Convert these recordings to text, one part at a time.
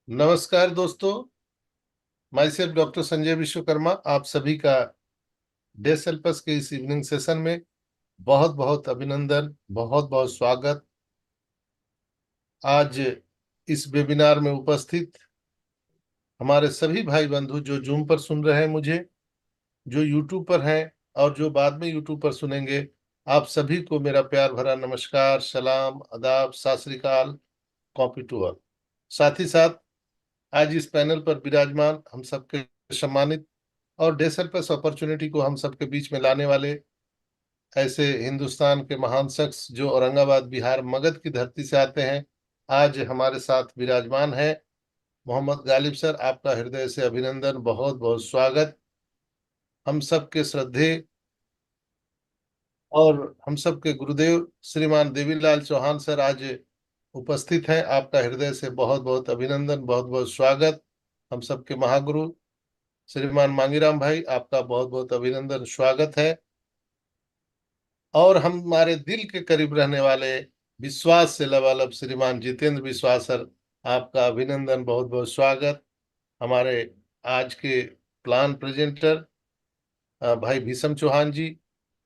नमस्कार दोस्तों। My self doctor Sanjay Vishwakarma आप सभी का डे सेल्पस के इस इवनिंग सेशन में बहुत बहुत अभिनंदन, बहुत बहुत स्वागत। आज इस वेबिनार में उपस्थित हमारे सभी भाई बंधु जो जूम पर सुन रहे हैं मुझे, जो यूट्यूब पर हैं और जो बाद में यूट्यूब पर सुनेंगे, आप सभी को मेरा प्यार भरा नमस्कार, सलाम, आदाब, सत श्री अकाल, कॉपी टू ऑल। साथ ही साथ आज इस पैनल पर विराजमान हम सबके सम्मानित और डे सर्पस अपॉर्चुनिटी को हम सबके बीच में लाने वाले ऐसे हिंदुस्तान के महान शख्स जो औरंगाबाद बिहार मगध की धरती से आते हैं, आज हमारे साथ विराजमान है मोहम्मद गालिब सर। आपका हृदय से अभिनंदन, बहुत बहुत स्वागत। हम सबके श्रद्धेय और हम सबके गुरुदेव श्रीमान देवीलाल चौहान सर आज उपस्थित हैं। आपका हृदय से बहुत बहुत अभिनंदन, बहुत बहुत स्वागत। हम सबके महागुरु श्रीमान मांगीराम भाई, आपका बहुत बहुत अभिनंदन, स्वागत है। और हम हमारे दिल के करीब रहने वाले विश्वास से लबालब श्रीमान जितेंद्र विश्वास सर, आपका अभिनंदन, बहुत बहुत स्वागत। हमारे आज के प्लान प्रेजेंटर भाई भीषम चौहान जी,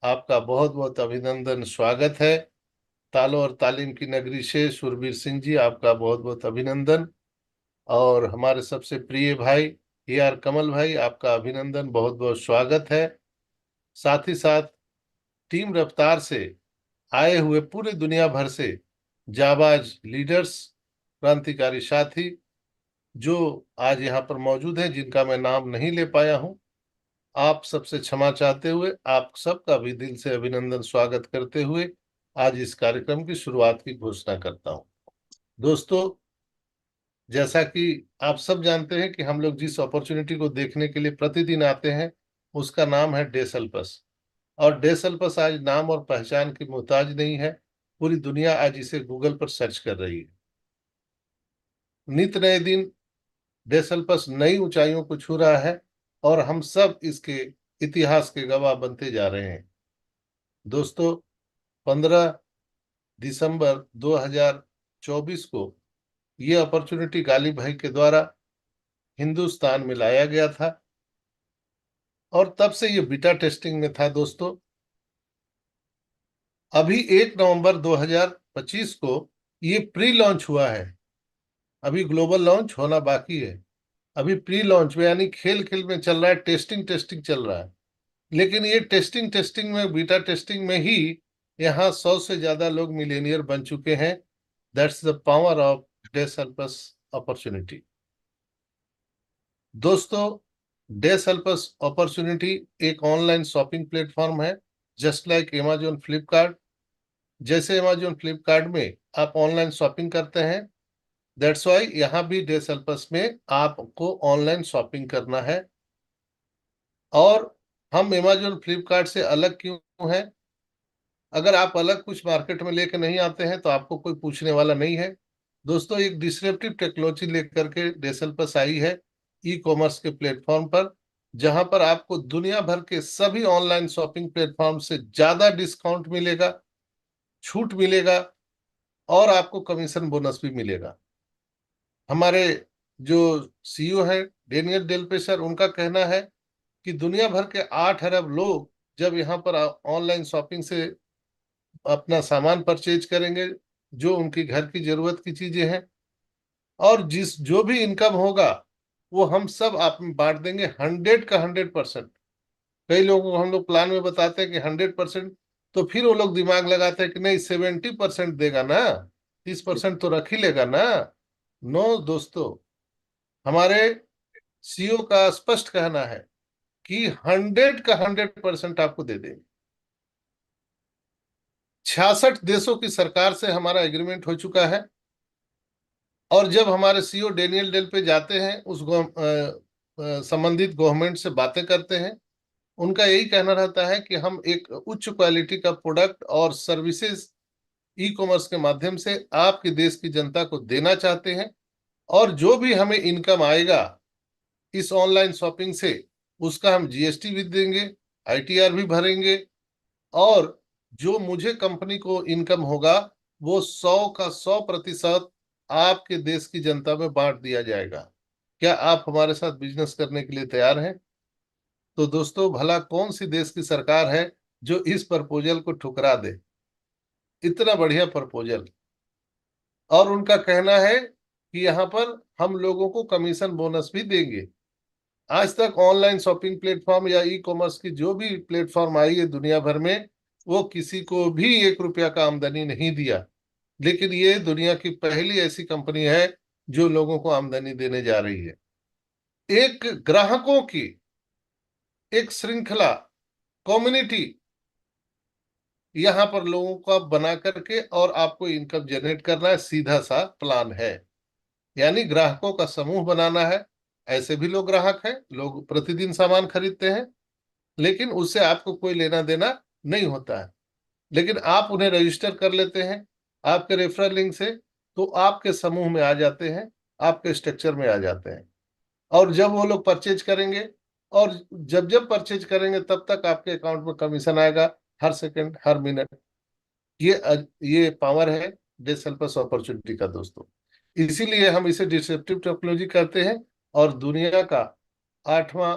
आपका बहुत बहुत अभिनंदन, स्वागत है। तालों और तालीम की नगरी से सुरवीर सिंह जी, आपका बहुत बहुत अभिनंदन। और हमारे सबसे प्रिय भाई AR कमल भाई, आपका अभिनंदन, बहुत बहुत स्वागत है। साथ ही साथ टीम रफ्तार से आए हुए पूरे दुनिया भर से जाबाज लीडर्स, क्रांतिकारी साथी जो आज यहाँ पर मौजूद हैं, जिनका मैं नाम नहीं ले पाया हूँ, आप सबसे क्षमा चाहते हुए आप सबका भी दिल से अभिनंदन, स्वागत करते हुए आज इस कार्यक्रम की शुरुआत की घोषणा करता हूँ। दोस्तों, जैसा कि आप सब जानते हैं कि हम लोग जिस अपॉर्चुनिटी को देखने के लिए प्रतिदिन आते हैं, उसका नाम है डे सेल्पस। और डे सेल्पस आज नाम और पहचान की मोहताज नहीं है, पूरी दुनिया आज इसे गूगल पर सर्च कर रही है। नित नए दिन डे सेल्पस नई ऊंचाइयों को छू रहा है और हम सब इसके इतिहास के गवाह बनते जा रहे हैं। दोस्तों, 15 दिसंबर 2024 को ये अपॉर्चुनिटी गालिब भाई के द्वारा हिंदुस्तान में लाया गया था और तब से ये बीटा टेस्टिंग में था। दोस्तों, अभी 1 नवंबर 2025 को ये प्री लॉन्च हुआ है। अभी ग्लोबल लॉन्च होना बाकी है। अभी प्री लॉन्च में यानी खेल खेल में चल रहा है, टेस्टिंग टेस्टिंग चल रहा है। लेकिन ये टेस्टिंग टेस्टिंग में, बीटा टेस्टिंग में ही यहाँ 100 से ज्यादा लोग मिलेनियर बन चुके हैं। That's the power of day surplus opportunity. दोस्तों, डे सर्पस अपॉर्चुनिटी एक ऑनलाइन शॉपिंग प्लेटफॉर्म है, जस्ट लाइक Amazon फ्लिपकार्ट। जैसे Amazon फ्लिपकार्ट में आप ऑनलाइन शॉपिंग करते हैं, दैट्स वाई यहाँ भी डे सेल्पस में आपको ऑनलाइन शॉपिंग करना है। और हम Amazon फ्लिपकार्ट से अलग क्यों हैं? अगर आप अलग कुछ मार्केट में लेके नहीं आते हैं तो आपको कोई पूछने वाला नहीं है। दोस्तों, एक डिसरप्टिव टेक्नोलॉजी लेकर के डे सेल्पस आई है ई कॉमर्स के प्लेटफॉर्म पर, जहां पर आपको दुनिया भर के सभी ऑनलाइन शॉपिंग प्लेटफॉर्म से ज्यादा डिस्काउंट मिलेगा, छूट मिलेगा और आपको कमीशन बोनस भी मिलेगा। हमारे जो CEO है डेनियल डेल पेशर, उनका कहना है कि दुनिया भर के 8 अरब लोग जब यहाँ पर ऑनलाइन शॉपिंग से अपना सामान परचेज करेंगे, जो उनकी घर की जरूरत की चीजें हैं, और जिस जो भी इनकम होगा वो हम सब आप में बांट देंगे 100 का 100%। कई लोगों को हम लोग प्लान में बताते हैं कि 100%, तो फिर वो लोग दिमाग लगाते हैं कि नहीं 70% देगा ना, 30% तो रख ही लेगा ना। नो दोस्तों, हमारे CEO का स्पष्ट कहना है कि 100 का 100% आपको दे देंगे। 66 देशों की सरकार से हमारा एग्रीमेंट हो चुका है। और जब हमारे CEO डेनियल डेल पे जाते हैं, उस संबंधित गवर्नमेंट से बातें करते हैं, उनका यही कहना रहता है कि हम एक उच्च क्वालिटी का प्रोडक्ट और सर्विसेज ई कॉमर्स के माध्यम से आपके देश की जनता को देना चाहते हैं। और जो भी हमें इनकम आएगा इस ऑनलाइन शॉपिंग से, उसका हम GST भी देंगे, ITR भी भरेंगे, और जो मुझे कंपनी को इनकम होगा वो 100 का 100% आपके देश की जनता में बांट दिया जाएगा। क्या आप हमारे साथ बिजनेस करने के लिए तैयार हैं? तो दोस्तों, भला कौन सी देश की सरकार है जो इस प्रपोजल को ठुकरा दे? इतना बढ़िया प्रपोजल। और उनका कहना है कि यहाँ पर हम लोगों को कमीशन बोनस भी देंगे। आज तक ऑनलाइन शॉपिंग प्लेटफॉर्म या ई कॉमर्स की जो भी प्लेटफॉर्म आई है दुनिया भर में, वो किसी को भी 1 रुपया का आमदनी नहीं दिया। लेकिन ये दुनिया की पहली ऐसी कंपनी है जो लोगों को आमदनी देने जा रही है। एक ग्राहकों की एक श्रृंखला, कम्युनिटी यहाँ पर लोगों का बना करके और आपको इनकम जनरेट करना है, सीधा सा प्लान है। यानी ग्राहकों का समूह बनाना है। ऐसे भी लोग ग्राहक हैं, लोग प्रतिदिन सामान खरीदते हैं, लेकिन उससे आपको कोई लेना देना नहीं होता है। लेकिन आप उन्हें रजिस्टर कर लेते हैं आपके रेफरल लिंक से, तो आपके समूह में आ जाते हैं, आपके स्ट्रक्चर में आ जाते हैं। और जब वो लोग परचेज करेंगे, और जब जब परचेज करेंगे तब तक आपके अकाउंट में कमीशन आएगा, हर सेकंड, हर मिनट। ये पावर है डिसल्पस अपॉर्चुनिटी का दोस्तों। इसीलिए हम इसे डिसरप्टिव टेक्नोलॉजी कहते हैं। और दुनिया का 8वां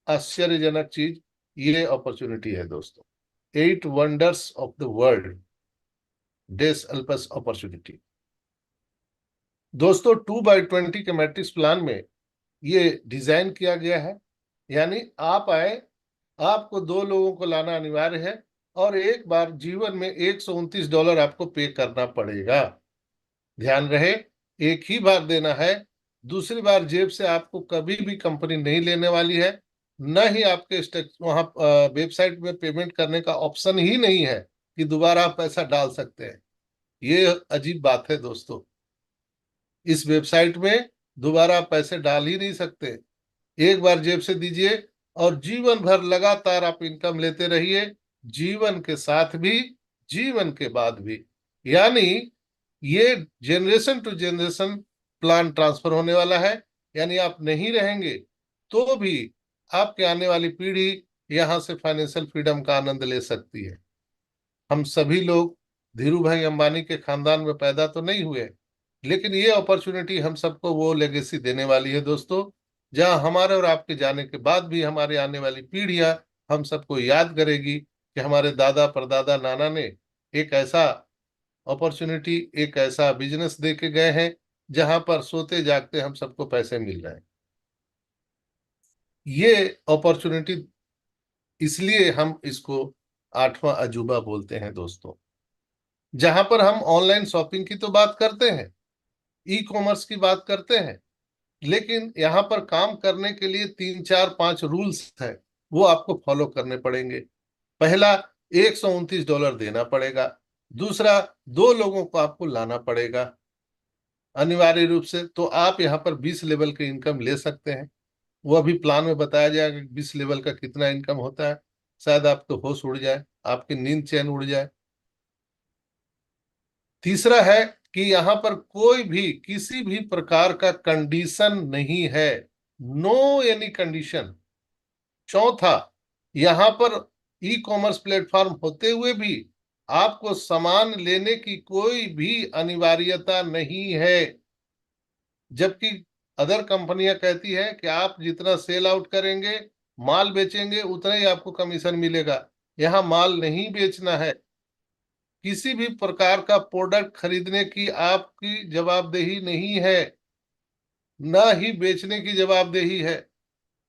आश्चर्यजनक चीज ये अपॉर्चुनिटी है दोस्तों। 8 वंडर्स ऑफ द वर्ल्ड, डिसल्पस अपॉर्चुनिटी। दोस्तों, 2x20 के मैट्रिक्स प्लान में ये डिजाइन किया गया है। यानी आप आए, आपको 2 लोगों को लाना अनिवार्य है, और एक बार जीवन में $129 आपको पे करना पड़ेगा। ध्यान रहे, एक ही बार देना है। दूसरी बार जेब से आपको कभी भी कंपनी नहीं लेने वाली है। न ही आपके वहां वेबसाइट में पेमेंट करने का ऑप्शन ही नहीं है कि दोबारा आप पैसा डाल सकते हैं। ये अजीब बात है दोस्तों। इस वेबसाइट में दोबारा आप पैसे डाल ही नहीं सकते। एक बार जेब से दीजिए और जीवन भर लगातार आप इनकम लेते रहिए, जीवन के साथ भी, जीवन के बाद भी। यानी ये generation to generation plan transfer होने वाला है। यानी आप नहीं रहेंगे तो भी आपके आने वाली पीढ़ी यहां से फाइनेंशियल फ्रीडम का आनंद ले सकती है। हम सभी लोग धीरू भाई अंबानी के खानदान में पैदा तो नहीं हुए, लेकिन ये अपॉर्चुनिटी हम सबको वो लेगेसी देने वाली है दोस्तों, जहां हमारे और आपके जाने के बाद भी हमारे आने वाली पीढ़ियां हम सबको याद करेगी कि हमारे दादा परदादा नाना ने एक ऐसा अपॉर्चुनिटी, एक ऐसा बिजनेस दे के गए हैं जहां पर सोते जागते हम सबको पैसे मिल रहे हैं। ये अपॉर्चुनिटी, इसलिए हम इसको 8वां अजूबा बोलते हैं दोस्तों। जहां पर हम ऑनलाइन शॉपिंग की तो बात करते हैं, ई कॉमर्स की बात करते हैं, लेकिन यहाँ पर काम करने के लिए 3 4 5 रूल्स हैं, वो आपको फॉलो करने पड़ेंगे। पहला, $129 देना पड़ेगा। दूसरा, 2 लोगों को आपको लाना पड़ेगा अनिवार्य रूप से। तो आप यहाँ पर 20 लेवल के इनकम ले सकते हैं। वो अभी प्लान में बताया जाएगा कि 20 लेवल का कितना इनकम होता है। शायद आपको होश उड़ जाए, आपकी नींद चैन उड़ जाए। तीसरा है कि यहाँ पर कोई भी किसी भी प्रकार का कंडीशन नहीं है, नो एनी कंडीशन। चौथा, यहाँ पर ई कॉमर्स प्लेटफॉर्म होते हुए भी आपको सामान लेने की कोई भी अनिवार्यता नहीं है। जबकि अदर कंपनियां कहती है कि आप जितना सेल आउट करेंगे, माल बेचेंगे, उतना ही आपको कमीशन मिलेगा। यहाँ माल नहीं बेचना है। किसी भी प्रकार का प्रोडक्ट खरीदने की आपकी जवाबदेही नहीं है, ना ही बेचने की जवाबदेही है।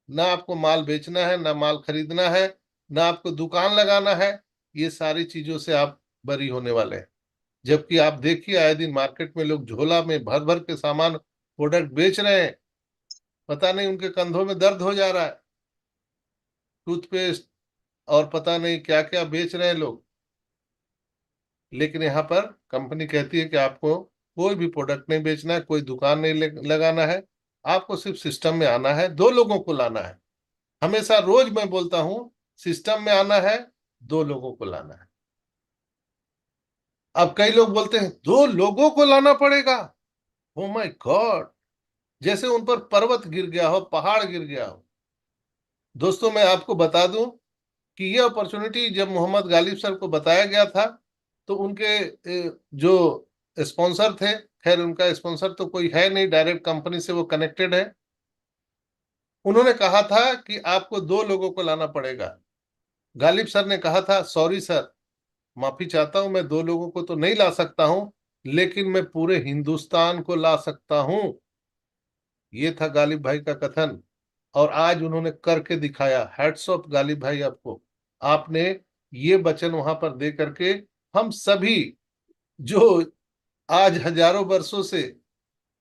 ना आपको माल बेचना है, ना माल खरीदना है, ना आपको दुकान लगाना है। ये सारी चीजों से आप बरी होने वाले हैं। जबकि आप देखिए, आए दिन मार्केट में लोग झोला में भर भर के सामान, प्रोडक्ट बेच रहे हैं। पता नहीं उनके कंधों में दर्द हो जा रहा है। टूथपेस्ट और पता नहीं क्या क्या बेच रहे हैं लोग। लेकिन यहाँ पर कंपनी कहती है कि आपको कोई भी प्रोडक्ट नहीं बेचना है, कोई दुकान नहीं लगाना है। आपको सिर्फ सिस्टम में आना है, 2 लोगों को लाना है। हमेशा रोज मैं बोलता हूं, सिस्टम में आना है, 2 लोगों को लाना है। अब कई लोग बोलते हैं 2 लोगों को लाना पड़ेगा। ओ माय गॉड, जैसे उन पर पर्वत गिर गया हो, पहाड़ गिर गया हो। दोस्तों, मैं आपको बता दूं कि ये अपॉर्चुनिटी जब मोहम्मद गालिब सर को बताया गया था, तो उनके जो स्पॉन्सर थे खैर उनका स्पॉन्सर तो कोई है नहीं, डायरेक्ट कंपनी से वो कनेक्टेड है। उन्होंने कहा था कि आपको 2 लोगों को लाना पड़ेगा। गालिब सर ने कहा था, सॉरी सर, माफी चाहता हूं, मैं 2 लोगों को तो नहीं ला सकता हूं, लेकिन मैं पूरे हिंदुस्तान को ला सकता हूं। ये था गालिब भाई का कथन, और आज उन्होंने करके दिखाया। हैट्स ऑफ गालिब भाई आपको। आपने ये वचन वहां पर दे करके हम सभी जो आज हजारों वर्षों से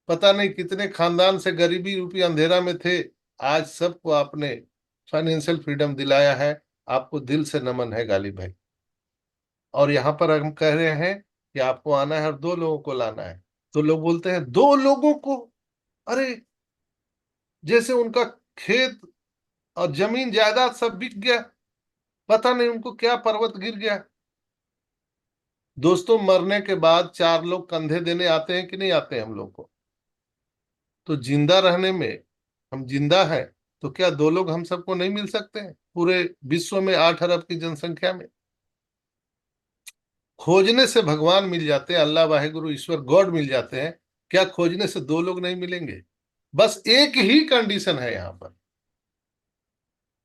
पता नहीं कितने खानदान से गरीबी रूपी अंधेरा में थे, आज सबको आपने फाइनेंशियल फ्रीडम दिलाया है। आपको दिल से नमन है गालिब भाई। और यहाँ पर हम कह रहे हैं कि आपको आना है और 2 लोगों को लाना है। तो लोग बोलते हैं 2 लोगों को, अरे जैसे उनका खेत और जमीन जायदाद सब बिक गया, पता नहीं उनको क्या पर्वत गिर गया। दोस्तों, मरने के बाद 4 लोग कंधे देने आते हैं कि नहीं आते हैं हम लोग को? तो जिंदा रहने में, हम जिंदा हैं, तो क्या 2 लोग हम सबको नहीं मिल सकते हैं पूरे विश्व में 8 अरब की जनसंख्या में? खोजने से भगवान मिल जाते हैं, अल्लाह वाहेगुरु ईश्वर गॉड मिल जाते हैं। क्या खोजने से 2 लोग नहीं मिलेंगे? बस एक ही कंडीशन है यहाँ पर,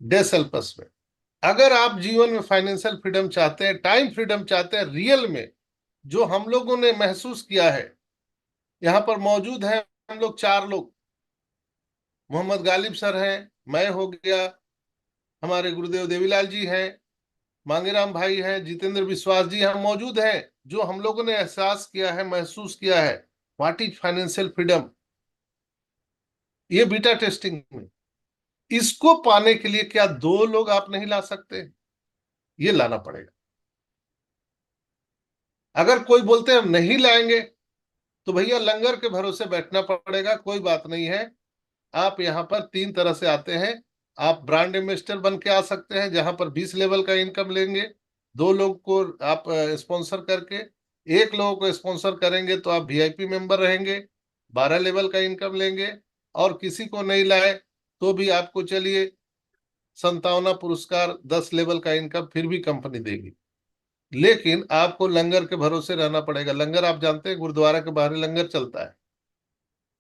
डेसल्पस में। अगर आप जीवन में फाइनेंशियल फ्रीडम चाहते हैं, टाइम फ्रीडम चाहते हैं, रियल में जो हम लोगों ने महसूस किया है, यहाँ पर मौजूद है हम लोग 4 लोग। मोहम्मद गालिब सर हैं, मैं हो गया, हमारे गुरुदेव देवीलाल जी हैं, मांगेराम भाई हैं, जितेंद्र विश्वास जी हम मौजूद हैं, जो हम लोगों ने एहसास किया है, महसूस किया है व्हाट इज फाइनेंशियल फ्रीडम, ये बीटा टेस्टिंग में। इसको पाने के लिए क्या 2 लोग आप नहीं ला सकते? ये लाना पड़ेगा। अगर कोई बोलते हैं हम नहीं लाएंगे, तो भैया लंगर के भरोसे बैठना पड़ेगा, कोई बात नहीं है। आप यहाँ पर 3 तरह से आते हैं। आप ब्रांड एम्बेसडर बन के आ सकते हैं, जहां पर 20 लेवल का इनकम लेंगे, 2 लोग को आप स्पॉन्सर करके। 1 लोगों को स्पॉन्सर करेंगे तो आप वीआईपी मेंबर रहेंगे, 12 लेवल का इनकम लेंगे। और किसी को नहीं लाए तो भी आपको चलिए संतावना पुरस्कार 10 लेवल का इनकम फिर भी कंपनी देगी। लेकिन आपको लंगर के भरोसे रहना पड़ेगा। लंगर आप जानते हैं, गुरुद्वारा के बाहर लंगर चलता है।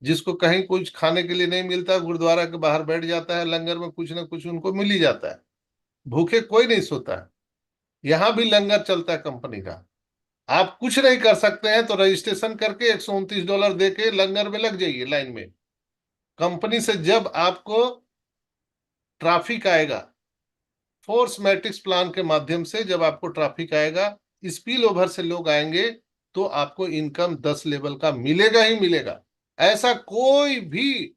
जिसको कहीं कुछ खाने के लिए नहीं मिलता, गुरुद्वारा के बाहर बैठ जाता है, लंगर में कुछ ना कुछ उनको मिल ही जाता है। भूखे कोई नहीं सोता है। यहाँ भी लंगर चलता है कंपनी का। आप कुछ नहीं कर सकते हैं तो रजिस्ट्रेशन करके $129 दे के लंगर में लग जाइए लाइन में। कंपनी से जब आपको ट्रैफिक आएगा, फोर्स मैट्रिक्स प्लान के माध्यम से जब आपको ट्रैफिक आएगा, स्पिल ओवर से लोग आएंगे, तो आपको इनकम 10 लेवल का मिलेगा ही मिलेगा। ऐसा कोई भी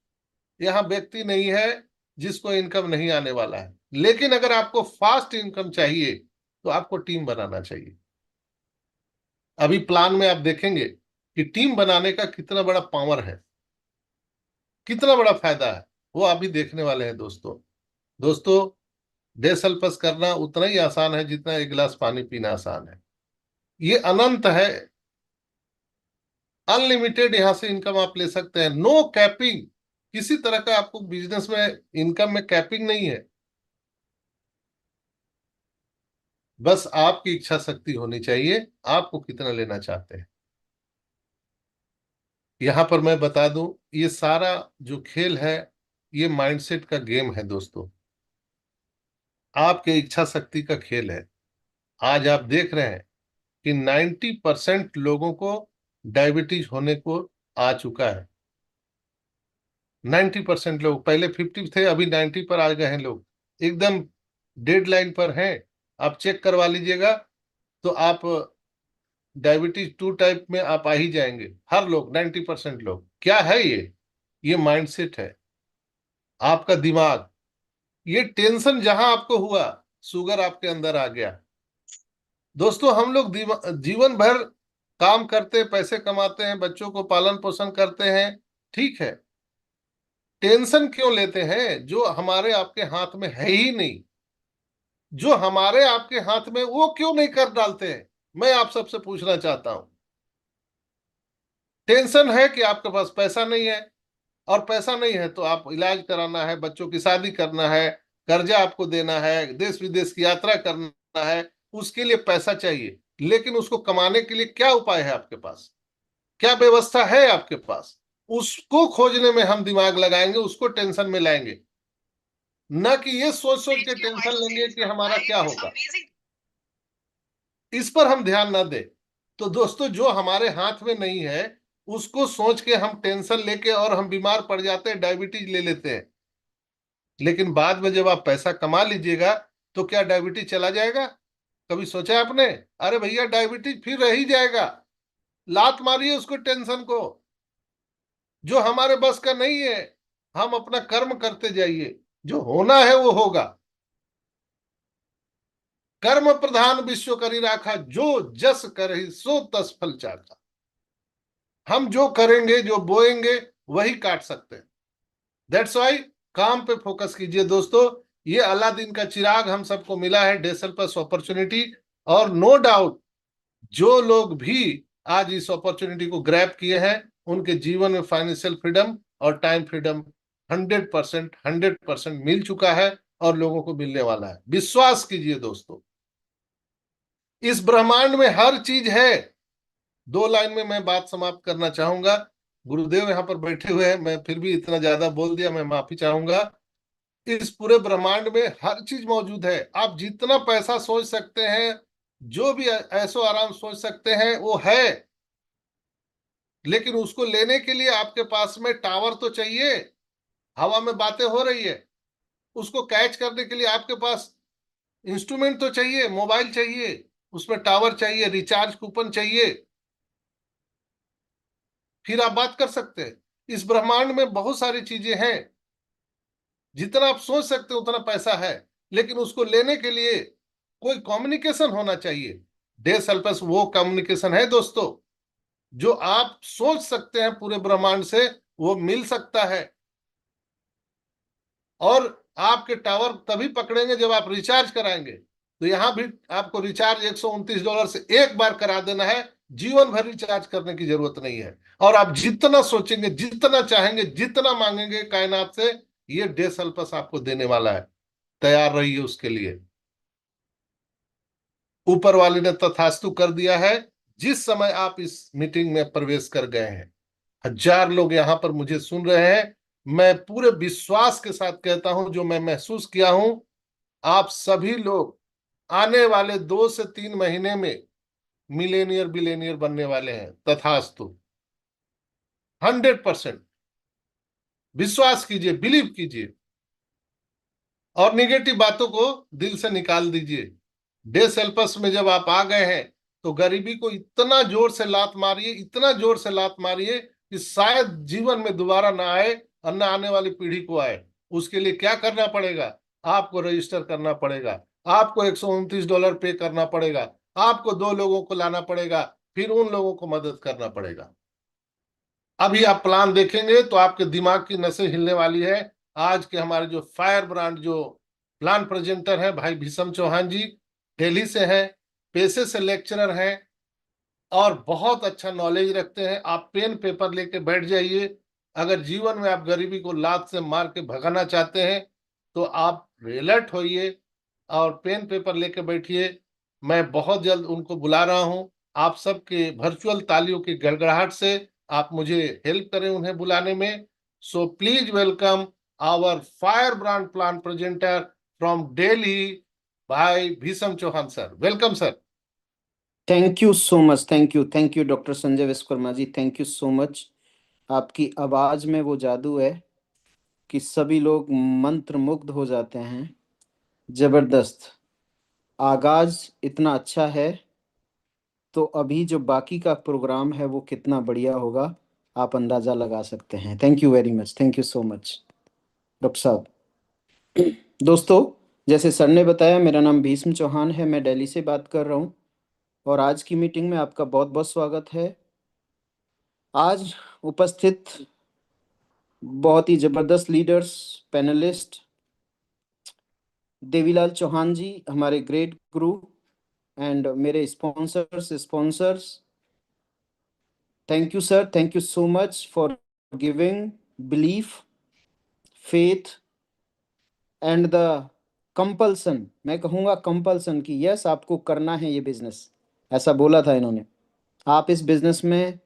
यहाँ व्यक्ति नहीं है जिसको इनकम नहीं आने वाला है। लेकिन अगर आपको फास्ट इनकम चाहिए तो आपको टीम बनाना चाहिए। अभी प्लान में आप देखेंगे कि टीम बनाने का कितना बड़ा पावर है, कितना बड़ा फायदा है, वो अभी देखने वाले हैं दोस्तों। दोस्तों, डेसल्पस करना उतना ही आसान है जितना एक गिलास पानी पीना आसान है। ये अनंत है, अनलिमिटेड यहां से इनकम आप ले सकते हैं, नो कैपिंग। किसी तरह का आपको बिजनेस में इनकम में कैपिंग नहीं है। बस आपकी इच्छा शक्ति होनी चाहिए, आपको कितना लेना चाहते हैं। यहां पर मैं बता दूं, ये सारा जो खेल है, ये माइंडसेट का गेम है दोस्तों। आपके इच्छा शक्ति का खेल है। आज आप देख रहे हैं कि 90% लोगों को डायबिटीज होने को आ चुका है। 90% लोग, पहले 50 थे, अभी 90 पर आ गए हैं लोग, एकदम डेड लाइन पर हैं। आप चेक करवा लीजिएगा तो आप डायबिटीज 2 टाइप में आप आ ही जाएंगे। हर लोग, 90% लोग। क्या है ये माइंडसेट है, आपका दिमाग। ये टेंशन जहां आपको हुआ, शुगर आपके अंदर आ गया। दोस्तों, हम लोग जीवन भर काम करते, पैसे कमाते हैं, बच्चों को पालन पोषण करते हैं, ठीक है। टेंशन क्यों लेते हैं जो हमारे आपके हाथ में है ही नहीं? जो हमारे आपके हाथ में वो क्यों नहीं कर डालते हैं? मैं आप सबसे पूछना चाहता हूं। टेंशन है कि आपके पास पैसा नहीं है, और पैसा नहीं है तो आप इलाज कराना है, बच्चों की शादी करना है, कर्जा आपको देना है, देश विदेश की यात्रा करना है, उसके लिए पैसा चाहिए। लेकिन उसको कमाने के लिए क्या उपाय है आपके पास? क्या व्यवस्था है आपके पास, उसको खोजने में हम दिमाग लगाएंगे, उसको टेंशन में लाएंगे, न कि ये सोच सोच के टेंशन लेंगे कि हमारा क्या होगा। इस पर हम ध्यान ना दें। तो दोस्तों, जो हमारे हाथ में नहीं है उसको सोच के हम टेंशन लेके और हम बीमार पड़ जाते हैं, डायबिटीज ले लेते हैं। लेकिन बाद में जब आप पैसा कमा लीजिएगा तो क्या डायबिटीज चला जाएगा? कभी सोचा है आपने? अरे भैया, डायबिटीज फिर रह ही जाएगा। लात मारिए उसको, टेंशन को, जो हमारे बस का नहीं है। हम अपना कर्म करते जाइए, जो होना है वो होगा। कर्म प्रधान विश्व करी राखा, जो जस करहि सो तस फल चाखा। हम जो करेंगे, जो बोएंगे, वही काट सकते हैं। दैट्स वाई काम पे फोकस कीजिए दोस्तों। ये अलादीन का चिराग हम सबको मिला है, डेसल प्लस अपॉर्चुनिटी। और नो डाउट, जो लोग भी आज इस अपॉर्चुनिटी को ग्रैब किए हैं, उनके जीवन में फाइनेंशियल फ्रीडम और टाइम फ्रीडम 100% मिल चुका है और लोगों को मिलने वाला है। विश्वास कीजिए दोस्तों, इस ब्रह्मांड में हर चीज है। 2 लाइन में मैं बात समाप्त करना चाहूंगा। गुरुदेव यहाँ पर बैठे हुए हैं, मैं फिर भी इतना ज्यादा बोल दिया, मैं माफी चाहूंगा। इस पूरे ब्रह्मांड में हर चीज मौजूद है। आप जितना पैसा सोच सकते हैं, जो भी ऐशो आराम सोच सकते हैं, वो है। लेकिन उसको लेने के लिए आपके पास में टावर तो चाहिए। हवा में बातें हो रही है, उसको कैच करने के लिए आपके पास इंस्ट्रूमेंट तो चाहिए, मोबाइल चाहिए, उसमें टावर चाहिए, रिचार्ज कूपन चाहिए, फिर आप बात कर सकते हैं। इस ब्रह्मांड में बहुत सारी चीजें हैं, जितना आप सोच सकते हैं उतना पैसा है। लेकिन उसको लेने के लिए कोई कम्युनिकेशन होना चाहिए। डे सेल्फस वो कम्युनिकेशन है दोस्तों, जो आप सोच सकते हैं पूरे ब्रह्मांड से, वो मिल सकता है। और आपके टावर तभी पकड़ेंगे जब आप रिचार्ज कराएंगे। तो यहां भी आपको रिचार्ज $129 से एक बार करा देना है, जीवन भर रिचार्ज करने की जरूरत नहीं है। और आप जितना सोचेंगे, जितना चाहेंगे, जितना मांगेंगे कायनात से, ये डे सल्पस आपको देने वाला है। तैयार रहिए उसके लिए। ऊपर वाले ने तथास्तु कर दिया है। जिस समय आप इस मीटिंग में प्रवेश कर गए हैं, 1000 लोग यहाँ पर मुझे सुन रहे हैं, मैं पूरे विश्वास के साथ कहता हूं, जो मैं महसूस किया हूं, आप सभी लोग आने वाले 2 से 3 महीने में मिलेनियर बिलेनियर बनने वाले हैं। तथास्तु। 100% विश्वास कीजिए, बिलीव कीजिए, और निगेटिव बातों को दिल से निकाल दीजिए। डे सेल्पस में जब आप आ गए हैं, तो गरीबी को इतना जोर से लात मारिए, इतना जोर से लात मारिए कि शायद जीवन में दोबारा ना आए और ना आने वाली पीढ़ी को आए। उसके लिए क्या करना पड़ेगा? आपको रजिस्टर करना पड़ेगा, आपको $129 पे करना पड़ेगा, आपको 2 लोगों को लाना पड़ेगा, फिर उन लोगों को मदद करना पड़ेगा। अभी आप प्लान देखेंगे तो आपके दिमाग की नसें हिलने वाली है। आज के हमारे जो फायर ब्रांड जो प्लान प्रेजेंटर हैं, भाई भीषम चौहान जी, दिल्ली से हैं, पेशे से लेक्चरर हैं और बहुत अच्छा नॉलेज रखते हैं। आप पेन पेपर लेके बैठ जाइए। अगर जीवन में आप गरीबी को लात से मार के भगाना चाहते हैं, तो आप अलर्ट होइए और पेन पेपर लेके बैठिए। मैं बहुत जल्द उनको बुला रहा हूं। आप सबके वर्चुअल तालियों की गड़गड़ाहट से आप मुझे हेल्प करें उन्हें बुलाने में। So please welcome our fire brand plan presenter from Delhi, भाई Bhishm Chauhan sir. Welcome sir. Thank you so much, thank you doctor Sanjay Vishwakarma ji, thank you so much. आपकी आवाज में वो जादू है कि सभी लोग मंत्र मुग्ध हो जाते हैं। जबरदस्त आगाज इतना अच्छा है, तो अभी जो बाकी का प्रोग्राम है वो कितना बढ़िया होगा, आप अंदाजा लगा सकते हैं। Thank you very much, thank you so much doctor साहब। दोस्तों, जैसे सर ने बताया, मेरा नाम भीष्म चौहान है, मैं दिल्ली से बात कर रहा हूँ और आज की मीटिंग में आपका बहुत बहुत स्वागत है। आज उपस्थित बहुत ही जबरदस्त लीडर्स, पैनलिस्ट, देवीलाल चौहान जी हमारे ग्रेट गुरु, एंड मेरे sponsors, thank you sir, thank you so much for giving belief, faith and the compulsion. मैं कहूँगा कंपल्सन कि यस, आपको करना है ये बिजनेस। ऐसा बोला था इन्होंने। आप इस बिजनेस में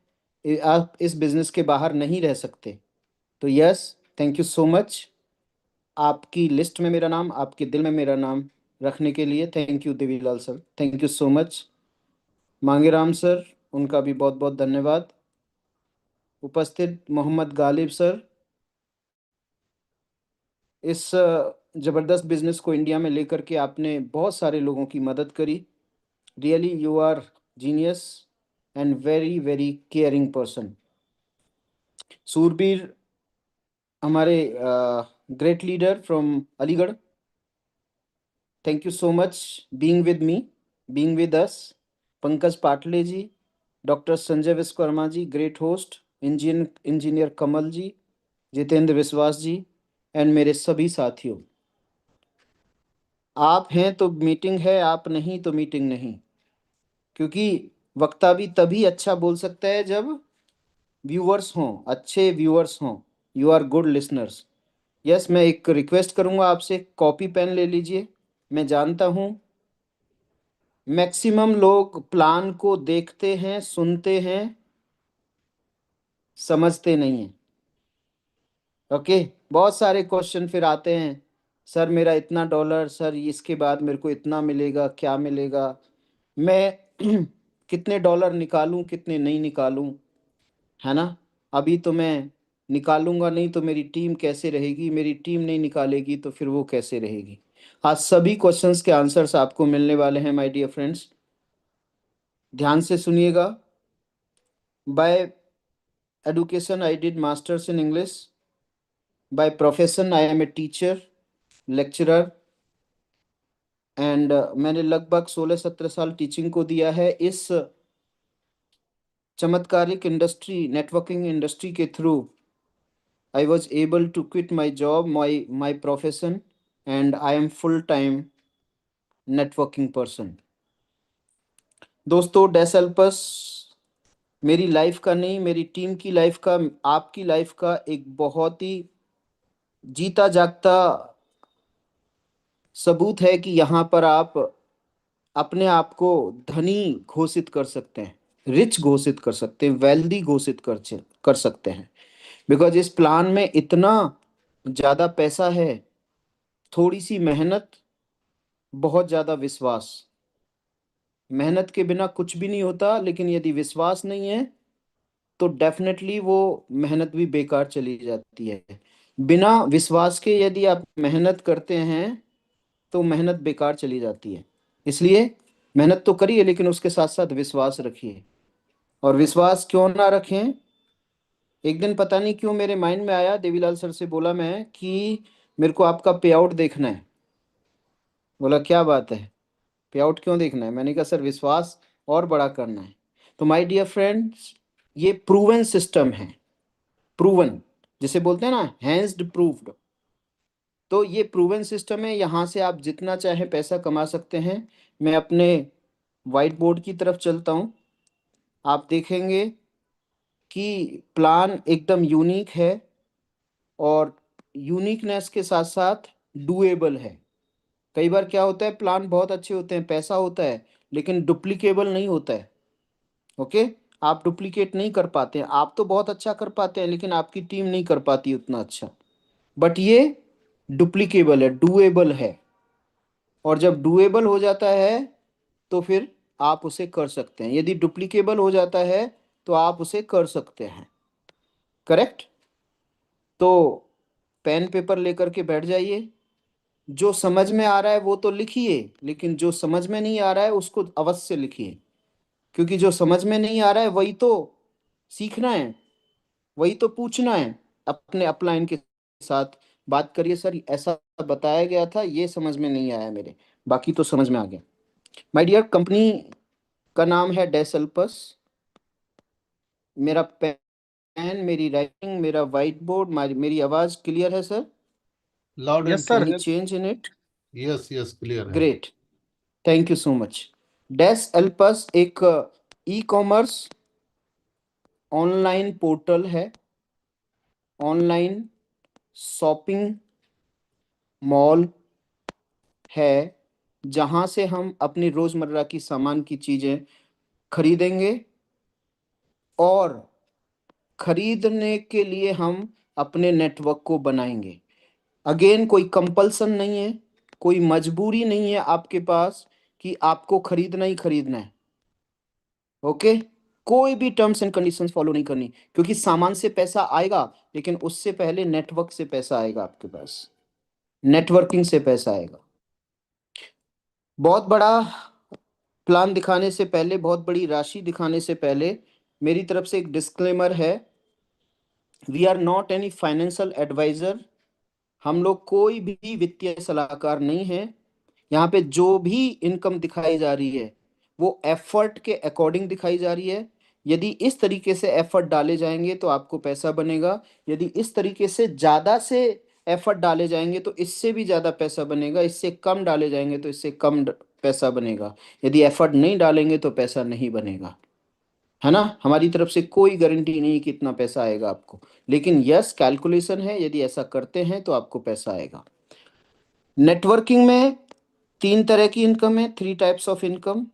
आप इस बिजनेस के बाहर नहीं रह सकते। तो yes, thank you so much, आपकी लिस्ट में मेरा नाम, आपके दिल में मेरा नाम रखने के लिए। Thank you Devilal sir, thank you so much. Mangeram sir, उनका भी बहुत बहुत धन्यवाद। उपस्थित मोहम्मद गालिब सर, इस जबरदस्त बिजनेस को इंडिया में लेकर के आपने बहुत सारे लोगों की मदद करी। Really you are genius and very very caring person. Surbir, हमारे great leader from Aligarh, thank you so much being with me, being with us. Pankaj Patle ji, doctor Sanjay Vishwakarma ji, great host, engineer Kamal ji, Jitendra Vishwas ji, and मेरे सभी साथियों। आप हैं तो मीटिंग है, आप नहीं तो मीटिंग नहीं। क्योंकि वक्ता भी तभी अच्छा बोल सकता है जब व्यूअर्स हों, अच्छे व्यूअर्स हों। You are good listeners. Yes, मैं एक रिक्वेस्ट करूंगा आपसे, कॉपी पेन ले लीजिए। मैं जानता हूं मैक्सिमम लोग प्लान को देखते हैं, सुनते हैं, समझते नहीं हैं। ओके, बहुत सारे क्वेश्चन फिर आते हैं, सर मेरा इतना डॉलर, सर इसके बाद मेरे को इतना मिलेगा, क्या मिलेगा, मैं कितने डॉलर निकालूं, कितने नहीं निकालूं, है ना। अभी तो मैं निकालूंगा नहीं तो मेरी टीम कैसे रहेगी, मेरी टीम नहीं निकालेगी तो फिर वो कैसे रहेगी। आज सभी क्वेश्चंस के आंसर्स आपको मिलने वाले हैं माय डियर फ्रेंड्स, ध्यान से सुनिएगा। By education I did masters in English, by profession I am a teacher, lecturer, and मैंने लगभग 16-17 साल टीचिंग को दिया है। इस चमत्कारिक इंडस्ट्री, नेटवर्किंग इंडस्ट्री के through I was able to quit my job, my profession, and I am full-time networking person. दोस्तों, डेसल्पस मेरी लाइफ का नहीं, मेरी टीम की लाइफ का, आपकी लाइफ का एक बहुत ही जीता जागता सबूत है कि यहाँ पर आप अपने आप को धनी घोषित कर सकते हैं, रिच घोषित कर सकते हैं, वेल्दी घोषित कर सकते हैं। बिकॉज इस प्लान में इतना ज़्यादा पैसा है, थोड़ी सी मेहनत, बहुत ज़्यादा विश्वास। मेहनत के बिना कुछ भी नहीं होता, लेकिन यदि विश्वास नहीं है तो डेफिनेटली वो मेहनत भी बेकार चली जाती है। बिना विश्वास के यदि आप मेहनत करते हैं तो मेहनत बेकार चली जाती है। इसलिए मेहनत तो करिए, लेकिन उसके साथ साथ विश्वास रखिए। और विश्वास क्यों ना रखें, एक दिन पता नहीं क्यों मेरे माइंड में आया, देवीलाल सर से बोला मैं कि मेरे को आपका पे आउट देखना है। बोला क्या बात है, पे आउट क्यों देखना है? मैंने कहा सर विश्वास और बड़ा करना है। तो माय डियर फ्रेंड्स, ये प्रूवन सिस्टम है, प्रूवन जिसे बोलते हैं ना, हैंड्स प्रूव्ड। तो ये प्रूवन सिस्टम है, यहाँ से आप जितना चाहे पैसा कमा सकते हैं। मैं अपने वाइट बोर्ड की तरफ चलता हूँ, आप देखेंगे कि प्लान एकदम यूनिक है, और यूनिकनेस के साथ साथ डुएबल है। कई बार क्या होता है, प्लान बहुत अच्छे होते हैं, पैसा होता है, लेकिन डुप्लीकेबल नहीं होता है। ओके, आप डुप्लीकेट नहीं कर पाते हैं। आप तो बहुत अच्छा कर पाते हैं, लेकिन आपकी टीम नहीं कर पाती उतना अच्छा। बट ये डुप्लीकेबल है, डुएबल है। और जब डुएबल हो जाता है तो फिर आप उसे कर सकते हैं। यदि डुप्लीकेबल हो जाता है तो आप उसे कर सकते हैं। करेक्ट? तो पेन पेपर लेकर के बैठ जाइए। जो समझ में आ रहा है वो तो लिखिए, लेकिन जो समझ में नहीं आ रहा है उसको अवश्य लिखिए। क्योंकि जो समझ में नहीं आ रहा है वही तो सीखना है, वही तो पूछना है। अपने अपलाइन के साथ बात करिए, सर ऐसा बताया गया था, ये समझ में नहीं आया मेरे, बाकी तो समझ में आ गया। माय डियर, कंपनी का नाम है डेसल्पस। मेरा पेन, मेरी राइटिंग, मेरा वाइट बोर्ड, मेरी आवाज क्लियर है sir? Loud and yes sir. Any clear. Change in it? Yes yes, clear है। Great, thank you so much. डेसल्पस एक ई कॉमर्स ऑनलाइन पोर्टल है, ऑनलाइन शॉपिंग मॉल है, जहां से हम अपनी रोजमर्रा की सामान की चीजें खरीदेंगे और खरीदने के लिए हम अपने नेटवर्क को बनाएंगे। अगेन कोई कंपल्सन नहीं है, कोई मजबूरी नहीं है आपके पास कि आपको खरीदना ही खरीदना है। ओके, कोई भी टर्म्स एंड कंडीशंस फॉलो नहीं करनी, क्योंकि सामान से पैसा आएगा, लेकिन उससे पहले नेटवर्क से पैसा आएगा आपके पास, नेटवर्किंग से पैसा आएगा। बहुत बड़ा प्लान दिखाने से पहले, बहुत बड़ी राशि दिखाने से पहले मेरी तरफ से एक डिस्क्लेमर है। We are not any financial advisor. हम लोग कोई भी वित्तीय सलाहकार नहीं है। यहाँ पे जो भी इनकम दिखाई जा रही है वो एफर्ट के अकॉर्डिंग दिखाई जा रही है। यदि इस तरीके से एफर्ट डाले जाएंगे तो आपको पैसा बनेगा, यदि इस तरीके से एफर्ट डाले जाएंगे तो इससे भी ज़्यादा पैसा बनेगा, इससे कम डाले जाएंगे तो इससे कम पैसा बनेगा। यदि एफर्ट नहीं डालेंगे तो पैसा नहीं बनेगा, है ना। हमारी तरफ से कोई गारंटी नहीं कि इतना पैसा आएगा आपको, लेकिन यस कैलकुलेशन है, यदि ऐसा करते हैं तो आपको पैसा आएगा। नेटवर्किंग में 3 तरह की इनकम है, 3 टाइप्स ऑफ इनकम।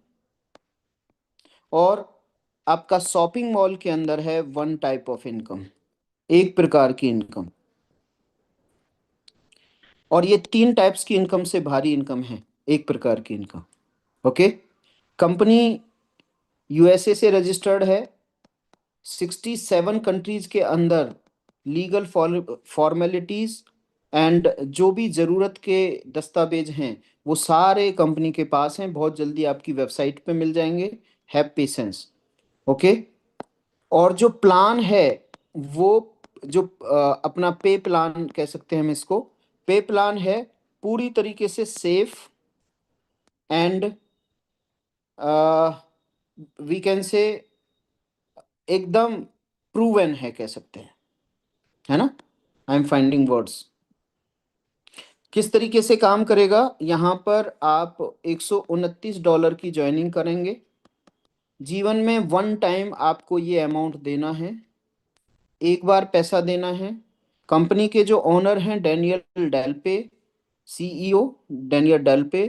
और आपका शॉपिंग मॉल के अंदर है 1 टाइप ऑफ इनकम, एक प्रकार की इनकम। और ये 3 टाइप्स की इनकम से भारी इनकम है एक प्रकार की इनकम। ओके, कंपनी यूएसए से रजिस्टर्ड है, 67 कंट्रीज के अंदर लीगल फॉर्मेलिटीज एंड जो भी ज़रूरत के दस्तावेज हैं वो सारे कंपनी के पास हैं। बहुत जल्दी आपकी वेबसाइट पे मिल जाएंगे, हैव पेशेंस। ओके, और जो प्लान है वो जो अपना पे प्लान कह सकते हैं हम इसको, पे प्लान है पूरी तरीके से safe and we can say एकदम प्रूवन है, कह सकते हैं, है ना। I am finding words. किस तरीके से काम करेगा, यहाँ पर आप $129 की ज्वाइनिंग करेंगे। जीवन में 1 टाइम आपको ये अमाउंट देना है, एक बार पैसा देना है। कंपनी के जो ओनर हैं Daniel Delpe, CEO Daniel Delpe,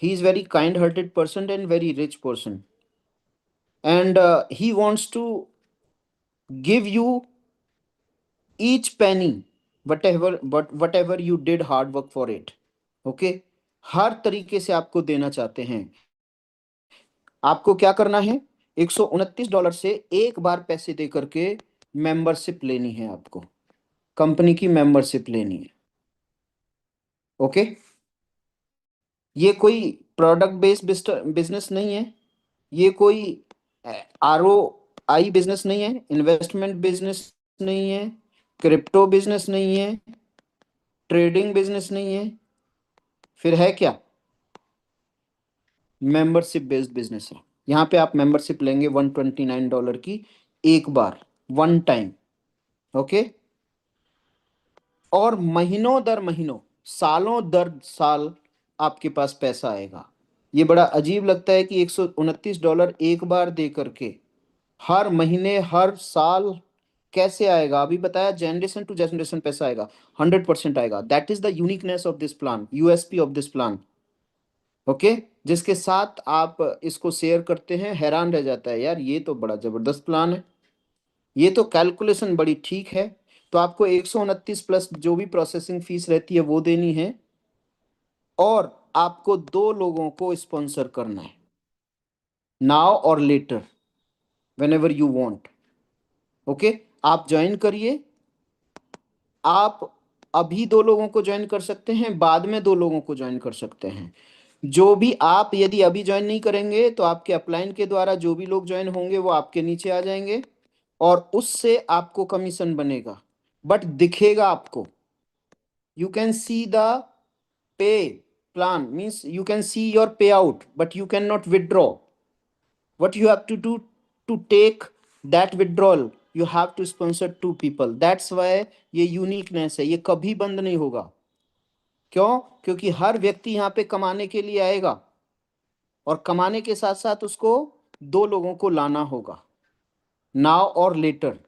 he is very kind hearted person and very rich person, and he wants to give you each penny, whatever you did hard work for it. Okay, हर तरीके से आपको देना चाहते हैं। आपको क्या करना है, $129 से एक बार पैसे दे करके मेंबरशिप लेनी है, आपको कंपनी की मेंबरशिप लेनी है। ओके, ये कोई प्रोडक्ट बेस्ड बिजनेस नहीं है, ये कोई ROI बिजनेस नहीं है, इन्वेस्टमेंट बिजनेस नहीं है, क्रिप्टो बिजनेस नहीं है, ट्रेडिंग बिजनेस नहीं है, फिर है क्या, मेंबरशिप बेस्ड बिजनेस है। यहाँ पे आप मेंबरशिप लेंगे $129 की एक बार, 1 टाइम। ओके, और महीनों दर महीनों, सालों दर साल आपके पास पैसा आएगा। ये बड़ा अजीब लगता है कि $129 एक बार दे करके हर महीने हर साल कैसे आएगा। अभी बताया जनरेशन टू जनरेशन पैसा आएगा, 100% आएगा। That is the uniqueness of this plan, USP of this plan. Okay, जिसके साथ आप इसको शेयर करते हैं हैरान रह जाता है, यार ये तो बड़ा जबरदस्त प्लान है, ये तो कैलकुलेशन बड़ी ठीक है। तो आपको 129 प्लस जो भी प्रोसेसिंग फीस रहती है वो देनी है, और आपको 2 लोगों को स्पॉन्सर करना है, नाउ और later, whenever you want. Okay, आप ज्वाइन करिए। आप अभी 2 लोगों को ज्वाइन कर सकते हैं, बाद में 2 लोगों को ज्वाइन कर सकते हैं। जो भी आप यदि अभी ज्वाइन नहीं करेंगे तो आपके अपलाइन के द्वारा जो भी लोग ज्वाइन होंगे वो आपके नीचे आ जाएंगे, और उससे आपको कमीशन बनेगा, बट दिखेगा आपको। You can see the pay plan, means you can see your पे out, but you can not withdraw. what you have to do to take that withdrawal, you have to sponsor 2 people. that's why ये uniqueness है, ये कभी बंद नहीं होगा। क्यों, क्योंकि हर व्यक्ति यहाँ पे कमाने के लिए आएगा, और कमाने के साथ साथ उसको 2 लोगों को लाना होगा, नाउ और लेटर।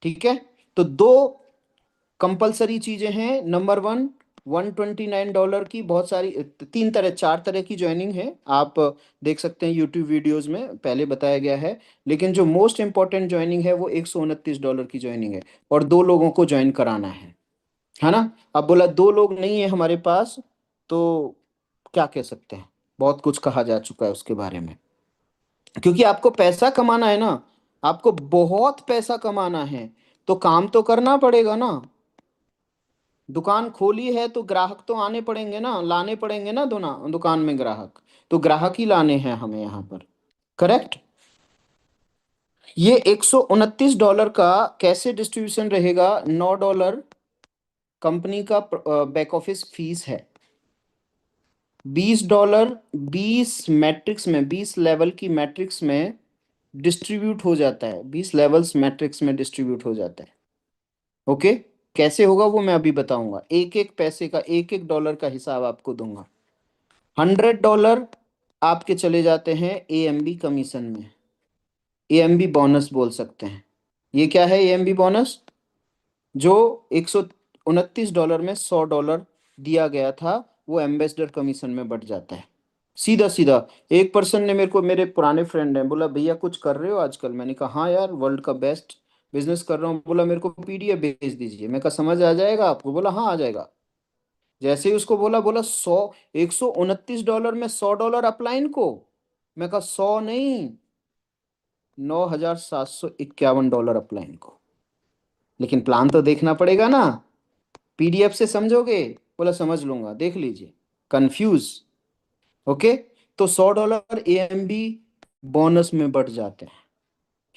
ठीक है, तो 2 कंपलसरी चीजें हैं। नंबर 1, $129 की बहुत सारी, तीन तरह चार तरह की ज्वाइनिंग है, आप देख सकते हैं यूट्यूब वीडियोस में पहले बताया गया है। लेकिन जो मोस्ट इंपॉर्टेंट ज्वाइनिंग है वो $129 की ज्वाइनिंग है, और दो लोगों को ज्वाइन कराना है ना। अब बोला दो लोग नहीं है हमारे पास, तो क्या कह सकते हैं, बहुत कुछ कहा जा चुका है उसके बारे में। क्योंकि आपको पैसा कमाना है ना, आपको बहुत पैसा कमाना है, तो काम तो करना पड़ेगा ना। दुकान खोली है तो ग्राहक तो आने पड़ेंगे ना, लाने पड़ेंगे ना दुकान में ग्राहक, तो ग्राहक ही लाने हैं हमें यहाँ पर। करेक्ट। ये $129 का कैसे डिस्ट्रीब्यूशन रहेगा? $9 कंपनी का बैक ऑफिस फीस है। $20 20 मैट्रिक्स में, 20 लेवल की मैट्रिक्स में डिस्ट्रीब्यूट हो जाता है, 20 लेवल्स मैट्रिक्स में डिस्ट्रीब्यूट हो जाता है। ओके। कैसे होगा वो मैं अभी बताऊंगा, एक एक पैसे का, एक एक डॉलर का हिसाब आपको दूंगा। $100 आपके चले जाते हैं AMB कमीशन में, AMB बोनस बोल सकते हैं। ये क्या है AMB बोनस? जो $129 में $100 दिया गया था, वो एम्बेसडर कमीशन में बढ़ जाता है। सीधा सीधा। एक पर्सन ने मेरे को, मेरे पुराने फ्रेंड हैं, बोला भैया कुछ कर रहे हो आजकल? मैंने कहा हाँ यार, वर्ल्ड का बेस्ट बिजनेस कर रहा हूँ। बोला मेरे को PDF भेज दीजिए। मैं कहा समझ आ जाएगा आपको? बोला हाँ आ जाएगा। जैसे ही उसको बोला, बोला 100, $129 में $100 अपलाइन को। मैं कहा 100 नहीं, $9,751 अपलाइन को। लेकिन प्लान तो देखना पड़ेगा ना, PDF से समझोगे? बोला समझ लूंगा, देख लीजिए। कंफ्यूज। ओके। तो $100 AMB बोनस में बढ़ जाते हैं।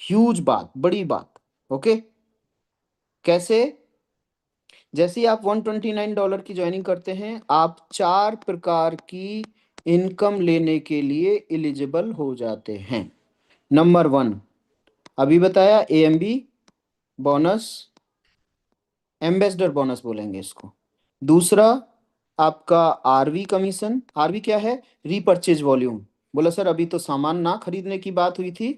ह्यूज बात, बड़ी बात। ओके। कैसे? जैसे ही आप $129 की ज्वाइनिंग करते हैं, आप 4 प्रकार की इनकम लेने के लिए एलिजिबल हो जाते हैं। नंबर 1 अभी बताया, AMB बोनस, एम्बेसडर बोनस बोलेंगे इसको। दूसरा आपका RV कमीशन। RV क्या है? Repurchase volume. बोला सर अभी तो सामान ना खरीदने की बात हुई थी,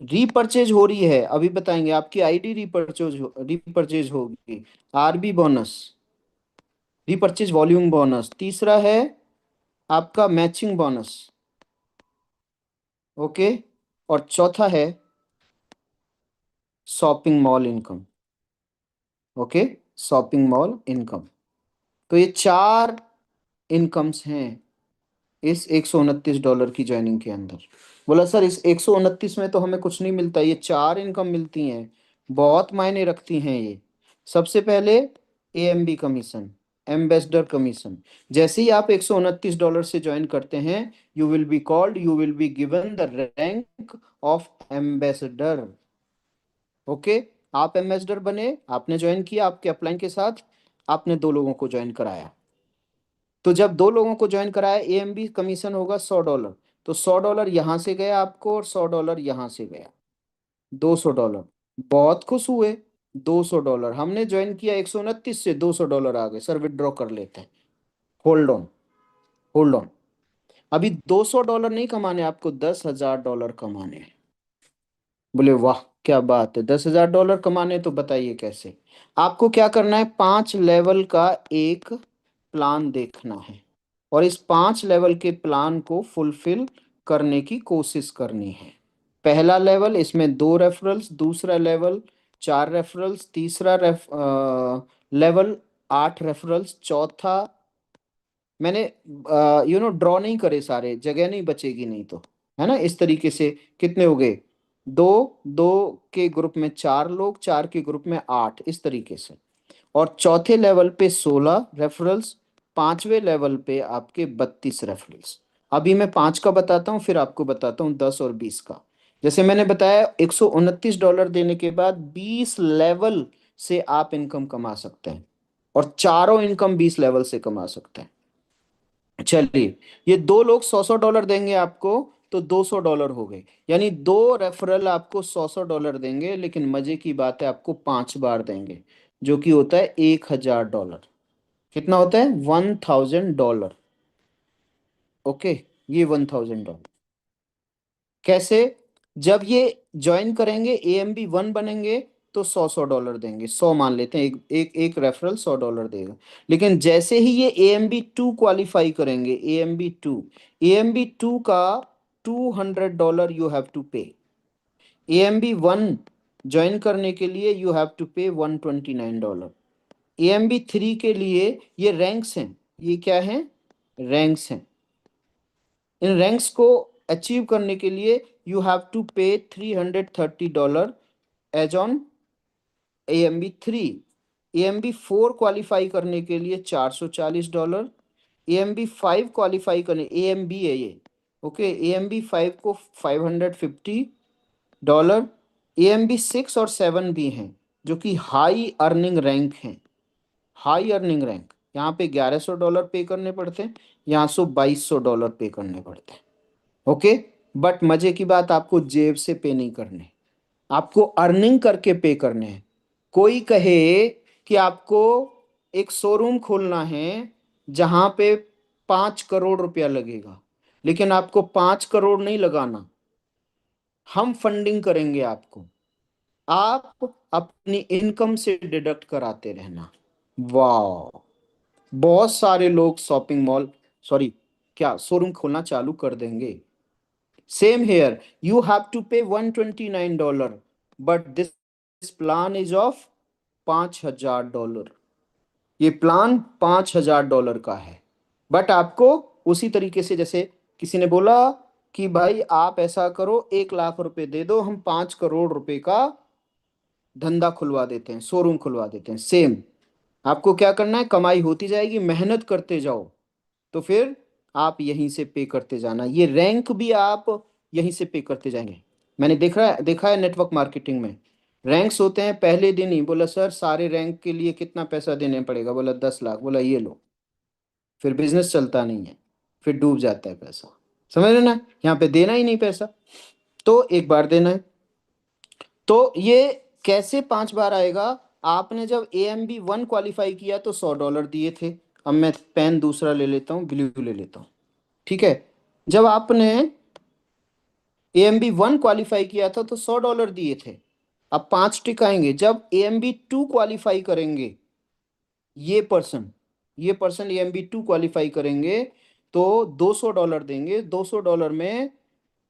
रीपर्चेज हो रही है, अभी बताएंगे। आपकी ID रीपर्चेज होगी। RB bonus, repurchase volume bonus. तीसरा है आपका मैचिंग बोनस। ओके। और चौथा है shopping mall income. Okay. Shopping mall income. तो ये 4 इनकम्स हैं इस $129 की ज्वाइनिंग के अंदर। बोला सर इस 129 में तो हमें कुछ नहीं मिलता, ये 4 इनकम मिलती हैं, बहुत मायने रखती हैं ये। सबसे पहले AMB कमीशन, एम्बेसडर कमीशन। जैसे ही आप $129 से ज्वाइन करते हैं, you will be given the rank of ambassador. Okay. आप एम्बेसडर बने, आपने ज्वाइन किया, आपके अपलाइन के साथ आपने 2 लोगों को ज्वाइन कराया। तो जब 2 लोगों को ज्वाइन कराया, AMB कमीशन होगा $100। तो $100 यहां से गया आपको, और $100 यहां से गया, $200। बहुत खुश हुए। $200 हमने ज्वाइन किया 129 से, $200 आ गए, सर विड्रॉ कर लेते हैं। Hold on, hold on. अभी $200 नहीं कमाने, आपको $10,000 कमाने हैं। बोले वाह क्या बात है, $10,000 कमाने, तो बताइए कैसे? आपको क्या करना है, 5 लेवल का एक प्लान देखना है, और इस 5 लेवल के प्लान को फुलफिल करने की कोशिश करनी है। पहला लेवल, इसमें 2 रेफरल्स। दूसरा लेवल 4 रेफरल्स। तीसरा लेवल 8 रेफरल्स। चौथा, मैंने ड्रॉ नहीं करे सारे, जगह नहीं बचेगी नहीं तो, है ना। इस तरीके से कितने हो गए? दो, दो के ग्रुप में 4 लोग, 4 के ग्रुप में 8, इस तरीके से। और चौथे लेवल पे 16 रेफरल्स। 5वें लेवल पे आपके 32 रेफरल्स। अभी मैं 5 का बताता हूँ, फिर आपको बताता हूँ 10 और 20 का। जैसे मैंने बताया, $129 देने के बाद 20 लेवल से आप इनकम कमा सकते हैं, और चारों इनकम 20 लेवल से कमा सकते हैं। चलिए, ये 2 लोग $100 देंगे आपको, तो $200 हो गए। यानी 2 रेफरल आपको $100 देंगे, लेकिन मजे की बात है आपको 5 बार देंगे, जो कि होता है $1,000। कितना होता है? $1,000। ओके। ये $1,000 कैसे? जब ये ज्वाइन करेंगे, AMB 1 बनेंगे, तो 100 देंगे, 100 मान लेते हैं, एक रेफरल $100 देगा। लेकिन जैसे ही ये AMB2 क्वालिफाई करेंगे, AMB2 का $200 यू हैव टू पे। AMB1 ज्वाइन करने के लिए you have to pay $129। AMB3 के लिए ये रैंक्स हैं, ये क्या है, रैंक्स हैं। इन रैंक्स को अचीव करने के लिए यू हैव टू पे $330 as on AMB3। AMB4 qualify करने के लिए $440। AMB5 क्वालिफाई करने, AMB है ये, ओके, AMB5 को $550। AMB6 और 7 भी हैं जो कि हाई अर्निंग रैंक हैं। हाई अर्निंग रैंक, यहाँ पे $1100 पे करने पड़ते हैं, यहाँ से $2200 पे करने पड़ते हैं, ओके। बट मजे की बात, आपको जेब से पे नहीं करने, आपको अर्निंग करके पे करने हैं। कोई कहे कि आपको एक शोरूम खोलना है जहां पे 5 करोड़ रुपया लगेगा, लेकिन आपको 5 करोड़ नहीं लगाना, हम फंडिंग करेंगे आपको, आप अपनी इनकम से डिडक्ट कराते रहना। वाह, बहुत सारे लोग शॉपिंग मॉल, सॉरी, क्या शोरूम खोलना चालू कर देंगे। Same here, you have to pay $129, but this plan is of $5000। ये प्लान $5000 का है। बट आपको उसी तरीके से, जैसे किसी ने बोला कि भाई आप ऐसा करो, 1 लाख रुपए दे दो, हम 5 करोड़ रुपए का धंधा खुलवा देते हैं, शोरूम खुलवा देते हैं। सेम आपको क्या करना है, कमाई होती जाएगी, मेहनत करते जाओ, तो फिर आप यहीं से पे करते जाना। ये रैंक भी आप यहीं से पे करते जाएंगे। मैंने देखा है नेटवर्क मार्केटिंग में रैंक्स होते हैं, पहले दिन ही बोला सर सारे रैंक के लिए कितना पैसा देने पड़ेगा, बोला 10 लाख, बोला ये लो, फिर बिजनेस चलता नहीं है, फिर डूब जाता है पैसा। समझ रहे ना, यहाँ पे देना ही नहीं पैसा, तो एक बार देना है। तो ये कैसे 5 बार आएगा, आपने जब AMB1 क्वालिफाई किया तो $100 दिए थे। अब मैं पेन दूसरा ले लेता हूँ, ब्लू ले लेता हूँ, ठीक है। जब आपने AMB1 क्वालिफाई किया था तो $100 दिए थे। अब 5 टिक आएंगे जब AMB2 क्वालिफाई करेंगे, ये पर्सन AMB2 क्वालिफाई करेंगे तो $200 देंगे। $200 में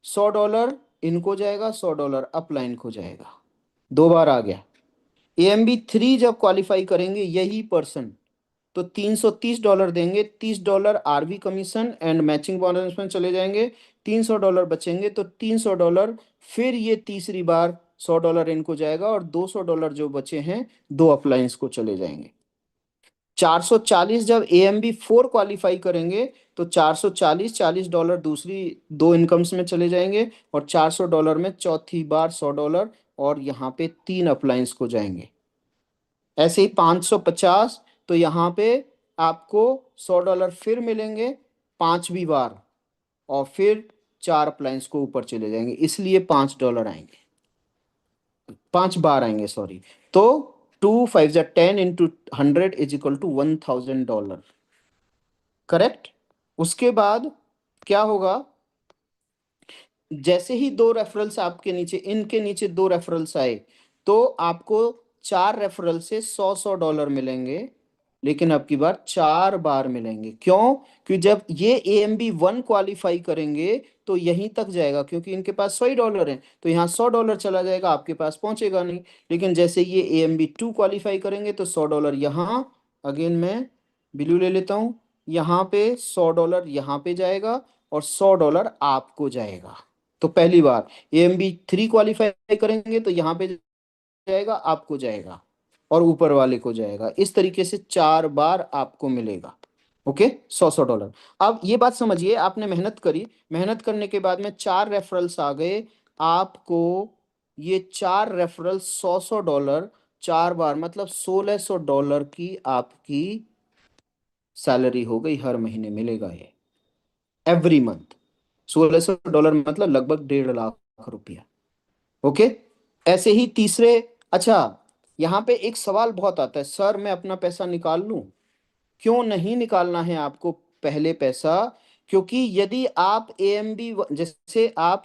$100 इनको जाएगा, $100 अपलाइन को जाएगा। 2 बार आ गया। AMB3 जब क्वालिफाई करेंगे यही पर्सन, तो $330 देंगे, $30 RV commission and matching bonus में चले जाएंगे, $300 बचेंगे, तो $300 फिर ये तीसरी बार $100 इनको जाएगा, और $200 जो बचे हैं 2 अप्लायंस को चले जाएंगे। 440 जब AMB4 क्वालिफाई करेंगे तो 440 $40 दूसरी 2 इनकम्स में चले जाएंगे, और $400 में चौथी बार $100, और यहाँ पे 3 अप्लायंस को जाएंगे। ऐसे ही 550, तो यहाँ पे आपको $100 फिर मिलेंगे 5वीं बार, और फिर 4 अप्लायंस को ऊपर चले जाएंगे, इसलिए $5 आएंगे, 5 बार आएंगे, सॉरी। तो 2 5 10 into 100 is equal to $1000, correct. उसके बाद क्या होगा, जैसे ही 2 रेफरल्स आपके नीचे, इनके नीचे 2 रेफरल्स आए, तो आपको 4 रेफरल से $100 मिलेंगे, लेकिन अब की बार 4 बार मिलेंगे। क्यों? क्योंकि जब ये AMB1 क्वालिफाई करेंगे तो यहीं तक जाएगा, क्योंकि इनके पास $100 है, तो यहाँ $100 चला जाएगा, आपके पास पहुंचेगा नहीं। लेकिन जैसे ये AMB2 क्वालिफाई करेंगे तो $100 यहाँ, अगेन मैं ब्लू ले लेता हूँ, यहाँ पे $100 यहाँ पे जाएगा, और $100 आपको जाएगा। तो पहली बार AMB3 क्वालिफाई करेंगे तो यहाँ पे जाएगा, आपको जाएगा, और ऊपर वाले को जाएगा। इस तरीके से 4 बार आपको मिलेगा, ओके, $100। अब ये बात समझिए, आपने मेहनत करी, मेहनत करने के बाद में 4 रेफरल्स आ गए आपको, ये 4 रेफरल्स $100, 4 बार मतलब $1600 की आपकी सैलरी हो गई, हर महीने मिलेगा ये, एवरी मंथ। $1600 मतलब लगभग 1.5 लाख रुपया, ओके। ऐसे ही तीसरे, अच्छा, यहाँ पे एक सवाल बहुत आता है, सर मैं अपना पैसा निकाल लूं? क्यों नहीं निकालना है आपको पहले पैसा? क्योंकि यदि आप AMB, जैसे आप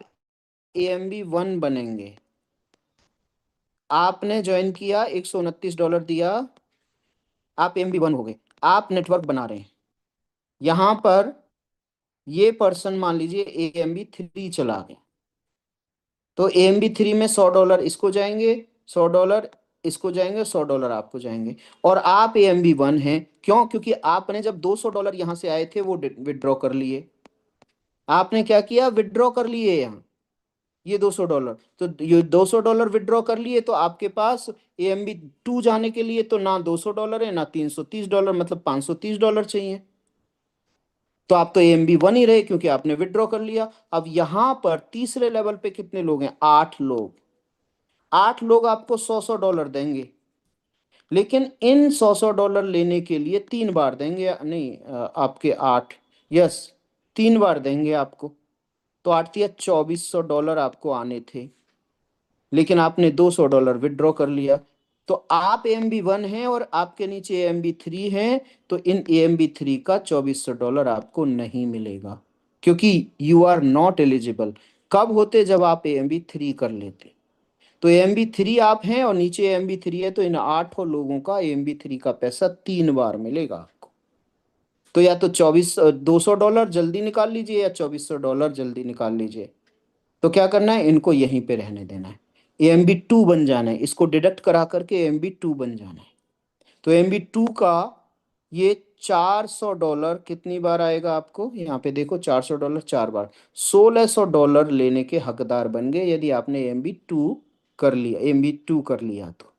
AMB1 बनेंगे, आपने ज्वाइन किया, $129 दिया, आप AMB1 हो गए, आप नेटवर्क बना रहे हैं। यहां पर ये पर्सन मान लीजिए AMB3 चला गया, तो AMB3 में $100 इसको जाएंगे, $100 इसको जाएंगे, $100 आपको जाएंगे। और आप AMB1 हैं, क्यों? क्योंकि आपने जब $200 यहां से आए थे वो विड्रॉ कर लिए। आपने क्या किया? विड्रॉ कर लिए यहाँ ये $200। तो ये $200 विड्रॉ कर लिए, तो आपके पास AMB2 जाने के लिए तो ना $200 है ना $330, मतलब $530 चाहिए। तो आप तो AMB1 ही रहे क्योंकि आपने विड्रॉ कर लिया। अब यहां पर तीसरे लेवल पे कितने लोग हैं? 8 लोग। 8 लोग आपको $100 देंगे, लेकिन इन $100 लेने के लिए 3 बार देंगे, नहीं आपके 8, यस, 3 बार देंगे आपको। तो 8 या $2400 आपको आने थे, लेकिन आपने $200 विड्रॉ कर लिया। तो आप AMB1 हैं और आपके नीचे AMB3 हैं, तो इन AMB3 का $2400 आपको नहीं मिलेगा, क्योंकि यू आर नॉट एलिजिबल। कब होते? जब आप AMB3 कर लेते। तो AMB3 आप हैं और नीचे AMB3 है, तो इन 8 लोगों का AMB3 का पैसा 3 बार मिलेगा आपको। तो या तो $200 जल्दी निकाल लीजिए या $2400 जल्दी निकाल लीजिए। तो क्या करना है? इनको यहीं पे रहने देना है, AMB2 बन जाना है, इसको डिडक्ट करा करके AMB2 बन जाना है। तो AMB2 का ये $400 कितनी बार आएगा आपको? यहाँ पे देखो, $400 4 बार, $1600 लेने के हकदार बन गए यदि आपने AMB2 कर लिया तो।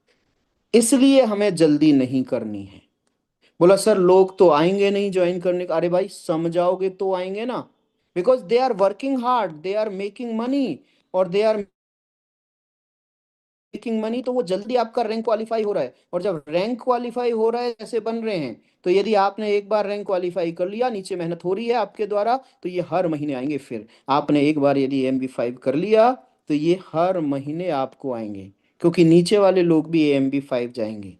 इसलिए हमें जल्दी नहीं करनी है। बोला सर लोग तो आएंगे नहीं ज्वाइन करने का। अरे भाई समझाओगे तो आएंगे ना, because they are working hard, they are making money, और दे आर मेकिंग मनी, तो वो जल्दी आपका रैंक क्वालिफाई हो रहा है। और जब रैंक क्वालिफाई हो रहा है, ऐसे बन रहे हैं, तो यदि आपने एक बार रैंक क्वालिफाई कर लिया, नीचे मेहनत हो रही है आपके द्वारा, तो ये हर महीने आएंगे। फिर आपने एक बार यदि AMB5 कर लिया, तो ये हर महीने आपको आएंगे, क्योंकि नीचे वाले लोग भी AMB5 जाएंगे।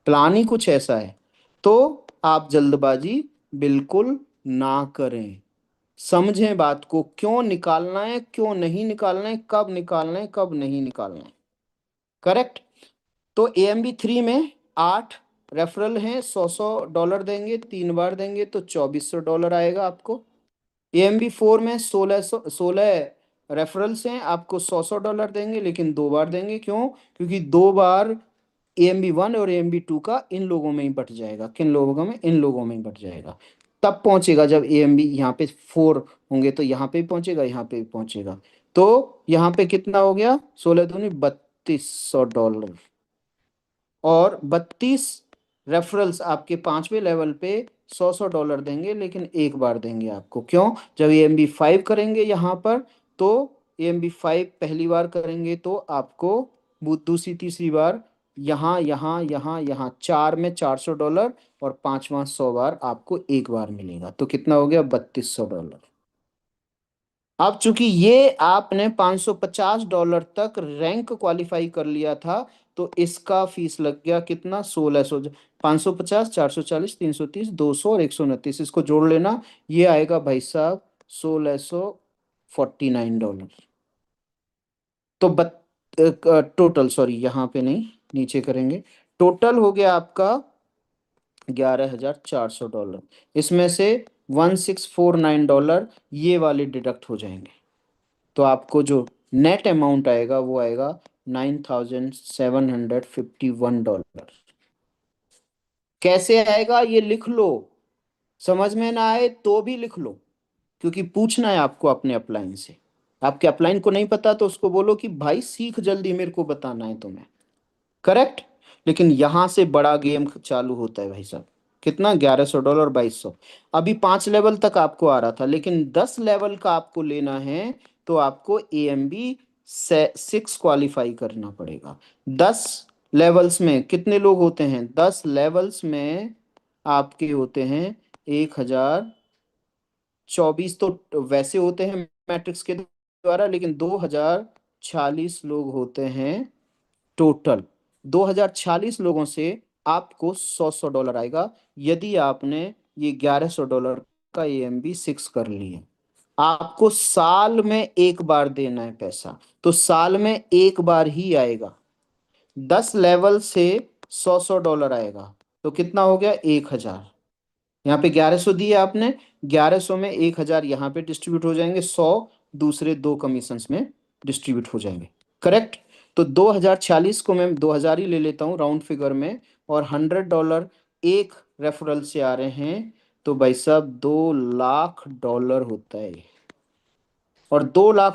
प्लान ही कुछ ऐसा है। तो आप जल्दबाजी बिल्कुल ना करें, समझें बात को, क्यों निकालना है, क्यों नहीं निकालना है, कब निकालना है, कब नहीं निकालना है। करेक्ट? तो AMB3 में 8 रेफरल हैं, $100 देंगे, 3 बार देंगे, तो $2400 आएगा आपको। AMB4 में 16 रेफरल्स हैं, आपको $100 देंगे, लेकिन 2 बार देंगे। क्यों? क्योंकि 2 बार AMB1 और AMB2 का इन लोगों में ही बट जाएगा। किन लोगों में? इन लोगों में ही बट जाएगा। तब पहुंचेगा जब AMB यहाँ पे 4 होंगे, तो यहाँ पे भी पहुंचेगा, यहाँ पे भी पहुंचेगा। तो यहाँ पे कितना हो गया? 16 दूनी $3200, और 32 रेफरल्स आपके 5वें लेवल पे $100 देंगे, लेकिन एक बार देंगे आपको। क्यों? जब AMB5 करेंगे यहाँ पर, तो AMB5 पहली बार करेंगे तो आपको दूसरी तीसरी बार यहाँ यहाँ यहाँ यहाँ 4 में $400, और 5वां 100 बार आपको एक बार मिलेगा। तो कितना हो गया? $3200। अब चूंकि ये आपने $550 तक रैंक क्वालिफाई कर लिया था, तो इसका फीस लग गया कितना? 1600। 550, 440, 330, 200 और 129, इसको जोड़ लेना, ये आएगा भाई साहब $1649। तो टोटल, सॉरी यहाँ पे नहीं, नीचे करेंगे। टोटल हो गया आपका $11400। इसमें से $1649 ये वाले डिडक्ट हो जाएंगे, तो आपको जो नेट अमाउंट आएगा वो आएगा $9751। कैसे आएगा ये लिख लो, समझ में ना आए तो भी लिख लो, क्योंकि पूछना है आपको अपने अपलाइन से। आपके अपलाइन को नहीं पता तो उसको बोलो कि भाई सीख जल्दी, मेरे को बताना है तुम्हें। करेक्ट? लेकिन यहां से बड़ा गेम चालू होता है भाई साहब। कितना? $1100 और 2200। अभी 5 लेवल तक आपको आ रहा था, लेकिन 10 लेवल का आपको लेना है, तो आपको AMB6 क्वालिफाई करना पड़ेगा। 10 लेवल्स में कितने लोग होते हैं? 10 लेवल्स में आपके होते हैं 1024, तो वैसे होते हैं मैट्रिक्स के द्वारा, लेकिन 2046 लोग होते हैं टोटल। 2046 लोगों से आपको $100 आएगा, यदि आपने ये $1100 का AMB6 कर लिया। आपको साल में एक बार देना है पैसा, तो साल में एक बार ही आएगा। 10 लेवल से 100 $100 आएगा, तो कितना हो गया? 1000। यहाँ पे 1100 दिए आपने, 1100 में 1000 यहाँ पे डिस्ट्रीब्यूट हो जाएंगे, 100 दूसरे दो कमीशंस में डिस्ट्रीब्यूट हो जाएंगे। करेक्ट। तो 2040 को मैं 2000 ही ले लेता हूँ राउंड फिगर में, और $100 एक रेफरल से आ रहे हैं, तो भाई साहब $2 लाख होता है। और $2 लाख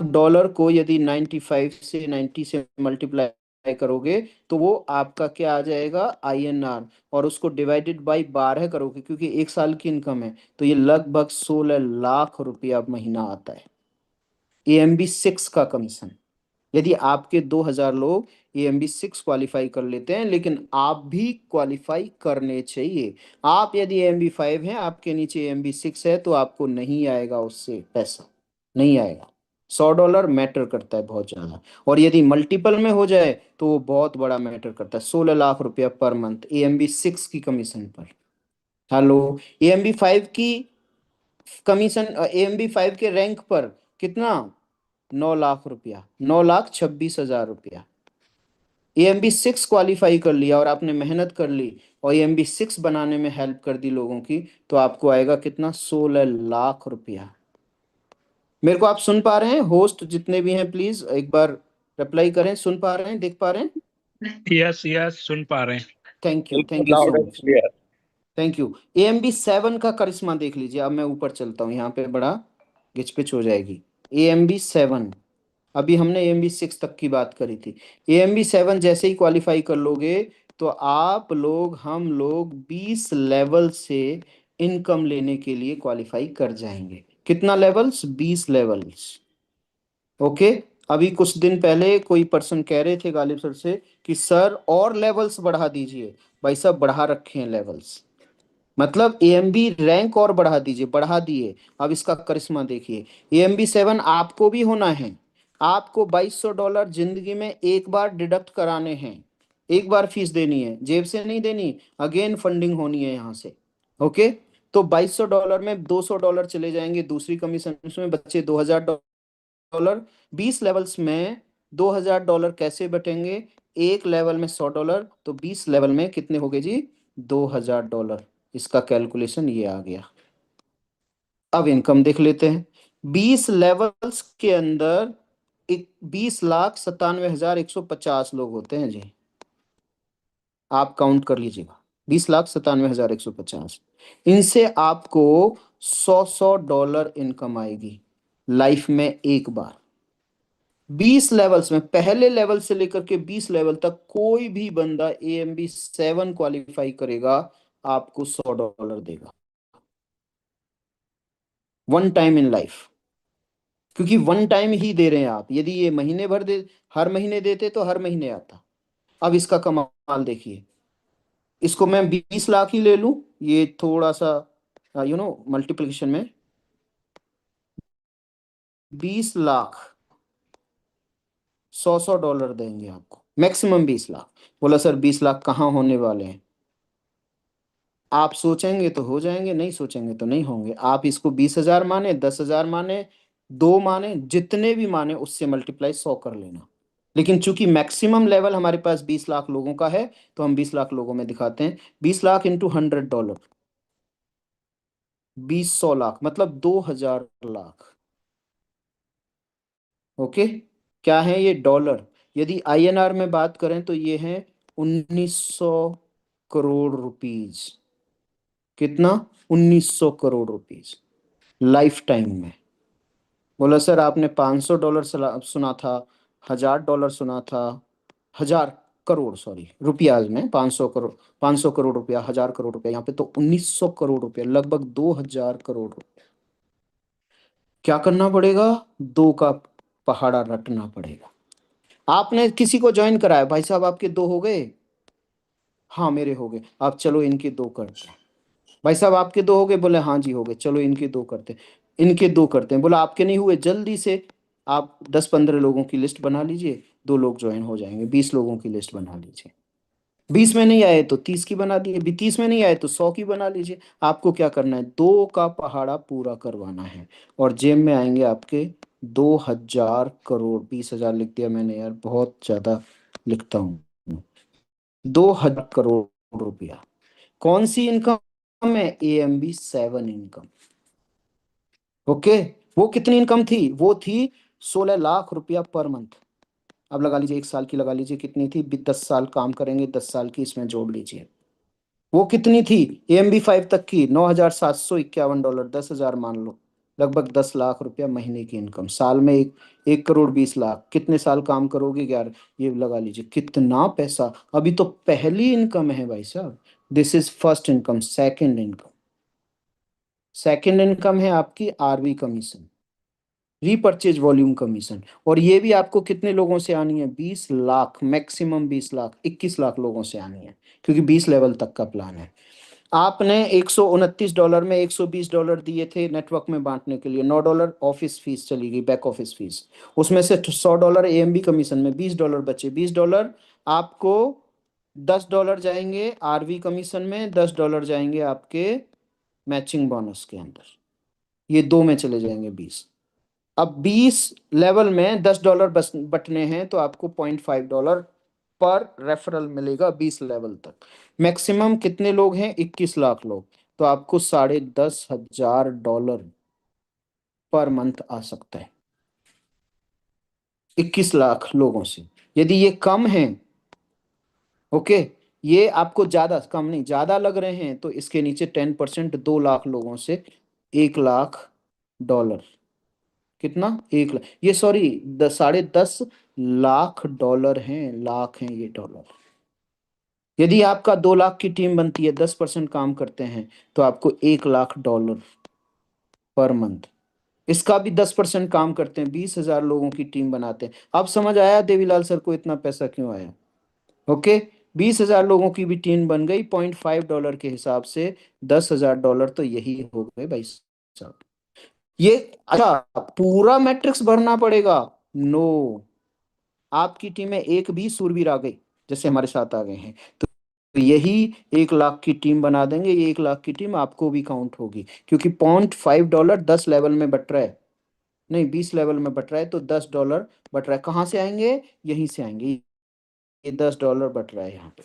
को यदि 95 से 90 से मल्टीप्लाई करोगे तो वो आपका क्या आ जाएगा? INR। और उसको डिवाइडेड बाई 12 करोगे, क्योंकि एक साल की इनकम है, तो ये लगभग 16 लाख रुपया महीना आता है। AMB 6 का कमीशन। यदि आपके 2000 लोग AMB 6 क्वालिफाई कर लेते हैं, लेकिन आप भी क्वालिफाई करने चाहिए। आप यदि AMB 5 हैं, आपके नीचे AMB 6 है, तो आपको नहीं आएगा उससे पैसा, नहीं आएगा। $100 मैटर करता है बहुत ज्यादा, और यदि मल्टीपल में हो जाए तो वो बहुत बड़ा मैटर करता है। 16 लाख रुपया पर मंथ AMB 6 की कमीशन पर। हेलो। AMB 5 की कमीशन, AMB 5 के रैंक पर कितना? $9 लाख, 9,26,000 रुपया। AMB 6 क्वालिफाई कर लिया और आपने मेहनत कर ली और AMB 6 बनाने में हेल्प कर दी लोगों की, तो आपको आएगा कितना? 16 लाख रुपया। मेरे को आप सुन पा रहे हैं? होस्ट जितने भी हैं प्लीज एक बार रिप्लाई करें। सुन पा रहे हैं, देख पा रहे हैं? यस यस, सुन पा रहे हैं। थैंक यू, बिल्कुल thank you so loud and much. Clear. Thank you. AMB 7 का करिश्मा देख लीजिए। अब मैं ऊपर चलता हूँ, यहाँ पे बड़ा गिचपिच हो जाएगी। AMB 7, अभी हमने AMB 6 तक की बात करी थी। AMB 7 जैसे ही क्वालिफाई कर लोगे तो आप लोग, हम लोग 20 लेवल से इनकम लेने के लिए क्वालिफाई कर जाएंगे। कितना लेवल्स? 20 लेवल्स। ओके। अभी कुछ दिन पहले कोई पर्सन कह रहे थे गालिब सर से कि सर और लेवल्स बढ़ा दीजिए। भाई साहब बढ़ा रखे हैं लेवल्स, मतलब AMB रैंक और बढ़ा दीजिए, बढ़ा दिए। अब इसका करिश्मा देखिए। AMB 7 आपको भी होना है। आपको $2200 जिंदगी में एक बार डिडक्ट कराने हैं, एक बार फीस देनी है, जेब से नहीं देनी, अगेन फंडिंग होनी है यहाँ से। ओके। तो $2200 में $200 चले जाएंगे दूसरी कमीशन में, बच्चे $2000। 20 लेवल्स में $2000 कैसे बटेंगे? एक लेवल में $100, तो 20 लेवल में कितने हो गए जी? $2000। इसका कैलकुलेशन ये आ गया। अब इनकम देख लेते हैं। 20 लेवल्स के अंदर 20,97,150 लोग होते हैं जी। आप काउंट कर लीजिएगा, 20,97,150। इनसे आपको $100 इनकम आएगी लाइफ में एक बार। 20 लेवल्स में, पहले लेवल से लेकर के 20 लेवल तक कोई भी बंदा AMB 7 क्वालिफाई करेगा, आपको $100 देगा वन टाइम इन लाइफ। क्योंकि वन टाइम ही दे रहे हैं आप। यदि ये महीने भर दे, हर महीने देते तो हर महीने आता। अब इसका कमाल देखिए। इसको मैं 20 लाख ही ले लूं, ये थोड़ा सा मल्टीप्लिकेशन में 20 लाख, $100 देंगे आपको, मैक्सिमम 20 लाख। बोला सर 20 लाख कहाँ होने वाले हैं? आप सोचेंगे तो हो जाएंगे, नहीं सोचेंगे तो नहीं होंगे। आप इसको 20,000 माने, 10,000 माने, 2 माने, जितने भी माने उससे मल्टीप्लाई 100 कर लेना। लेकिन चूंकि मैक्सिमम लेवल हमारे पास 20 लाख लोगों का है, तो हम 20 लाख लोगों में दिखाते हैं। 20 लाख इंटू $100, 200 लाख, मतलब 2,000 लाख। ओके। क्या है ये? डॉलर। यदि INR में बात करें तो ये है 1900 करोड़ रुपीज। कितना? 1900 करोड़ रुपीज लाइफ टाइम में। बोला सर आपने $500 सुना था, $1000 सुना था, 1000 करोड़, सॉरी रुपयाज में 500 करोड़, 500 करोड़ रुपया, 1000 करोड़ रुपया, यहाँ पे तो 1900 करोड़ रुपया, लगभग 2000 करोड़ रुपया। क्या करना पड़ेगा? दो का पहाड़ा रटना पड़ेगा। आपने किसी को ज्वाइन कराया, भाई साहब आपके 2 हो गए? हाँ मेरे हो गए। आप चलो इनके 2 करते हैं। भाई साहब आपके 2 हो गए? बोले हाँ जी हो गए। चलो इनके 2 करते हैं, इनके 2 करते हैं। बोला आपके नहीं हुए? जल्दी से आप 10-15 लोगों की लिस्ट बना लीजिए, 2 लोग ज्वाइन हो जाएंगे। 20 लोगों की लिस्ट बना लीजिए। 20 में नहीं आए तो 30 की बना लीजिए, 30 में नहीं आए तो 100 की बना लीजिए। आपको क्या करना है? 2 का पहाड़ा पूरा करवाना है, और जेब में आएंगे आपके 2000 करोड़। 20,000 लिख दिया मैंने यार, बहुत ज्यादा लिखता हूँ। 2,000 करोड़ रुपया। कौन सी इनकम है? AMB 7 income. ओके, वो कितनी इनकम थी? वो थी 16 लाख रुपया पर मंथ। अब लगा लीजिए 1 साल की, लगा लीजिए कितनी थी, 10 साल काम करेंगे, 10 साल की इसमें जोड़ लीजिए। वो कितनी थी AMB 5 तक की? $9,751, 10,000 मान लो, लगभग 10 लाख रुपया महीने की इनकम। साल में 1,20,00,000। कितने साल काम करोगे? 11। ये लगा लीजिए कितना पैसा। अभी तो पहली इनकम है भाई साहब। This is first income. Second income, second income है आपकी RV commission, repurchase volume commission. और ये भी आपको कितने लोगों से आनी है? 20 लाख, मैक्सिमम 20 लाख, 21 लाख लोगों से आनी है, क्योंकि 20 लेवल तक का प्लान है। आपने $129 में $120 दिए थे नेटवर्क में बांटने के लिए। $9 ऑफिस फीस चली गई, बैक ऑफिस फीस। उसमें से $100 AMB कमीशन में, $20 बचे। $20 आपको, $10 जाएंगे RV कमीशन में, $10 जाएंगे आपके मैचिंग बोनस के अंदर। ये दो में चले जाएंगे 20। अब 20 लेवल में $10 बटने हैं, तो आपको $0.5 पर रेफरल मिलेगा 20 लेवल तक। मैक्सिमम कितने लोग हैं? 21 लाख लोग, तो आपको $10,500 पर मंथ आ सकता है 21 लाख लोगों से। यदि ये कम है, ओके, ये आपको ज्यादा, कम नहीं ज्यादा लग रहे हैं, तो इसके नीचे 10%, 2 लाख लोगों से $1,00,000। कितना? 1 लाख, ये सॉरी, 10.5 लाख हैं, लाख हैं ये डॉलर। यदि आपका 2 लाख की टीम बनती है, 10% काम करते हैं, तो आपको $1,00,000 पर मंथ। इसका भी 10% काम करते हैं, 20,000 लोगों की टीम बनाते हैं। अब समझ आया देवीलाल सर को इतना पैसा क्यों आया? ओके, 20,000 लोगों की भी टीम बन गई। $0.5 के हिसाब से $10,000 तो यही हो गए भाई साहब। ये अच्छा, पूरा मैट्रिक्स भरना पड़ेगा? नो, आपकी टीम में एक भी सूरवीर आ गई, जैसे हमारे साथ आ गए हैं, तो यही 1 लाख की टीम बना देंगे। ये 1 लाख की टीम आपको भी काउंट होगी, क्योंकि $0.5 10 लेवल में बट रहा है, नहीं 20 लेवल में बट रहा है, तो $10 बट रहा है। कहाँ से आएंगे? यहीं से आएंगे। ये $10 बट रहा है यहाँ पे।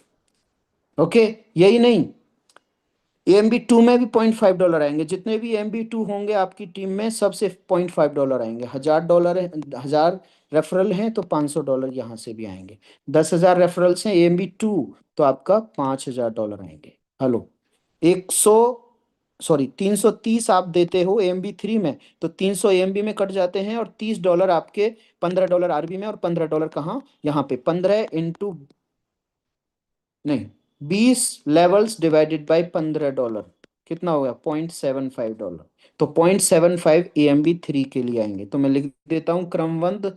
ओके, यही नहीं, AMB 2 में भी $0.5 आएंगे। जितने भी AMB 2 होंगे आपकी टीम में, सबसे $0.5 आएंगे। $1,000 है, 1,000 रेफरल हैं, तो $500 यहाँ से भी आएंगे। 10,000 रेफरल्स हैं AMB 2, तो आपका $5,000 आएंगे। हेलो, 330 आप देते हो AMB 3 में, तो 300 AMB में कट जाते हैं, और $30 आपके, $15 RB में, और $15 कहाँ? यहाँ पे। 15 इंटू, नहीं, 20 लेवल्स डिवाइडेड बाय $15, कितना हो गया? $0.75। तो $0.75 AMB 3 के लिए आएंगे। तो मैं लिख देता हूं क्रमबद्ध।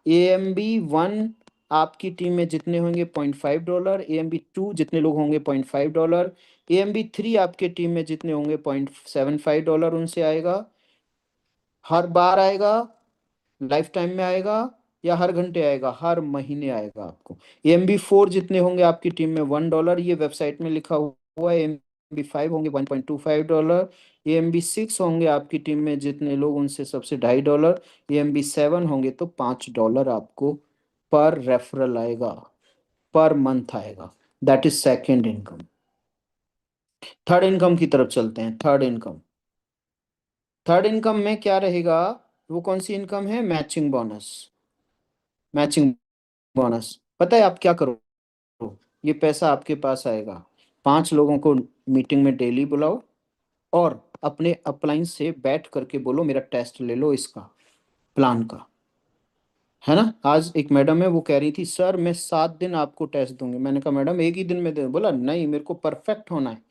AMB 1 आपकी टीम में जितने होंगे $0.5, AMB 2 जितने लोग होंगे $0.5, AMB 3 आपके टीम में जितने होंगे $0.75 उनसे आएगा। हर बार आएगा, लाइफ टाइम में आएगा, या हर घंटे आएगा? हर महीने आएगा आपको। AMB 4 जितने होंगे आपकी टीम में $1, ये वेबसाइट में लिखा हुआ है। AMB 5 होंगे $1.25। AMB 6 होंगे आपकी टीम में जितने लोग, उनसे सबसे $2.5। AMB 7 होंगे तो $5 आपको पर रेफरल आएगा, पर मंथ आएगा। That is second income. Third income की तरफ चलते हैं। थर्ड इनकम, थर्ड इनकम में क्या रहेगा? वो कौन सी इनकम है? Matching bonus. मैचिंग बोनस, पता है आप क्या करो? ये पैसा आपके पास आएगा, 5 लोगों को मीटिंग में डेली बुलाओ, और अपने अपलाइन से बैठ करके बोलो मेरा टेस्ट ले लो इसका, प्लान का, है ना। आज एक मैडम है, वो कह रही थी सर मैं 7 दिन आपको टेस्ट दूंगी। मैंने कहा मैडम एक ही दिन में दे। बोला नहीं, मेरे को परफेक्ट होना है।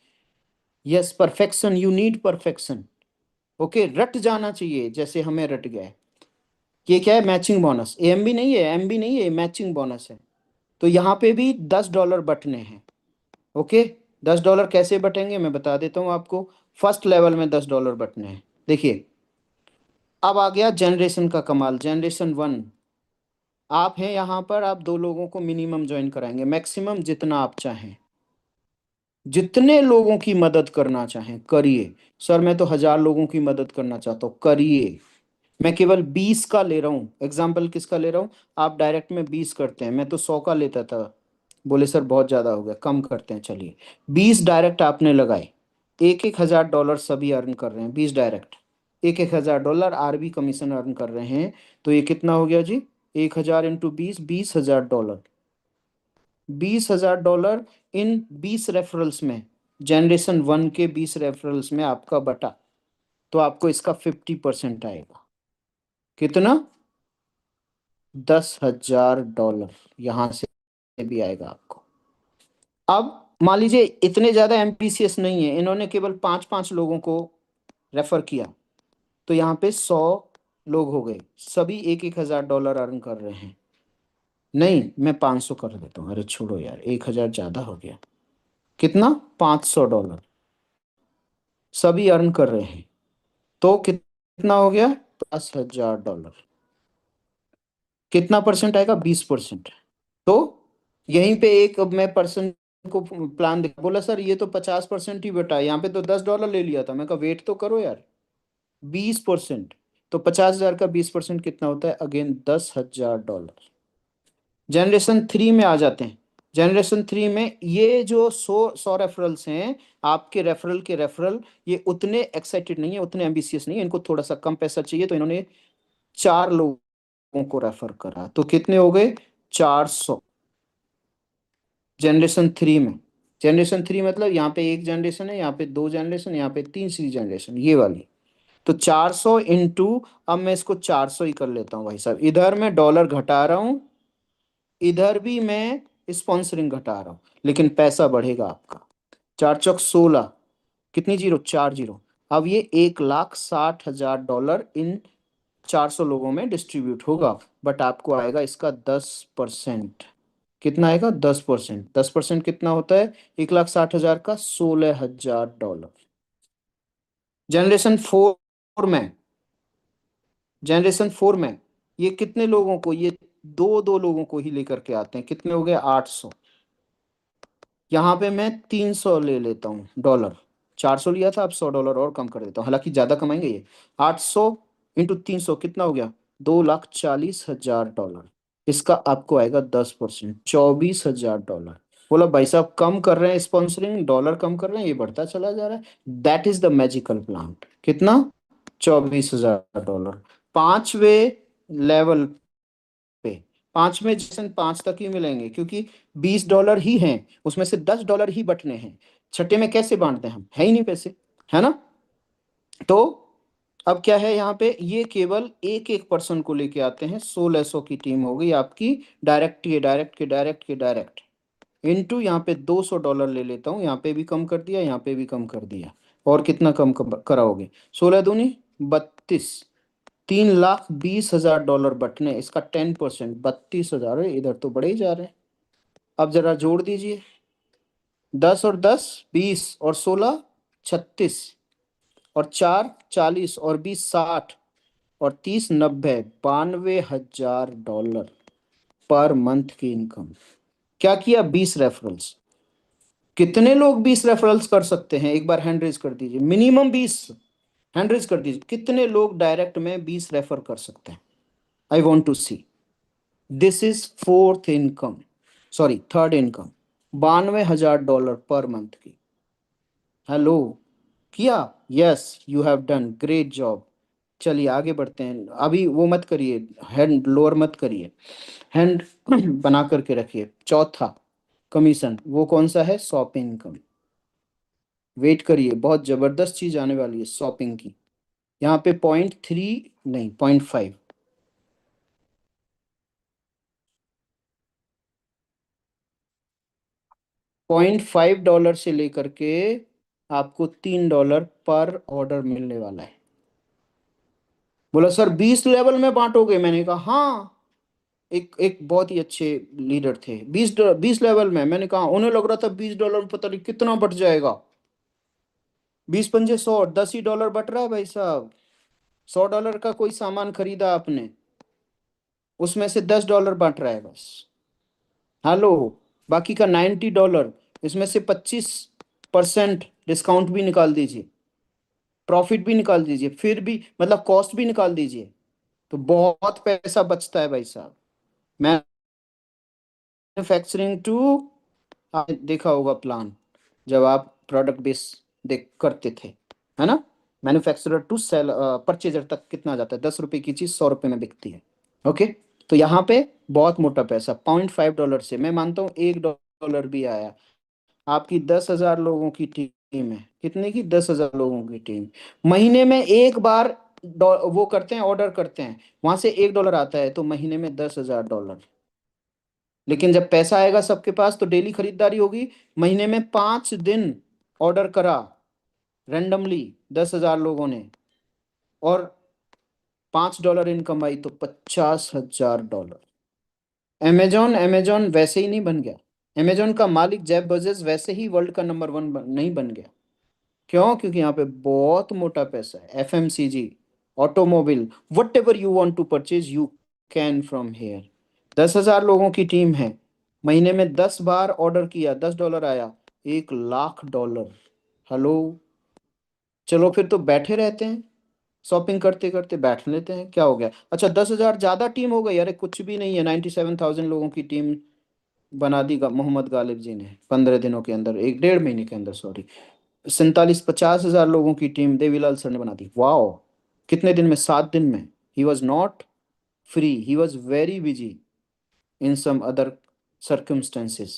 Yes, perfection, you need perfection. Okay, रट जाना चाहिए जैसे हमें रट गया है। ये क्या है? Matching bonus. AMB नहीं है, MB नहीं है, मैचिंग बोनस है। तो यहाँ पे भी $10 बटने हैं। ओके, $10 कैसे बटेंगे मैं बता देता हूँ आपको। फर्स्ट लेवल में $10 बटने हैं। देखिए, अब आ गया जनरेशन का कमाल। जनरेशन 1, आप हैं यहाँ पर, आप 2 लोगों को मिनिमम ज्वाइन कराएंगे, मैक्सिमम जितना आप चाहें, जितने लोगों की मदद करना चाहें करिए। सर मैं तो 1,000 लोगों की मदद करना चाहता हूँ, करिए। मैं केवल 20 का ले रहा हूँ एग्जाम्पल। किसका ले रहा हूँ? आप डायरेक्ट में 20 करते हैं, मैं तो 100 का लेता था। बोले सर बहुत ज्यादा हो गया, कम करते हैं चलिए। 20 डायरेक्ट आपने लगाए, 1,000 सभी अर्न कर रहे हैं, 20 डायरेक्ट 1,000 आरबी कमीशन अर्न कर रहे हैं। तो ये कितना हो गया जी? 1,000 इंटू 20, $20,000। $20,000 इन 20 रेफरल्स में, जनरेशन 1 के 20 रेफरल्स में आपका बटा, तो आपको इसका 50% आएगा। कितना? $10,000 यहां से भी आएगा आपको। अब मान लीजिए इतने ज्यादा एमपीसीएस नहीं है, इन्होंने केवल 5-5 लोगों को रेफर किया, तो यहाँ पे 100 लोग हो गए, सभी $1,000 अर्न कर रहे हैं। नहीं, मैं 500 कर देता हूँ, अरे छोड़ो यार, 1,000 ज्यादा हो गया। कितना? $500 सभी अर्न कर रहे हैं, तो कितना हो गया? $10,000। कितना परसेंट आएगा? 20%। तो यहीं पे एक, अब मैं पर्सन को प्लान देखा, बोला सर ये तो 50% ही बेटा, यहाँ पे तो $10 ले लिया था। मैं कहा वेट तो करो यार, 20%। तो 50,000 का 20% कितना होता है? अगेन $10,000। जनरेशन 3 में आ जाते हैं। जनरेशन 3 में ये जो 100 रेफरल्स हैं, आपके रेफरल के रेफरल, ये उतने एक्साइटेड नहीं है, उतने एम्बिशियस नहीं है, इनको थोड़ा सा कम पैसा चाहिए, तो इन्होंने 4 लोगों को रेफर करा। तो कितने हो गए? 400 जनरेशन 3 में। जनरेशन 3 मतलब यहाँ पे एक जनरेशन है, यहाँ पे 2 जनरेशन, यहाँ पे तीसरी जनरेशन, ये वाली। तो 400 इंटू, अब मैं इसको 400 ही कर लेता हूँ भाई साहब, इधर मैं डॉलर घटा रहा हूँ, इधर भी मैं स्पॉन्सरिंग घटा रहा हूँ, लेकिन पैसा बढ़ेगा आपका। 4 चौक 16, कितनी जीरो? 4 जीरो। अब ये $1,60,000 इन 400 लोगों में डिस्ट्रीब्यूट होगा, बट आपको आएगा इसका 10%। कितना आएगा? 10%। 10% कितना होता है 1,60,000 का? $16,000। जनरेशन 4 में, जनरेशन 4 में ये कितने लोगों को, ये दो दो लोगों को ही लेकर के आते हैं। कितने हो गए? 800। यहाँ पे मैं 300 ले लेता हूँ डॉलर, 400 लिया था, अब $100 और कम कर देता हूँ, हालांकि ज्यादा कमाएंगे ये। 800 इंटू 300 कितना हो गया? $2,40,000। इसका आपको आएगा 10%, $24,000। बोला भाई साहब कम कर रहे हैं स्पॉन्सरिंग, डॉलर कम कर रहे हैं, ये बढ़ता चला जा रहा है। That is the magical plan. कितना? $24,000। 5वें लेवल पे, 5वें जैसे 5 तक ही मिलेंगे, क्योंकि $20 ही हैं, उसमें से $10 ही बटने हैं। छठे में कैसे बांटते हैं हम? है ही नहीं पैसे, है ना? तो अब क्या है यहाँ पे, ये केवल एक एक पर्सन को लेके आते हैं। 1,600 की टीम हो गई आपकी, डायरेक्ट के डायरेक्ट के डायरेक्ट के डायरेक्ट, इनटू यहाँ पे $200 ले लेता हूँ, यहाँ पे भी कम कर दिया, यहाँ पे भी कम कर दिया। और कितना कम कराओगे? 16 दूनी 32, $3,20,000 बटने, इसका 10%, 32,000। इधर तो बढ़े ही जा रहे हैं। अब जरा जोड़ दीजिए, 10 और 10 20, और 16 36, और 4 40, और 20 60, और 30 90, $92,000 पर मंथ की इनकम। क्या किया? 20 रेफरल्स। कितने लोग 20 रेफरल्स कर सकते हैं? एक बार हैंड रेज कर दीजिए, मिनिमम 20 हैंड रेज कर दीजिए। कितने लोग डायरेक्ट में 20 रेफर कर सकते हैं? I want to see. This is fourth income, sorry third income, $92,000 पर मंथ की। हेलो, किया? Yes, you have done great job. चलिए आगे बढ़ते हैं। अभी वो मत करिए, हैंड लोअर मत करिए, हैंड बना करके रखिए। चौथा कमीशन, वो कौन सा है? Shopping income. वेट करिए, बहुत जबरदस्त चीज आने वाली है शॉपिंग की। यहाँ पे 0.3 नहीं, 0.5, $0.5 से लेकर के आपको $3 पर ऑर्डर मिलने वाला है। बोला सर 20 लेवल में बांटोगे? मैंने कहा हाँ। एक एक बहुत ही अच्छे लीडर थे, 20 लेवल में। मैंने कहा, उन्हें लग रहा था $20 में पता नहीं कितना बट जाएगा। 20 पंजे 100, $10 ही बट रहा है भाई साहब। $100 का कोई सामान खरीदा आपने, उसमें से $10 बट रहा है बस। हेलो, बाकी का $90, इसमें से 25% डिस्काउंट भी निकाल दीजिए, प्रॉफिट भी निकाल दीजिए, फिर भी मतलब कॉस्ट भी निकाल दीजिए, तो बहुत पैसा बचता है भाई साहब। मैन्युफैक्चरिंग टू आपने देखा होगा प्लान, जब आप प्रोडक्ट बेस देख करते थे, है ना, मैन्युफैक्चरर टू सेल परचेजर तक कितना जाता है, 10 रुपए की चीज 100 रुपए में बिकती है। ओके, तो यहाँ पे बहुत मोटा पैसा, $0.5 से मैं मानता हूँ $1 भी आया। आपकी 10,000 लोगों की टीम है, कितने की, 10,000 लोगों की टीम, महीने में एक बार वो करते हैं, ऑर्डर करते हैं, वहां से $1 आता है, तो महीने में $10,000। लेकिन जब पैसा आएगा सबके पास तो डेली खरीदारी होगी, महीने में 5 दिन ऑर्डर करा रेंडमली 10,000 लोगों ने, और $5 इनकम आई, तो $50,000। अमेजॉन वैसे ही नहीं बन गया। अमेजॉन का मालिक जेफ बेजोस वैसे ही वर्ल्ड का नंबर 1 नहीं बन गया। क्यों? क्योंकि यहाँ पे बहुत मोटा पैसा है। FMCG, automobile, whatever you want to purchase you can from here. 10,000 लोगों की टीम है, महीने में 10 बार ऑर्डर किया, $10 आया, $1,00,000। हेलो, चलो फिर तो बैठे रहते हैं, शॉपिंग करते करते बैठ लेते हैं, क्या हो गया। अच्छा, 10,000 ज्यादा टीम हो गई, अरे कुछ भी नहीं है, 97,000 लोगों की टीम बना दी मोहम्मद गालिब जी ने 15 दिनों के अंदर, एक डेढ़ महीने के अंदर, सॉरी। 47-50 हजार लोगों की टीम देवीलाल सर ने बना दी। वाओ, कितने दिन में? 7 दिन में। He was not free, he was very busy in some other circumstances,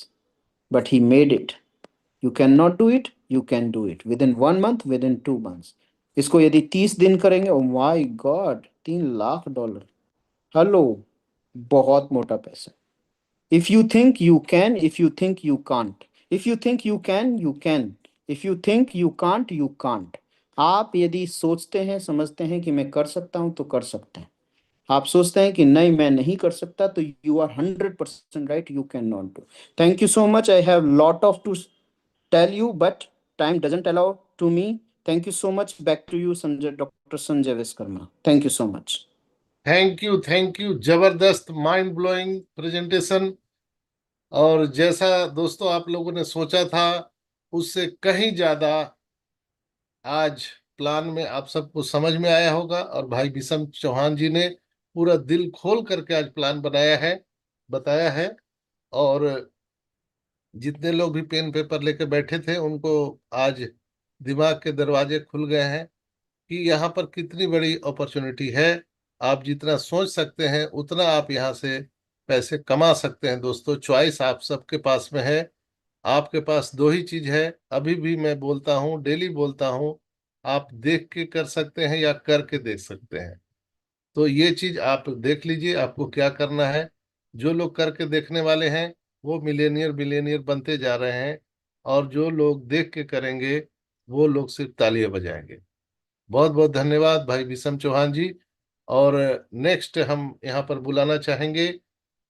but he made it. You cannot do it, you can do it within 1 month, within 2 months. इसको यदि 30 दिन करेंगे, ओ माय गॉड, $3,00,000। हेलो, बहुत मोटा पैसा। If you think you can, if you think you can't, if you think you can, you can, if you think you can't, you can't। आप यदि सोचते हैं, समझते हैं कि मैं कर सकता हूं, तो कर सकते हैं। आप सोचते हैं कि नहीं मैं नहीं कर सकता, तो you are 100% right, you can not do. Thank you so much, I have lot of to tell you, but time doesn't allow to me. Thank you so much. Back to you, Sanjay, Dr. Sanjay Viskarma. Thank you so much. Thank you, जबरदस्त mind blowing presentation. और जैसा दोस्तों आप लोगों ने सोचा था, उससे कहीं ज्यादा आज प्लान में आप सबको समझ में आया होगा। और भाई विषम चौहान जी ने पूरा दिल खोल करके आज प्लान बनाया है, बताया है। और जितने लोग भी पेन पेपर लेके बैठे थे, उनको आज दिमाग के दरवाजे खुल गए हैं कि यहाँ पर कितनी बड़ी अपॉर्चुनिटी है। आप जितना सोच सकते हैं उतना आप यहाँ से पैसे कमा सकते हैं। दोस्तों, चॉइस आप सबके पास में है। आपके पास दो ही चीज है, अभी भी मैं बोलता हूँ, डेली बोलता हूँ, आप देख के कर सकते हैं या करके देख सकते हैं। तो ये चीज आप देख लीजिए, आपको क्या करना है। जो लोग करके देखने वाले हैं वो मिलेनियर बिलियनियर बनते जा रहे हैं, और जो लोग देख के करेंगे वो लोग सिर्फ तालियां बजाएंगे। बहुत बहुत धन्यवाद भाई विषम चौहान जी। और नेक्स्ट हम यहाँ पर बुलाना चाहेंगे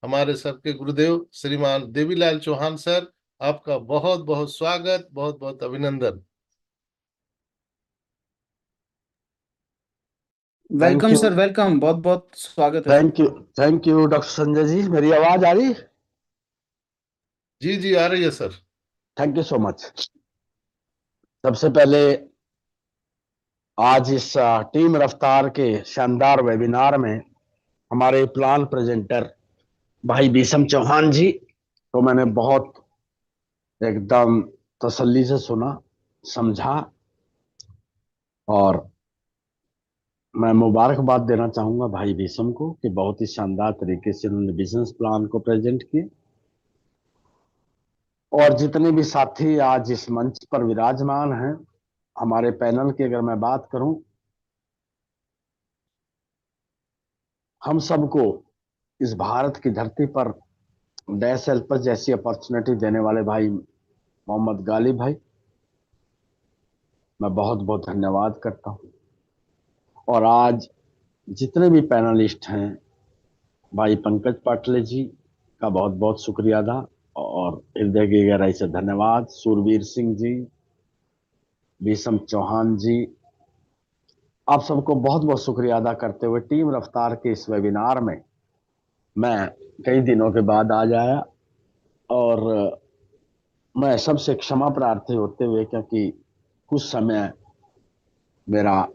हमारे सबके गुरुदेव श्रीमान देवीलाल चौहान सर। आपका बहुत बहुत स्वागत, बहुत बहुत अभिनंदन। Thank welcome you, sir, welcome, बहुत बहुत स्वागत है sir. Thank you doctor Sanjay ji. मेरी आवाज आ रही? जी जी, आ रही है sir. Thank you so much. सबसे पहले आज इस टीम रफ्तार के शानदार वेबिनार में हमारे प्लान प्रेजेंटर भाई विषम चौहान जी को मैंने बहुत एकदम तसल्ली से सुना, समझा, और मैं मुबारकबाद देना चाहूंगा भाई विषम को कि बहुत ही शानदार तरीके से उन्होंने बिजनेस प्लान को प्रेजेंट किया। और जितने भी साथी आज इस मंच पर विराजमान हैं, हमारे पैनल की अगर मैं बात करूं, हम सबको इस भारत की धरती पर डैश हेल्पर्स जैसी अपॉर्चुनिटी देने वाले भाई मोहम्मद गालिब भाई, मैं बहुत बहुत धन्यवाद करता हूं। और आज जितने भी पैनलिस्ट हैं, भाई पंकज पाटले जी का बहुत बहुत शुक्रिया अदा, और हृदय की गहराई से धन्यवाद। सुरवीर सिंह जी, विषम चौहान जी, आप सबको बहुत बहुत शुक्रिया अदा करते हुए टीम रफ्तार के इस वेबिनार में मैं कई दिनों के बाद आज आया। और मैं सबसे क्षमा प्रार्थी होते हुए, क्योंकि कुछ समय मेरा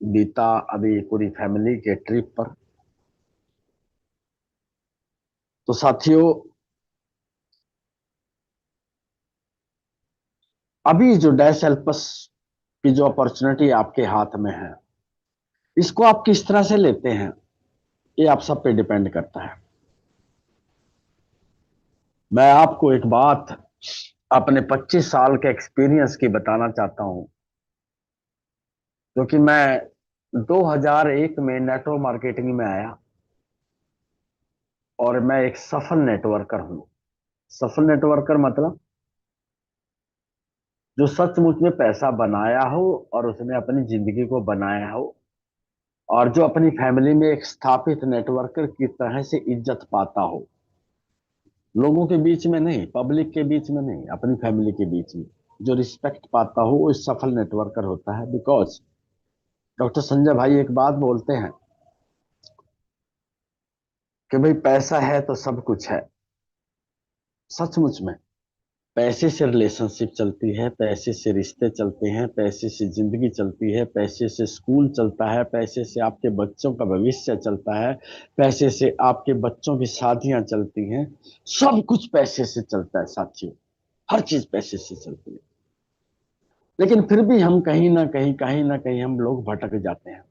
बीता अभी पूरी फैमिली के ट्रिप पर। तो साथियों, अभी जो डैश हेल्पस की जो अपॉर्चुनिटी आपके हाथ में है, इसको आप किस तरह से लेते हैं, ये आप सब पे डिपेंड करता है। मैं आपको एक बात अपने 25 साल के एक्सपीरियंस की बताना चाहता हूं, क्योंकि मैं 2001 में नेटवर्क मार्केटिंग में आया और मैं एक सफल नेटवर्कर हूं। सफल नेटवर्कर मतलब जो सचमुच में पैसा बनाया हो और उसने अपनी जिंदगी को बनाया हो, और जो अपनी फैमिली में एक स्थापित नेटवर्कर की तरह से इज्जत पाता हो, लोगों के बीच में नहीं, पब्लिक के बीच में नहीं, अपनी फैमिली के बीच में जो रिस्पेक्ट पाता हो, वो सफल नेटवर्कर होता है। बिकॉज डॉक्टर संजय भाई एक बात बोलते हैं कि भाई पैसा है तो सब कुछ है। सचमुच में पैसे से रिलेशनशिप चलती है, पैसे से रिश्ते चलते हैं, पैसे से जिंदगी चलती है, पैसे से स्कूल चलता है, पैसे से आपके बच्चों का भविष्य चलता है, पैसे से आपके बच्चों की शादियां चलती हैं। सब कुछ पैसे से चलता है साथियों, हर चीज पैसे से चलती है। लेकिन फिर भी हम कहीं ना कहीं हम लोग भटक जाते हैं।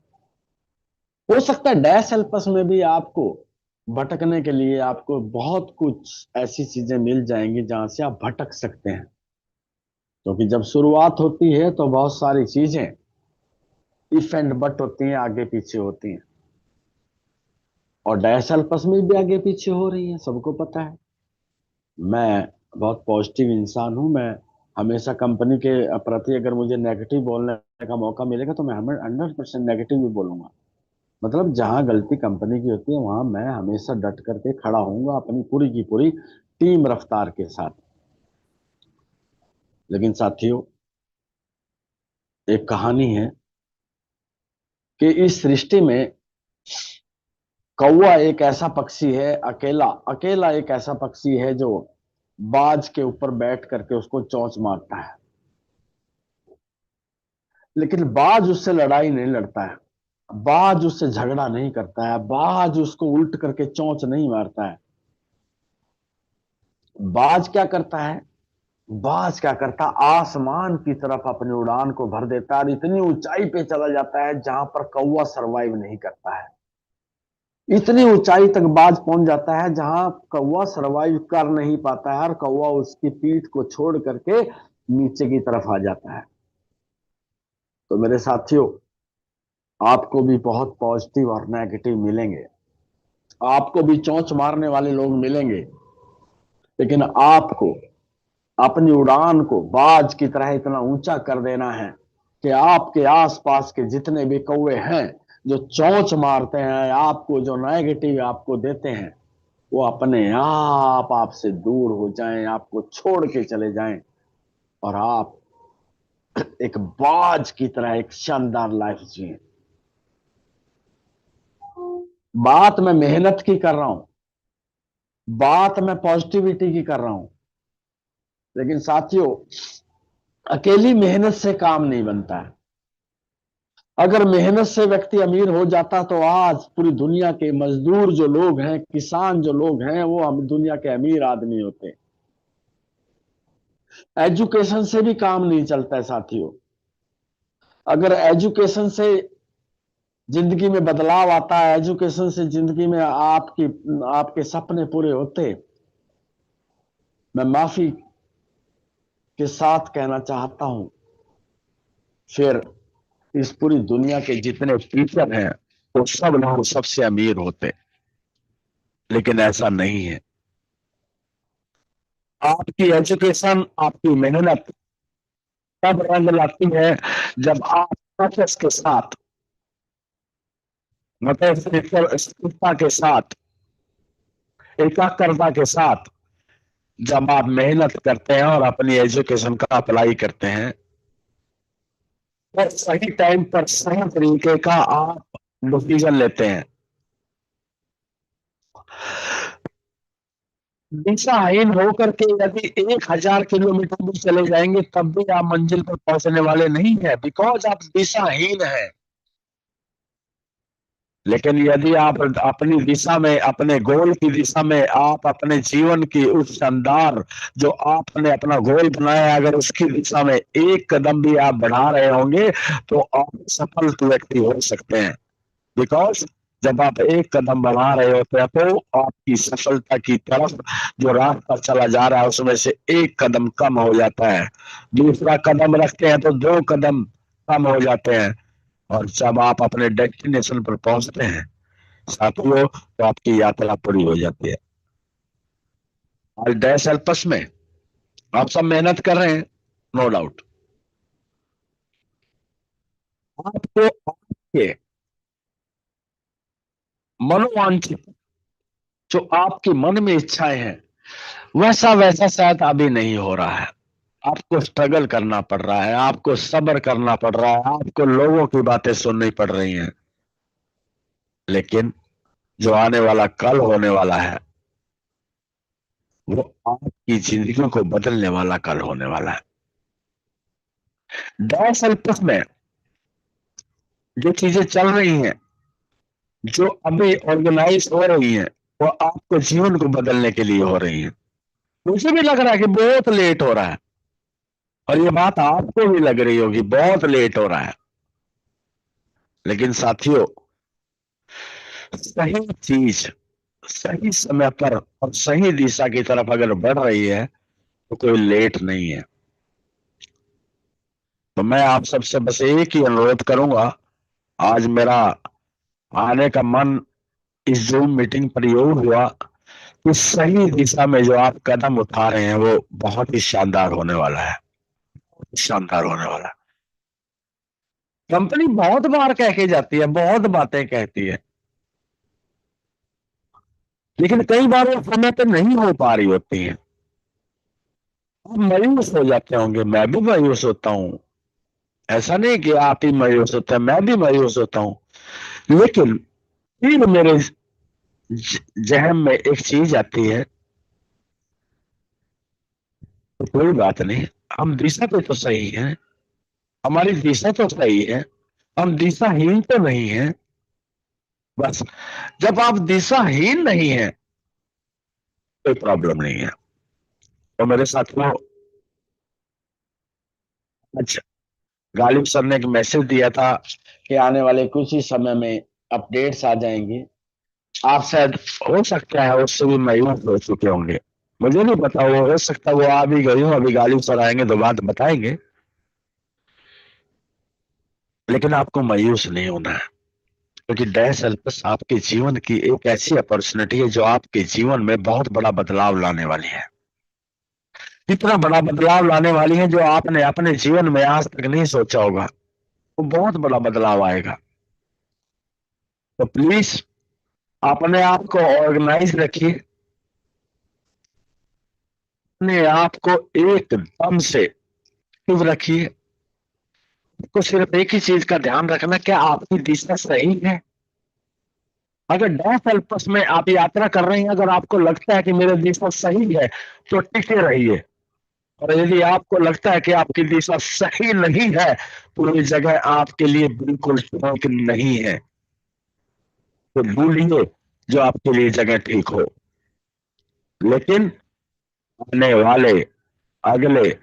हो सकता है डैश हेल्पस में भी आपको भटकने के लिए आपको बहुत कुछ ऐसी चीजें मिल जाएंगी जहां से आप भटक सकते हैं, क्योंकि जब शुरुआत होती है तो बहुत सारी चीजें इफ एंड बट होती हैं, आगे पीछे होती हैं, और डैश हेल्पस में भी आगे पीछे हो रही है, सबको पता है। मैं बहुत पॉजिटिव इंसान हूं। मैं हमेशा कंपनी के प्रति अगर मुझे नेगेटिव बोलने का मौका मिलेगा तो मैं 100% नेगेटिव भी बोलूंगा। मतलब जहां गलती कंपनी की होती है वहां मैं हमेशा डट करके खड़ा होऊंगा अपनी पूरी की पूरी टीम रफ्तार के साथ। लेकिन साथियों, एक कहानी है कि इस सृष्टि में कौवा एक ऐसा पक्षी है, अकेला अकेला एक ऐसा पक्षी है जो बाज के ऊपर बैठ करके उसको चोंच मारता है। लेकिन बाज उससे लड़ाई नहीं लड़ता है, बाज उससे झगड़ा नहीं करता है, बाज उसको उल्ट करके चोंच नहीं मारता है। बाज क्या करता है, बाज क्या करता, आसमान की तरफ अपनी उड़ान को भर देता है और इतनी ऊंचाई पे चला जाता है जहां पर कौवा सरवाइव नहीं करता है। इतनी ऊंचाई तक बाज पहुंच जाता है जहां कौवा सरवाइव कर नहीं पाता है, और कौवा उसकी पीठ को छोड़ करके नीचे की तरफ आ जाता है। तो मेरे साथियों, आपको भी बहुत पॉजिटिव और नेगेटिव मिलेंगे, आपको भी चोंच मारने वाले लोग मिलेंगे, लेकिन आपको अपनी उड़ान को बाज की तरह इतना ऊंचा कर देना है कि आपके आसपास के जितने भी कौवे हैं जो चोंच मारते हैं आपको, जो नेगेटिव आपको देते हैं, वो अपने आप आपसे दूर हो जाएं, आपको छोड़ के चले जाएं, और आप एक बाज की तरह एक शानदार लाइफ जिए। बात मैं मेहनत की कर रहा हूं, बात मैं पॉजिटिविटी की कर रहा हूं, लेकिन साथियों, अकेली मेहनत से काम नहीं बनता है। अगर मेहनत से व्यक्ति अमीर हो जाता तो आज पूरी दुनिया के मजदूर जो लोग हैं, किसान जो लोग हैं, वो हम दुनिया के अमीर आदमी होते। एजुकेशन से भी काम नहीं चलता है साथियों। अगर एजुकेशन से जिंदगी में बदलाव आता है, एजुकेशन से जिंदगी में आपके सपने पूरे होते, मैं माफी के साथ कहना चाहता हूं, फिर इस पूरी दुनिया के जितने टीचर हैं वो सब लोग सबसे अमीर होते। लेकिन ऐसा नहीं है। आपकी एजुकेशन, आपकी मेहनत तब रंग लाती है जब आप फोकस के साथ, मतलब स्थिरता के साथ, एकाग्रता के साथ जब आप मेहनत करते हैं और अपनी एजुकेशन का अप्लाई करते हैं, और सही टाइम पर सही तरीके का आप डिसीजन लेते हैं। दिशाहीन होकर के यदि 1000 किलोमीटर भी चले जाएंगे तब भी आप मंजिल पर पहुंचने वाले नहीं है, बिकॉज आप दिशाहीन है। लेकिन यदि आप अपनी दिशा में, अपने गोल की दिशा में, आप अपने जीवन की उस शानदार जो आपने अपना गोल बनाया है, अगर उसकी दिशा में एक कदम भी आप बढ़ा रहे होंगे तो आप सफल व्यक्ति हो सकते हैं। बिकॉज जब आप एक कदम बढ़ा रहे होते हैं तो आपकी सफलता की तरफ जो रास्ता चला जा रहा है उसमें से एक कदम कम हो जाता है, दूसरा कदम रखते हैं तो दो कदम कम हो जाते हैं, और जब आप अपने डेस्टिनेशन पर पहुंचते हैं साथियों तो आपकी यात्रा पूरी हो जाती है। आज डैश एल्पस में आप सब मेहनत कर रहे हैं, नो डाउट। आपको आपके मनोवांछित जो आपके मन में इच्छाएं हैं वैसा वैसा शायद अभी नहीं हो रहा है। आपको स्ट्रगल करना पड़ रहा है, आपको सब्र करना पड़ रहा है, आपको लोगों की बातें सुननी पड़ रही हैं, लेकिन जो आने वाला कल होने वाला है वो आपकी जिंदगी को बदलने वाला कल होने वाला है। डैश एल्पस में जो चीजें चल रही हैं, जो अभी ऑर्गेनाइज हो रही हैं, वो आपको जीवन को बदलने के लिए हो रही हैं। मुझे भी लग रहा है कि बहुत लेट हो रहा है, और ये बात आपको भी लग रही होगी बहुत लेट हो रहा है, लेकिन साथियों सही चीज सही समय पर और सही दिशा की तरफ अगर बढ़ रही है तो कोई लेट नहीं है। तो मैं आप सबसे बस एक ही अनुरोध करूंगा, आज मेरा आने का मन इस जूम मीटिंग पर योग हुआ कि सही दिशा में जो आप कदम उठा रहे हैं वो बहुत ही शानदार होने वाला है, शानदार होने वाला है। कंपनी बहुत बार कह के जाती है, बहुत बातें कहती है, लेकिन कई बार वो समय पे नहीं हो पा रही होती है। आप मायूस हो जाते होंगे, मैं भी मायूस होता हूँ, ऐसा नहीं कि आप ही मायूस होते हैं, मैं भी मायूस होता हूँ, लेकिन फिर मेरे जहन में एक चीज आती है, तो कोई बात नहीं, हम दिशा पे तो सही हैं, हमारी दिशा तो सही है, हम दिशाहीन तो नहीं है। बस जब आप दिशाहीन नहीं है कोई प्रॉब्लम नहीं है। तो मेरे साथियों आज गालिब सर ने एक मैसेज दिया था कि आने वाले कुछ ही समय में अपडेट्स आ जाएंगे। आप शायद हो सकता है उससे भी मायूस हो चुके होंगे, मुझे नहीं पता, वो हो सकता है वो आ भी गई हो, अभी गालिब सर आएंगे तो बात बताएंगे, लेकिन आपको मायूस नहीं होना है, क्योंकि डैश एल्पस आपके जीवन की एक ऐसी अपॉर्चुनिटी है जो आपके जीवन में बहुत बड़ा बदलाव लाने वाली है। इतना बड़ा बदलाव लाने वाली है जो आपने अपने जीवन में आज तक नहीं सोचा होगा, वो बहुत बड़ा बदलाव आएगा। तो प्लीज अपने आप को ऑर्गेनाइज रखिए, अपने आप को एकदम से एक्टिव रखिए। आपको सिर्फ एक ही चीज का ध्यान रखना, क्या आपकी दिशा सही है। अगर डैश एल्पस में आप यात्रा कर रहे हैं, अगर आपको लगता है कि मेरी दिशा सही है तो टिके रहिए, और यदि आपको लगता है कि आपकी दिशा सही नहीं है तो ये जगह आपके लिए बिल्कुल ठीक नहीं है, तो ढूंढिए जो आपके लिए जगह ठीक हो। लेकिन आने वाले अगले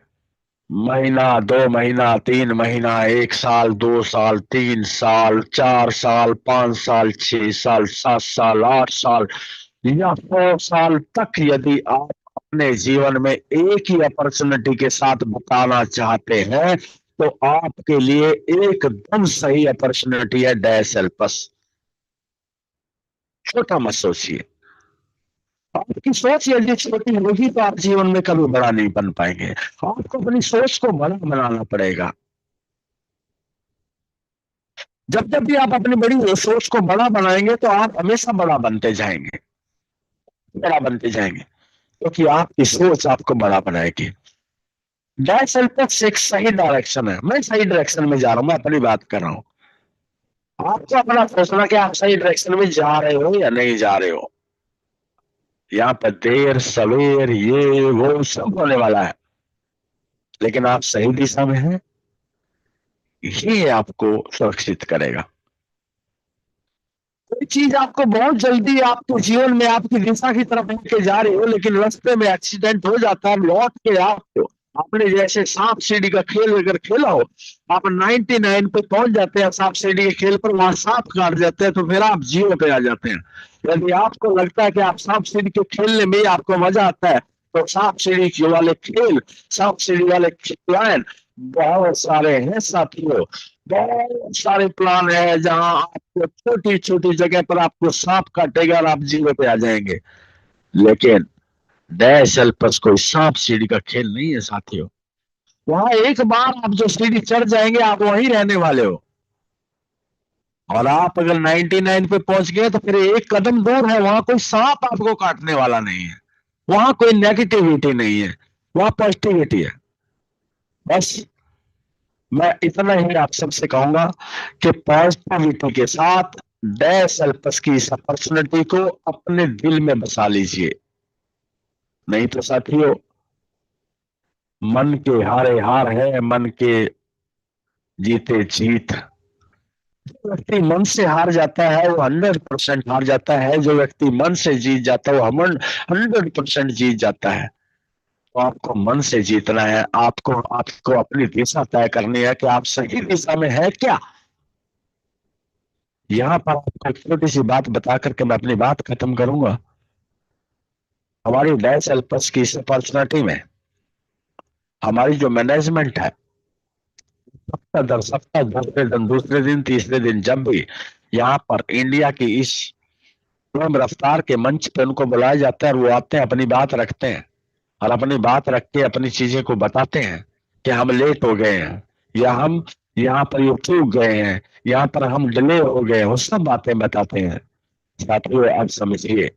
महीना, 2 महीना, 3 महीना, 1 साल, 2 साल, 3 साल, 4 साल, 5 साल, 6 साल, 7 साल, 8 साल या 100 साल तक यदि आप अपने जीवन में एक ही अपॉर्चुनिटी के साथ बिताना चाहते हैं तो आपके लिए एकदम सही अपॉर्चुनिटी है डैश एल्पस। छोटा मत सोचिए, आपकी सोच यदि छोटी होगी तो आप जीवन में कभी बड़ा नहीं बन पाएंगे, आपको अपनी सोच को बड़ा बनाना पड़ेगा। जब जब भी आप अपनी बड़ी सोच को बड़ा बनाएंगे तो आप हमेशा बड़ा बनते जाएंगे, बड़ा बनते जाएंगे, क्योंकि आपकी सोच आपको बड़ा बनाएगी। डैश एल्पस एक सही डायरेक्शन है, मैं सही डायरेक्शन में जा रहा हूं, मैं अपनी बात कर रहा हूं। आपको अपना सोचना कि आप सही डायरेक्शन में जा रहे हो या नहीं जा रहे हो। यहाँ पर देर सवेर ये वो सब होने वाला है, लेकिन आप सही दिशा में हैं, ये आपको सुरक्षित करेगा। कोई चीज आपको बहुत जल्दी आपके जीवन में आपकी दिशा की तरफ लेके जा रही हो, लेकिन रास्ते में एक्सीडेंट हो जाता है, लौट के आते हो। आपने जैसे सांप सीढ़ी का खेल अगर खेला हो, आप 99 पे पहुंच जाते हैं सांप सीढ़ी के खेल पर, वहां सांप काट जाते हैं, तो फिर आप जीरो पे आ जाते हैं। यदि आपको लगता है कि आप सांप सीढ़ी के खेलने में ही आपको मजा आता है, तो सांप सीढ़ी के वाले खेल, सांप सीढ़ी वाले प्लान बहुत सारे हैं साथियों। बहुत सारे प्लान है जहां आपको छोटी छोटी जगह पर आपको सांप काटेगा और आप जीरो पे आ जाएंगे। लेकिन डैश एल्पस कोई सांप सीढ़ी का खेल नहीं है साथियों। वहां एक बार आप जो सीढ़ी चढ़ जाएंगे, आप वहीं रहने वाले हो। और आप अगर 99 पे पहुंच गए तो फिर एक कदम दूर है, वहां कोई सांप आपको काटने वाला नहीं है, वहां कोई नेगेटिविटी नहीं है, वहां पॉजिटिविटी है। बस मैं इतना ही आप सबसे कहूंगा कि पॉजिटिविटी के साथ डैश एल्पस की इस अपॉर्चुनिटी को अपने दिल में बसा लीजिए। नहीं तो साथियों, मन के हारे हार है, मन के जीते जीत। जो व्यक्ति मन से हार जाता है वो 100% हार जाता है, जो व्यक्ति मन से जीत जाता है वो 100% जीत जाता है। तो आपको मन से जीतना है, आपको आपको अपनी दिशा तय करनी है कि आप सही दिशा में है क्या। यहाँ पर आपको एक छोटी सी बात बता करके मैं अपनी बात खत्म करूंगा। हमारी डैश एल्पस की इस अपॉर्चुनिटी में हमारी जो मैनेजमेंट है, सप्ताह दर सप्ताह, दूसरे दिन तीसरे दिन जब भी यहाँ पर इंडिया की इस कम रफ्तार के मंच पे उनको बुलाया जाता है और वो आते हैं, अपनी बात रखते हैं और अपनी बात रख के अपनी चीजें को बताते हैं कि हम लेट हो गए हैं, या हम यहाँ पर ये चूक गए हैं, यहाँ पर हम डिले हो गए हैं, वो सब बातें बताते हैं। साथियों, आप समझिए,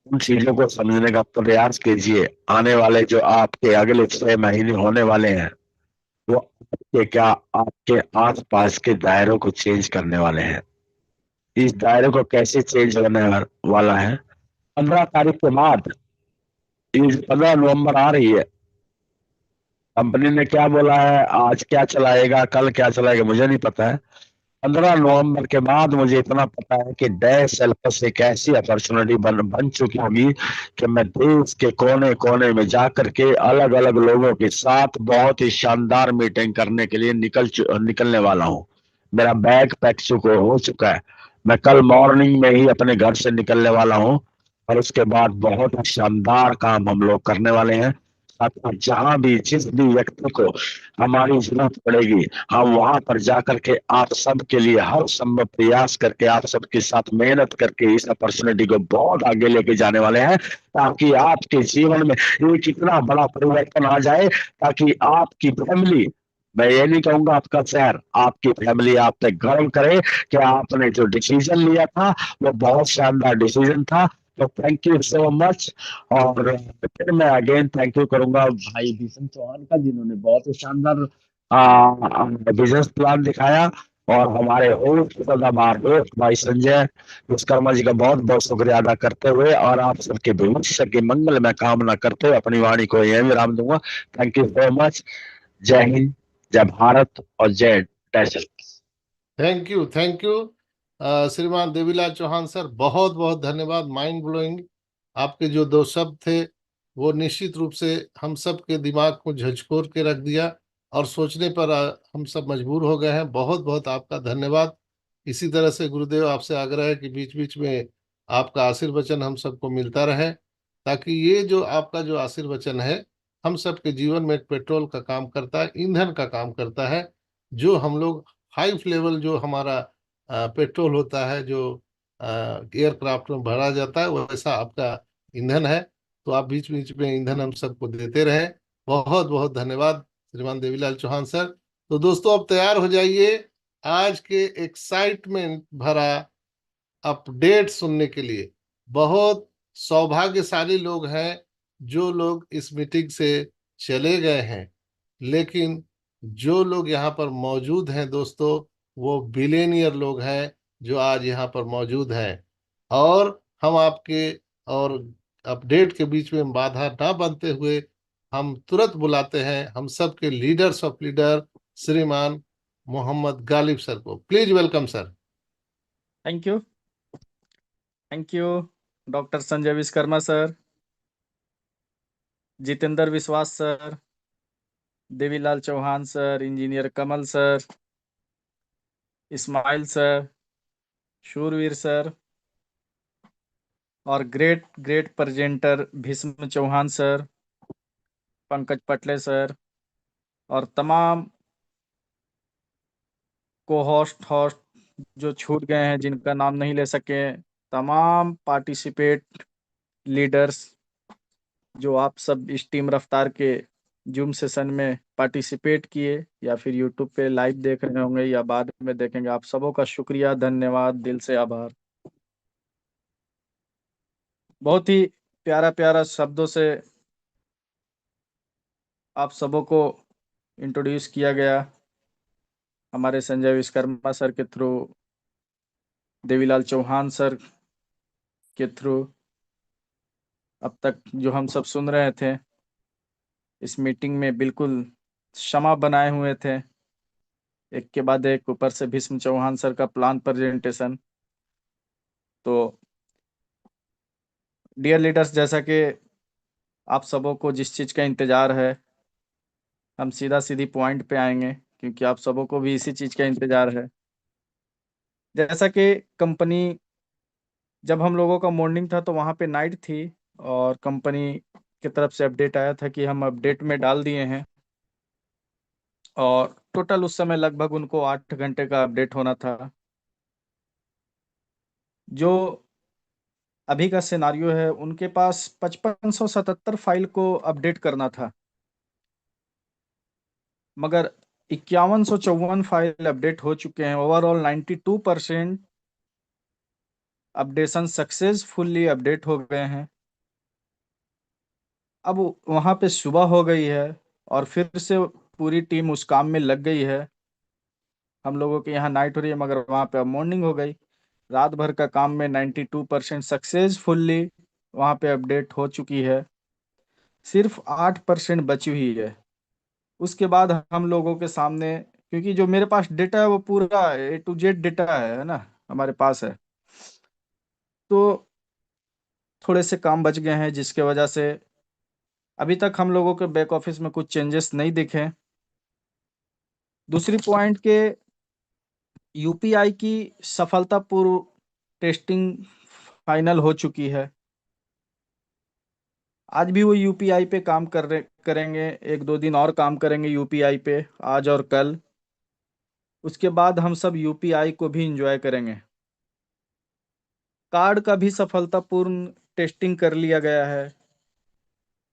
उन चीजों को समझने का प्रयास कीजिए। आने वाले जो आपके अगले 6 महीने होने वाले हैं, वो आपके क्या, आपके आस पास के दायरों को चेंज करने वाले हैं। इस दायरे को कैसे चेंज होने वाला है, 15 तारीख के बाद, ये 15 नवंबर आ रही है, कंपनी ने क्या बोला है, आज क्या चलाएगा कल क्या चलाएगा मुझे नहीं पता है। 15 नवंबर के बाद मुझे इतना पता है कि डैश एल्पस एक ऐसी अपॉर्चुनिटी बन चुकी होगी कि मैं देश के कोने कोने में जाकर के अलग अलग लोगों के साथ बहुत ही शानदार मीटिंग करने के लिए निकलने वाला हूँ। मेरा बैग पैक हो चुका है। मैं कल मॉर्निंग में ही अपने घर से निकलने वाला हूँ और उसके बाद बहुत ही शानदार काम हम लोग करने वाले हैं। जहां भी जिस भी व्यक्ति को हमारी जरूरत पड़ेगी, हम वहां पर जाकर के आप सबके लिए हर संभव प्रयास करके, आप सबके साथ मेहनत करके इस अपॉर्चुनिटी को बहुत आगे लेके जाने वाले हैं, ताकि आपके जीवन में एक इतना बड़ा परिवर्तन आ जाए, ताकि आपकी फैमिली, मैं ये नहीं कहूंगा आपका शहर, आपकी फैमिली आप पे गर्व करे कि आपने जो डिसीजन लिया था वो बहुत शानदार डिसीजन था। तो थैंक यू सो मच। और फिर मैं अगेन थैंक यू करूंगा भाई भीषण चौहान का, जिन्होंने बहुत ही शानदार बिजनेस प्लान दिखाया। और हमारे होस्ट सदाबहार दोस्त भाई संजय विश्वकर्मा जी का बहुत बहुत शुक्रिया अदा करते हुए और आप सबके भविष्य की मंगल में कामना करते हुए अपनी वाणी को यही विराम दूंगा। Thank you so much. जय हिंद, जय भारत और जय डैशल। थैंक यू, थैंक यू श्रीमान देवीलाल चौहान सर, बहुत बहुत धन्यवाद। माइंड ब्लोइंग आपके जो 2 शब्द थे वो निश्चित रूप से हम सब के दिमाग को झकझोर के रख दिया और सोचने पर हम सब मजबूर हो गए हैं। बहुत बहुत आपका धन्यवाद। इसी तरह से गुरुदेव आपसे आग्रह है कि बीच बीच में आपका आशीर्वचन हम सबको मिलता रहे, ताकि ये जो आपका जो आशीर्वचन है हम सबके जीवन में एक पेट्रोल का काम करता है, ईंधन का काम करता है। जो हम लोग हाई लेवल जो हमारा पेट्रोल होता है, जो एयरक्राफ्ट में भरा जाता है, वैसा आपका ईंधन है। तो आप बीच बीच में ईंधन हम सबको देते रहे। बहुत बहुत धन्यवाद श्रीमान देवीलाल चौहान सर। तो दोस्तों, अब तैयार हो जाइए आज के एक्साइटमेंट भरा अपडेट सुनने के लिए। बहुत सौभाग्यशाली लोग हैं जो लोग इस मीटिंग से चले गए हैं, लेकिन जो लोग यहाँ पर मौजूद हैं दोस्तों, वो बिलियनियर लोग हैं जो आज यहाँ पर मौजूद हैं। और हम आपके और अपडेट के बीच में बाधा ना बनते हुए हम तुरंत बुलाते हैं हम सबके लीडर्स ऑफ लीडर श्रीमान मोहम्मद गालिब सर को। Please welcome sir. Thank you doctor Sanjay Vishwakarma sir, Jitendra Vishwas sir, Devilal Chauhan sir, engineer Kamal sir, Ismail sir, Shurveer sir, और great presenter Bhishm Chauhan sir, Pankaj Patle sir, और तमाम को होस्ट जो छूट गए हैं जिनका नाम नहीं ले सके, तमाम पार्टिसिपेट लीडर्स जो आप सब इस टीम रफ्तार के जूम सेशन में पार्टिसिपेट किए या फिर यूट्यूब पे लाइव देख रहे होंगे या बाद में देखेंगे, आप सबों का शुक्रिया, धन्यवाद, दिल से आभार। बहुत ही प्यारा शब्दों से आप सबों को इंट्रोड्यूस किया गया हमारे संजय विश्वकर्मा सर के थ्रू, देवीलाल चौहान सर के थ्रू। अब तक जो हम सब सुन रहे थे इस मीटिंग में बिल्कुल क्षमा बनाए हुए थे, एक के बाद एक, ऊपर से भीष्म चौहान सर का प्लान प्रेजेंटेशन। तो डियर लीडर्स, जैसा कि आप सबों को जिस चीज़ का इंतज़ार है, हम सीधी पॉइंट पे आएंगे क्योंकि आप सबों को भी इसी चीज़ का इंतज़ार है। जैसा कि कंपनी, जब हम लोगों का मॉर्निंग था तो वहाँ पे नाइट थी और कंपनी की तरफ से अपडेट आया था कि हम अपडेट में डाल दिए हैं, और टोटल उस समय लगभग उनको 8 घंटे का अपडेट होना था। जो अभी का सिनारियो है, उनके पास 5577 फाइल को अपडेट करना था, मगर 5154 फाइल अपडेट हो चुके हैं। ओवरऑल 92% अपडेशन सक्सेसफुली अपडेट हो गए हैं। अब वहाँ पे सुबह हो गई है और फिर से पूरी टीम उस काम में लग गई है। हम लोगों के यहाँ नाइट हो रही है मगर वहाँ पे अब मॉर्निंग हो गई। रात भर का काम में 92% सक्सेसफुली वहाँ पे अपडेट हो चुकी है, सिर्फ 8% बची हुई है। उसके बाद हम लोगों के सामने, क्योंकि जो मेरे पास डेटा है वो पूरा A to Z डेटा है ना, हमारे पास है, तो थोड़े से काम बच गए हैं जिसके वजह से अभी तक हम लोगों के बैक ऑफिस में कुछ चेंजेस नहीं दिखे। दूसरी पॉइंट के यूपीआई की सफलतापूर्व टेस्टिंग फाइनल हो चुकी है। आज भी वो यूपीआई पे काम करेंगे, 1-2 दिन और काम करेंगे यूपीआई पे, आज और कल। उसके बाद हम सब यूपीआई को भी एंजॉय करेंगे। कार्ड का भी सफलतापूर्ण टेस्टिंग कर लिया गया है,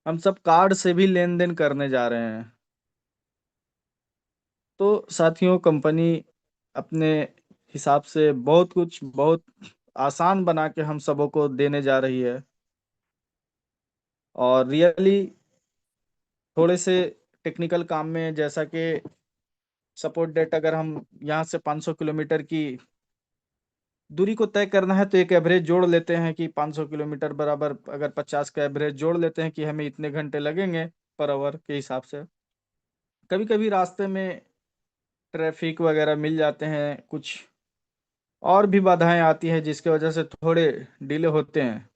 हम सब कार्ड से भी लेन देन करने जा रहे हैं। तो साथियों, कंपनी अपने हिसाब से बहुत कुछ बहुत आसान बना के हम सबों को देने जा रही है, और रियली थोड़े से टेक्निकल काम में, जैसा कि सपोर्ट डेट, अगर हम यहाँ से 500 किलोमीटर की दूरी को तय करना है तो एक एवरेज जोड़ लेते हैं कि 500 किलोमीटर बराबर अगर 50 का एवरेज जोड़ लेते हैं कि हमें इतने घंटे लगेंगे पर आवर के हिसाब से। कभी कभी रास्ते में ट्रैफिक वगैरह मिल जाते हैं, कुछ और भी बाधाएं आती हैं जिसके वजह से थोड़े डिले होते हैं।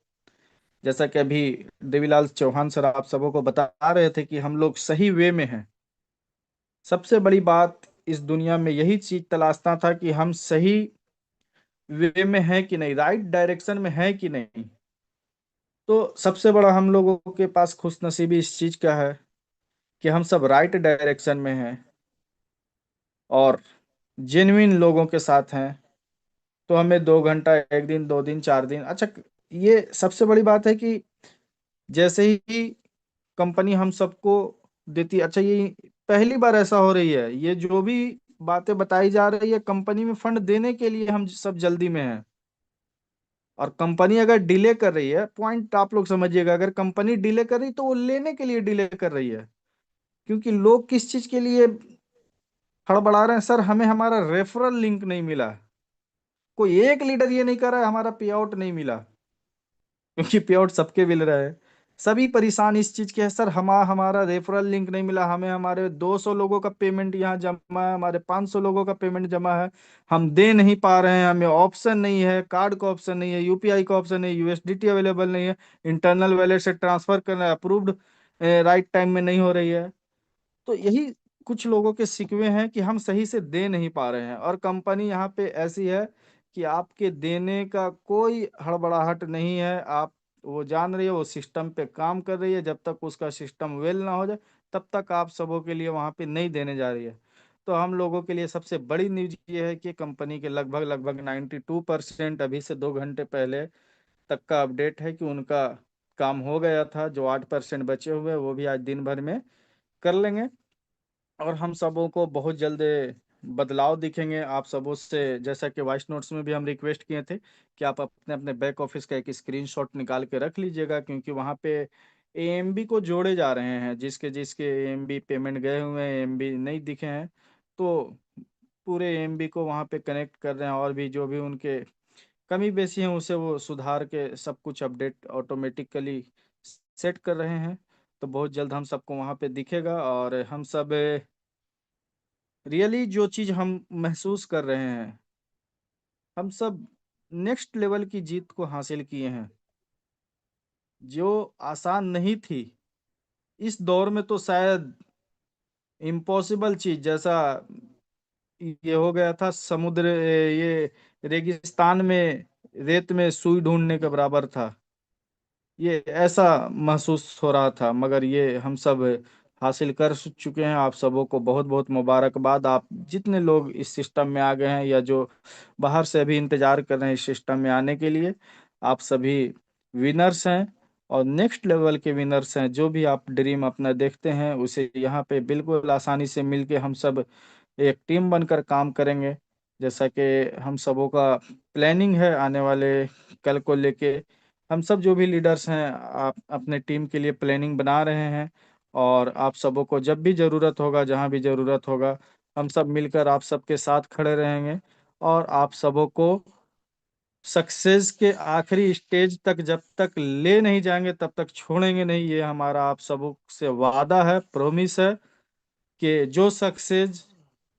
जैसा कि अभी देवीलाल चौहान सर आप सबों को बता रहे थे कि हम लोग सही वे में हैं। सबसे बड़ी बात इस दुनिया में यही चीज तलाशना था कि हम सही वे में हैं कि नहीं, राइट डायरेक्शन में हैं कि नहीं। तो सबसे बड़ा हम लोगों के पास खुशनसीबी इस चीज का है कि हम सब राइट डायरेक्शन में हैं और जेन्युइन लोगों के साथ हैं। तो हमें 2 घंटा, 1 दिन, 2 दिन, 4 दिन, अच्छा, ये सबसे बड़ी बात है कि जैसे ही कंपनी हम सबको देती, अच्छा ये पहली बार ऐसा हो रही है, ये जो भी बातें बताई जा रही है कंपनी में फंड देने के लिए हम सब जल्दी में हैं। और कंपनी अगर डिले कर रही है, पॉइंट आप लोग समझिएगा, अगर कंपनी डिले कर रही है तो वो लेने के लिए डिले कर रही है। क्योंकि लोग किस चीज के लिए हड़बड़ा रहे हैं, सर हमें हमारा रेफरल लिंक नहीं मिला। कोई एक लीडर ये नहीं कर रहा है हमारा पे आउट नहीं मिला, क्योंकि पे आउट सबके मिल रहा है। सभी परेशान इस चीज के है, सर हमारा रेफरल लिंक नहीं मिला, हमें हमारे 200 लोगों का पेमेंट यहाँ जमा है, हमारे 500 लोगों का पेमेंट जमा है, हम दे नहीं पा रहे हैं, हमें ऑप्शन नहीं है, कार्ड का ऑप्शन नहीं है, यूपीआई का ऑप्शन नहीं है, यूएसडीटी अवेलेबल नहीं है, इंटरनल वैलेट से ट्रांसफर करना अप्रूव्ड राइट टाइम में नहीं हो रही है। तो यही कुछ लोगों के शिकवे हैं कि हम सही से दे नहीं पा रहे हैं, और कंपनी यहाँ पे ऐसी है कि आपके देने का कोई हड़बड़ाहट नहीं है। आप वो जान रही है, वो सिस्टम पे काम कर रही है, जब तक उसका सिस्टम वेल ना हो जाए तब तक आप सबों के लिए वहाँ पे नहीं देने जा रही है। तो हम लोगों के लिए सबसे बड़ी न्यूज ये है कि कंपनी के लगभग लगभग 92% अभी से 2 घंटे पहले तक का अपडेट है कि उनका काम हो गया था। जो 8% बचे हुए वो भी आज दिन भर में कर लेंगे, और हम सबों को बहुत जल्द बदलाव दिखेंगे आप सबों से। जैसा कि वॉइस नोट्स में भी हम रिक्वेस्ट किए थे कि आप अपने अपने बैक ऑफिस का एक स्क्रीनशॉट निकाल के रख लीजिएगा, क्योंकि वहाँ पे एएमबी को जोड़े जा रहे हैं, जिसके जिसके एएमबी पेमेंट गए हुए हैं, एएमबी नहीं दिखे हैं, तो पूरे एएमबी को वहाँ पे कनेक्ट कर रहे हैं, और भी जो भी उनके कमी बेसी हैं उसे वो सुधार के सब कुछ अपडेट ऑटोमेटिकली सेट कर रहे हैं। तो बहुत जल्द हम सबको वहाँ पे दिखेगा, और हम सब रियली जो चीज हम महसूस कर रहे हैं, हम सब नेक्स्ट लेवल की जीत को हासिल किए हैं, जो आसान नहीं थी। इस दौर में तो शायद इम्पॉसिबल चीज जैसा ये हो गया था, समुद्र ये रेगिस्तान में रेत में सुई ढूंढने के बराबर था, ये ऐसा महसूस हो रहा था, मगर ये हम सब हासिल कर चुके हैं। आप सबों को बहुत बहुत मुबारकबाद। आप जितने लोग इस सिस्टम में आ गए हैं या जो बाहर से अभी इंतजार कर रहे हैं इस सिस्टम में आने के लिए, आप सभी विनर्स हैं, और नेक्स्ट लेवल के विनर्स हैं। जो भी आप ड्रीम अपना देखते हैं उसे यहाँ पे बिल्कुल आसानी से मिलके हम सब एक टीम बनकर काम करेंगे। जैसा कि हम सबों का प्लानिंग है आने वाले कल को लेके, हम सब जो भी लीडर्स हैं आप अपने टीम के लिए प्लानिंग बना रहे हैं, और आप सबों को जब भी ज़रूरत होगा, जहां भी ज़रूरत होगा, हम सब मिलकर आप सबके साथ खड़े रहेंगे, और आप सबों को सक्सेस के आखिरी स्टेज तक जब तक ले नहीं जाएंगे तब तक छोड़ेंगे नहीं। ये हमारा आप सबों से वादा है, प्रॉमिस है, कि जो सक्सेस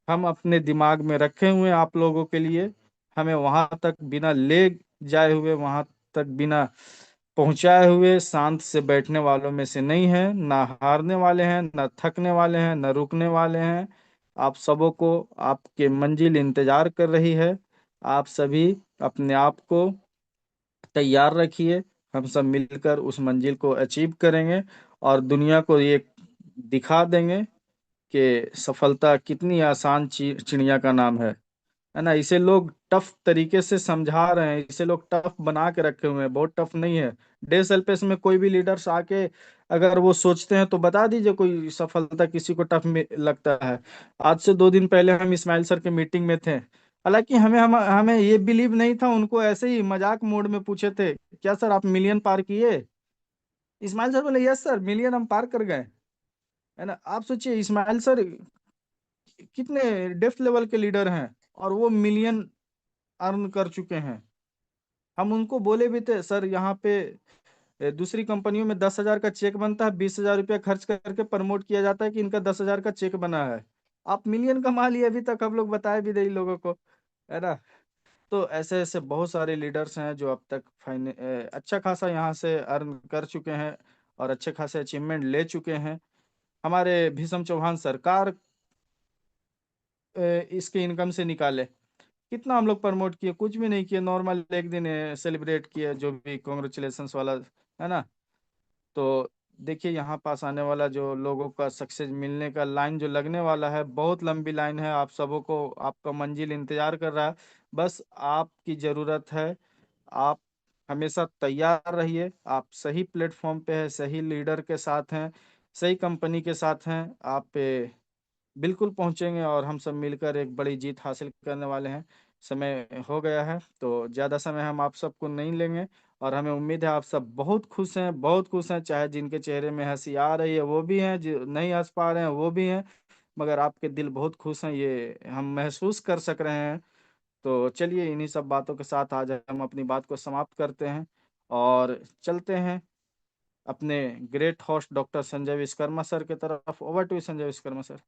हम अपने दिमाग में रखे हुए हैं आप लोगों के लिए, हमें वहां तक बिना ले जाए हुए, वहां तक बिना पहुंचाए हुए शांत से बैठने वालों में से नहीं है। ना हारने वाले हैं, ना थकने वाले हैं, ना रुकने वाले हैं। आप सबों को आपके मंजिल इंतजार कर रही है। आप सभी अपने आप को तैयार रखिए, हम सब मिलकर उस मंजिल को अचीव करेंगे, और दुनिया को ये दिखा देंगे कि सफलता कितनी आसान चिड़िया का नाम है ना। इसे लोग टफ तरीके से समझा रहे हैं, इसे लोग टफ बना के रखे हुए हैं, बहुत टफ नहीं है। डे सेल्फेस में कोई भी लीडर्स आके अगर वो सोचते हैं तो बता दीजिए कोई सफलता किसी को टफ में लगता है। आज से 2 दिन पहले हम इस्माइल सर के मीटिंग में थे, हालांकि हमें ये बिलीव नहीं था, उनको ऐसे ही मजाक मोड में पूछे थे, क्या सर आप मिलियन पार किए? इस्माइल सर बोले यस सर, मिलियन हम पार कर गए। है ना, आप सोचिए इस्माइल सर कितने डेप्थ लेवल के लीडर हैं, और वो मिलियन अर्न कर चुके हैं। हम उनको बोले भी थे सर यहाँ पे दूसरी कंपनियों में 10,000 का चेक बनता है, 20,000 रुपया खर्च करके प्रमोट किया जाता है कि इनका 10,000 का चेक बना है, आप मिलियन कमा लिए अभी तक हम लोग बताए भी नहीं लोगों को, है ना। तो ऐसे ऐसे बहुत सारे लीडर्स हैं जो अब तक अच्छा खासा यहाँ से अर्न कर चुके हैं, और अच्छे खासे अचीवमेंट ले चुके हैं। हमारे भीष्म चौहान सरकार इसके इनकम से निकाले, कितना हम लोग प्रमोट किए, कुछ भी नहीं किए, नॉर्मल एक दिन सेलिब्रेट किए जो भी कॉन्ग्रेचुलेशंस वाला, है ना। तो देखिए यहाँ पास आने वाला जो लोगों का सक्सेस मिलने का लाइन जो लगने वाला है, बहुत लंबी लाइन है। आप सबों को आपका मंजिल इंतजार कर रहा है, बस आपकी ज़रूरत है। आप हमेशा तैयार रहिए, आप सही प्लेटफॉर्म पे हैं, सही लीडर के साथ हैं, सही कंपनी के साथ हैं, आप बिल्कुल पहुंचेंगे, और हम सब मिलकर एक बड़ी जीत हासिल करने वाले हैं। समय हो गया है तो ज़्यादा समय हम आप सबको नहीं लेंगे, और हमें उम्मीद है आप सब बहुत खुश हैं, बहुत खुश हैं। चाहे जिनके चेहरे में हंसी आ रही है वो भी हैं, जो नहीं हंस पा रहे हैं वो भी हैं, मगर आपके दिल बहुत खुश हैं, ये हम महसूस कर सक रहे हैं। तो चलिए इन्हीं सब बातों के साथ आज हम अपनी बात को समाप्त करते हैं और चलते हैं अपने great host doctor Sanjay Vishwakarma sir की तरफ। Over to Sanjay Vishwakarma sir.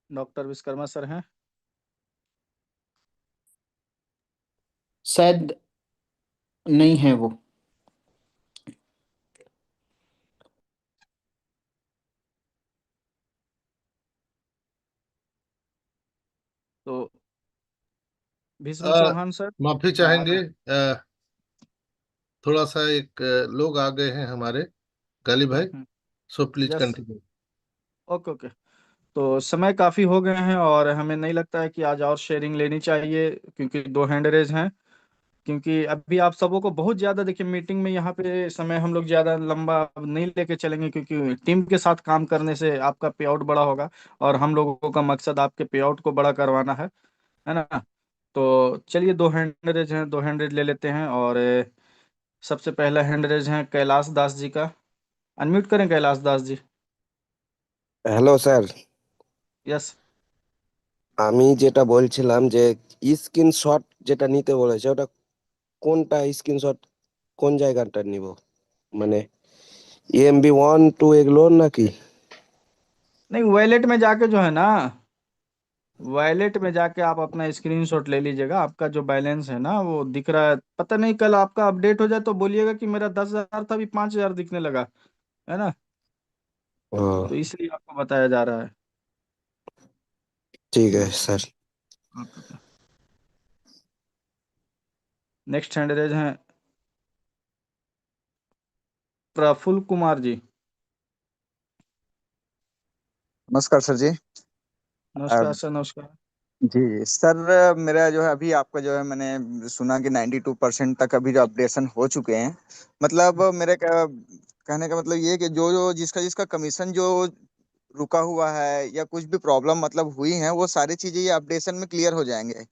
Doctor Vishwakarma sir हैं? शायद नहीं है वो। तो भीष्म अ, चौहान सर। माफी हाँ, आ चाहेंगे, गए। थोड़ा सा एक लोग आ गए हैं हमारे, गाली भाई। So please yes. Continue. Okay okay. तो समय काफी हो गए हैं और हमें नहीं लगता है कि आज और शेयरिंग लेनी चाहिए, क्योंकि 2 हैंड रेज हैं। क्योंकि अभी आप सबों को बहुत ज्यादा, देखिए मीटिंग में यहाँ पे समय हम लोग ज्यादा लंबा नहीं लेके चलेंगे, क्योंकि टीम के साथ काम करने से आपका पे आउट बड़ा होगा और हम लोगों का मकसद आपके पे आउट को बड़ा करवाना है ना। तो चलिए, 2 हैंड रेज हैं, 2 हैंड रेज ले लेते हैं। और सबसे पहला हैंड रेज है कैलाश दास जी का। अनम्यूट करें Kailash Das ji. Hello sir, yes. আমি যেটা বলছিলাম যে স্ক্রিনশট যেটা নিতে বলেছে ওটা কোনটা স্ক্রিনশট, কোন জায়গাটা নিব, মানে EMB1 2 এগুলো নাকি? नहीं, वॉलेट में जाके जो है ना, वॉलेट में जाके आप अपना स्क्रीनशॉट ले लीजिएगा। आपका जो बैलेंस है ना वो दिख रहा है, पता नहीं कल आपका अपडेट हो जाए तो बोलिएगा कि मेरा 10,000 था, अभी 5,000 दिखने लगा, है ना। ও तो इसलिए आपको बताया जा रहा है। ঠিক আছে স্যার। नेक्स्ट हैंड रेज है प्रफुल्ल कुमार जी। नमस्कार सर जी। अ, नमस्कार सर, नमस्कार। जी जी सर, मेरा जो है अभी आपका जो है मैंने सुना कि 92% तक अभी जो अपडेशन हो चुके हैं। मतलब मेरे कहने का मतलब ये है कि जो जो जिसका जिसका कमीशन जो रुका हुआ है या कुछ भी प्रॉब्लम मतलब हुई है, वो सारी चीजें ये अपडेशन में क्लियर हो जाएंगे।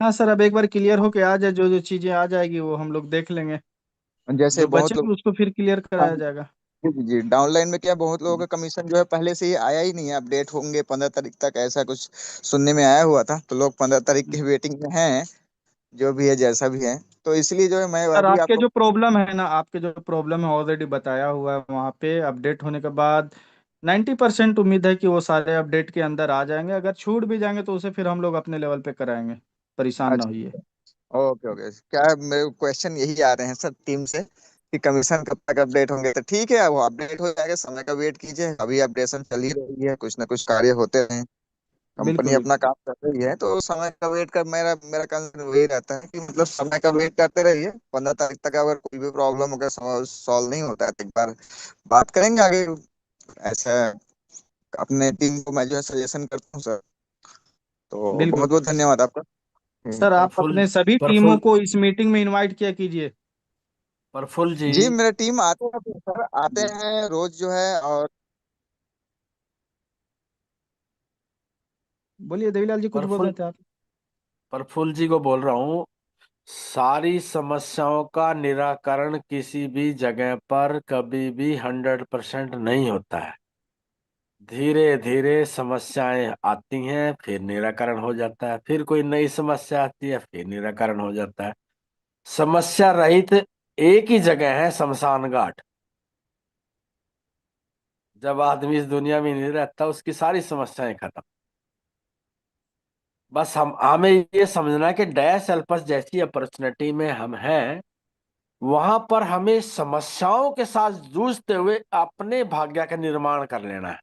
हाँ सर, अब एक बार क्लियर होके आ जाए, जो जो चीजें आ जाएगी वो हम लोग देख लेंगे। जैसे जो बहुत लोग, बचेगी उसको फिर क्लियर हाँ, कराया जाएगा। जी जी जी, डाउनलाइन में क्या बहुत लोगों का कमीशन जो है पहले से ही आया ही नहीं है, अपडेट होंगे 15 तारीख तक, ऐसा कुछ सुनने में आया हुआ था। तो लोग 15 तारीख की वेटिंग में हैं, जो भी है जैसा भी है। तो इसलिए जो है मैं सर अभी आपके आपको, जो प्रॉब्लम है ना, आपके जो प्रॉब्लम है ऑलरेडी बताया हुआ है वहाँ पे। अपडेट होने के बाद 90% उम्मीद है कि वो सारे अपडेट के अंदर आ जाएंगे। अगर छूट भी जाएंगे तो उसे फिर हम लोग अपने लेवल पे कराएंगे, परेशान ना होइए। अच्छा, ओके ओके, क्या है, मेरे क्वेश्चन यही आ रहे हैं सर टीम से कि कमीशन कब तक अपडेट होंगे। तो ठीक है, वो अपडेट हो जाएगा, समय का वेट कीजिए। अभी अपडेशन चल ही रही है, कुछ ना कुछ कार्य होते हैं, कंपनी बिल्कुल अपना बिल्कुल। काम कर रही है। तो समय का वेट कर, मेरा मेरा कंसर्न वही रहता है कि मतलब समय का वेट करते रहिए। 15 तारीख तक अगर कोई भी प्रॉब्लम अगर सॉल्व नहीं होता है तो एक बार बात करेंगे आगे। ऐसा अपने टीम को मैं जो है सजेशन करता हूँ सर। तो बिल्कुल। बहुत बहुत धन्यवाद आपका। सर आप प्रफुल्ल अपने सभी टीमों प्रफुल्ल को इस मीटिंग में इनवाइट किया कीजिए। प्रफुल्ल जी। जी, मेरा टीम आते हैं सर, आते जी। हैं रोज जो है। और बोलिए देवीलाल जी, कुछ बोल प्रफुल्ल रहे थे आप। प्रफुल्ल जी को बोल रहा हूँ। सारी समस्याओं का निराकरण किसी भी जगह पर कभी भी 100% नहीं होता है। धीरे धीरे समस्याएं आती हैं, फिर निराकरण हो जाता है, फिर कोई नई समस्या आती है, फिर निराकरण हो जाता है। समस्या रहित एक ही जगह है, शमशान घाट। जब आदमी इस दुनिया में नहीं रहता उसकी सारी समस्याएं खत्म। बस हमें ये समझना है कि डैश एल्पस जैसी अपॉर्चुनिटी में हम हैं, वहां पर हमें समस्याओं के साथ जूझते हुए अपने भाग्य का निर्माण कर लेना है।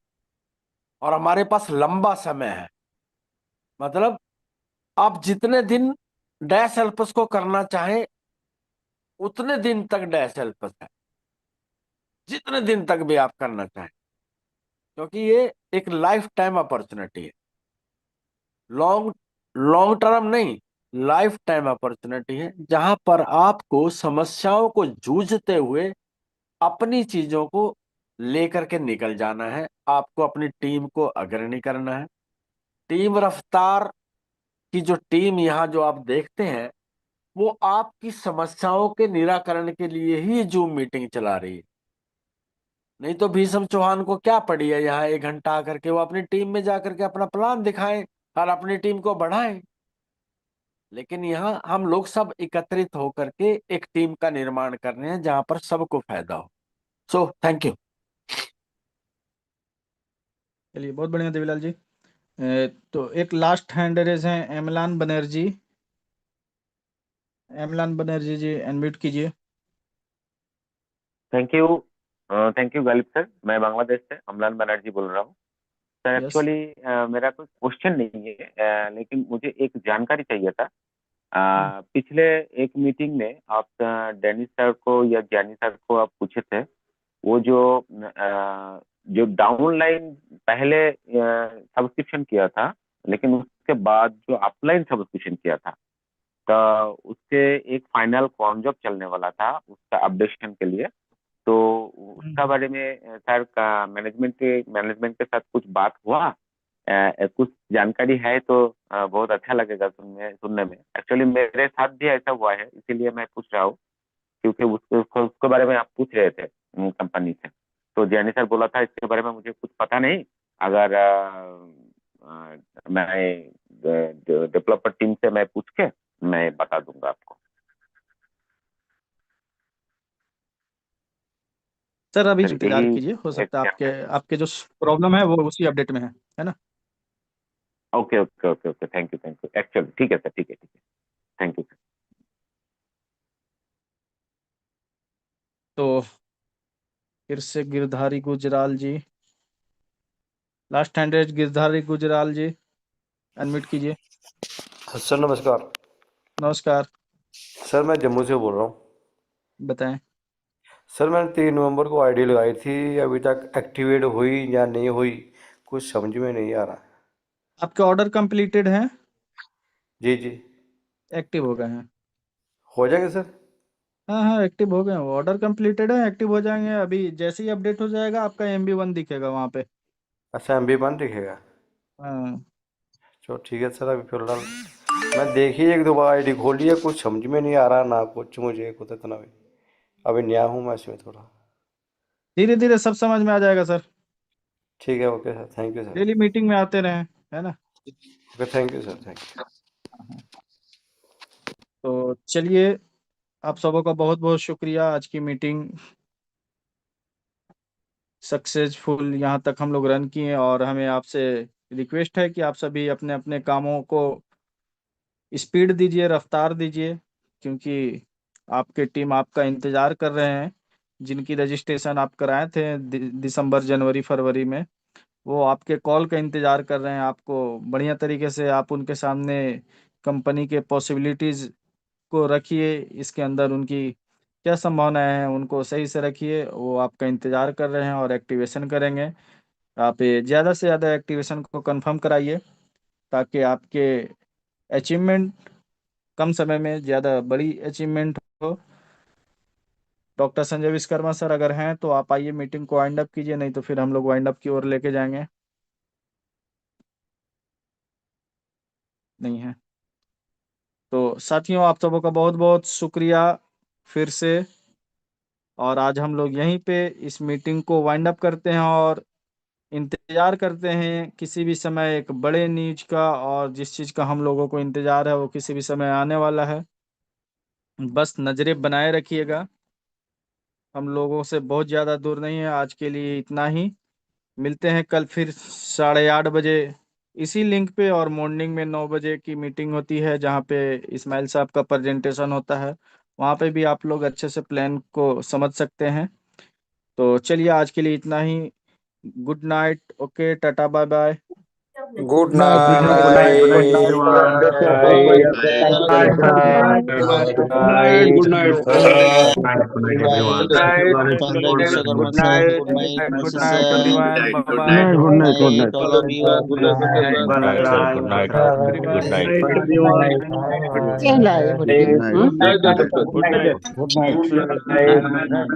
और हमारे पास लंबा समय है। मतलब आप जितने दिन डैश एल्पस को करना चाहें उतने दिन तक डैश एल्पस है, जितने दिन तक भी आप करना चाहें, क्योंकि ये एक लाइफ टाइम अपॉर्चुनिटी है। लॉन्ग लॉन्ग टर्म नहीं, लाइफ टाइम अपॉर्चुनिटी है, जहां पर आपको समस्याओं को जूझते हुए अपनी चीजों को लेकर के निकल जाना है। आपको अपनी टीम को अग्रणी करना है। टीम रफ्तार की जो टीम यहाँ जो आप देखते हैं, वो आपकी समस्याओं के निराकरण के लिए ही जूम मीटिंग चला रही है। नहीं तो भीष्म चौहान को क्या पड़ी है यहाँ 1 घंटा आकर के वो अपनी टीम में जाकर के अपना प्लान दिखाएं और अपनी टीम को बढ़ाएं। लेकिन यहाँ हम लोग सब एकत्रित होकर के एक टीम का निर्माण कर रहे हैं जहां पर सबको फायदा हो। So thank you. चलिए, बहुत बढ़िया देवीलाल जी। तो एक लास्ट हैंड रेज है, एमलान बनर्जी। एमलान बनर्जी जी, अनम्यूट कीजिए। Thank you Ghalib sir. मैं बांग्लादेश से अमलान बनर्जी बोल रहा हूँ सर। यस, एक्चुअली मेरा कोई क्वेश्चन नहीं है, लेकिन मुझे एक जानकारी चाहिए था। पिछले एक मीटिंग में आप डेनिस सर को या ज्ञानी सर को आप पूछे थे, वो जो डाउनलाइन पहले सब्सक्रिप्शन किया था, लेकिन उसके बाद जो अपलाइन सब्सक्रिप्शन किया था, तो उसके एक फाइनल कॉन जॉब चलने वाला था उसका अपडेशन के लिए। तो उसका बारे में सर का मैनेजमेंट के साथ कुछ बात हुआ? कुछ जानकारी है तो बहुत अच्छा लगेगा सुनने में। एक्चुअली मेरे साथ भी ऐसा हुआ है, इसीलिए मैं पूछ रहा हूँ, क्योंकि उसके बारे में आप पूछ रहे थे कंपनी से। तो जैनी सर बोला था इसके बारे में मुझे कुछ पता नहीं, अगर मैं डेवलपर टीम से मैं पूछ के मैं बता दूंगा आपको। सर अभी सर इंतजार यही कीजिए, हो एक सकता है आपके जानकारी। आपके जो प्रॉब्लम है वो उसी अपडेट में है ना। Okay okay okay okay, thank you actually ठीक है सर, ठीक है थैंक यू सर। तो फिर से Girdhari Gujral ji, last hand raise Girdhari Gujral ji, unmute कीजिए। सर नमस्कार। नमस्कार, सर मैं जम्मू से बोल रहा हूँ। बताएं। सर मैंने 3 नवंबर को आईडी लगाई थी, अभी तक एक्टिवेट हुई या नहीं हुई कुछ समझ में नहीं आ रहा। आपके ऑर्डर कंप्लीटेड हैं, जी जी, एक्टिव हो गए हैं? हो जाएंगे सर। हाँ हाँ, एक्टिव हो गए हैं, ऑर्डर कंप्लीटेड है, एक्टिव हो जाएंगे। अभी जैसे ही अपडेट हो जाएगा आपका MB1 दिखेगा वहाँ पे। अच्छा MB1 दिखेगा। हाँ, चलो ठीक है सर। अभी फिलहाल मैं देखी 1-2 बार आईडी खोली है, कुछ समझ में नहीं आ रहा ना कुछ, मुझे कुछ इतना भी अभी नया हूँ मैं इसमें थोड़ा। धीरे धीरे सब समझ में आ जाएगा सर। ठीक है, okay sir, thank you sir. Daily meeting में आते रहें, है ना। Okay, thank you sir, thank you. हाँ, तो चलिए, आप सबों का बहुत बहुत शुक्रिया। आज की मीटिंग सक्सेसफुल यहाँ तक हम लोग रन किए, और हमें आपसे रिक्वेस्ट है कि आप सभी अपने अपने कामों को स्पीड दीजिए, रफ्तार दीजिए, क्योंकि आपके टीम आपका इंतजार कर रहे हैं। जिनकी रजिस्ट्रेशन आप कराए थे दिसंबर जनवरी फरवरी में, वो आपके कॉल का इंतजार कर रहे हैं। आपको बढ़िया तरीके से आप उनके सामने कंपनी के पॉसिबिलिटीज को रखिए, इसके अंदर उनकी क्या संभावनाएं हैं उनको सही से रखिए। वो आपका इंतजार कर रहे हैं और एक्टिवेशन करेंगे। आप ज़्यादा से ज़्यादा एक्टिवेशन को कंफर्म कराइए, ताकि आपके अचीवमेंट कम समय में ज़्यादा बड़ी अचीवमेंट हो। डॉक्टर संजय विश्वकर्मा सर अगर हैं तो आप आइए, मीटिंग को वाइंड अप कीजिए, नहीं तो फिर हम लोग वाइंड अप की ओर लेके जाएंगे। नहीं है तो साथियों, आप सबों का बहुत बहुत शुक्रिया फिर से। और आज हम लोग यहीं पे इस मीटिंग को वाइंड अप करते हैं, और इंतजार करते हैं किसी भी समय एक बड़े न्यूज का, और जिस चीज़ का हम लोगों को इंतजार है वो किसी भी समय आने वाला है। बस नज़रें बनाए रखिएगा, हम लोगों से बहुत ज़्यादा दूर नहीं है। आज के लिए इतना ही, मिलते हैं कल फिर 8:30 बजे इसी लिंक पे, और मॉर्निंग में 9 बजे की मीटिंग होती है जहाँ पे इस्माइल साहब का प्रेजेंटेशन होता है। वहाँ पे भी आप लोग अच्छे से प्लान को समझ सकते हैं। तो चलिए, आज के लिए इतना ही। Good night, okay, tata, bye bye. Good good night, good night, good night night. Everyone. Good night, good night everyone. Sanjay Vishwakarma good sir, night, good night, good Mrs. Night sir, everyone, bye good bye. Night, good good night, good night, night, all of you. Good night, good night sir, good night, good night, good night, good night, good night. Good night.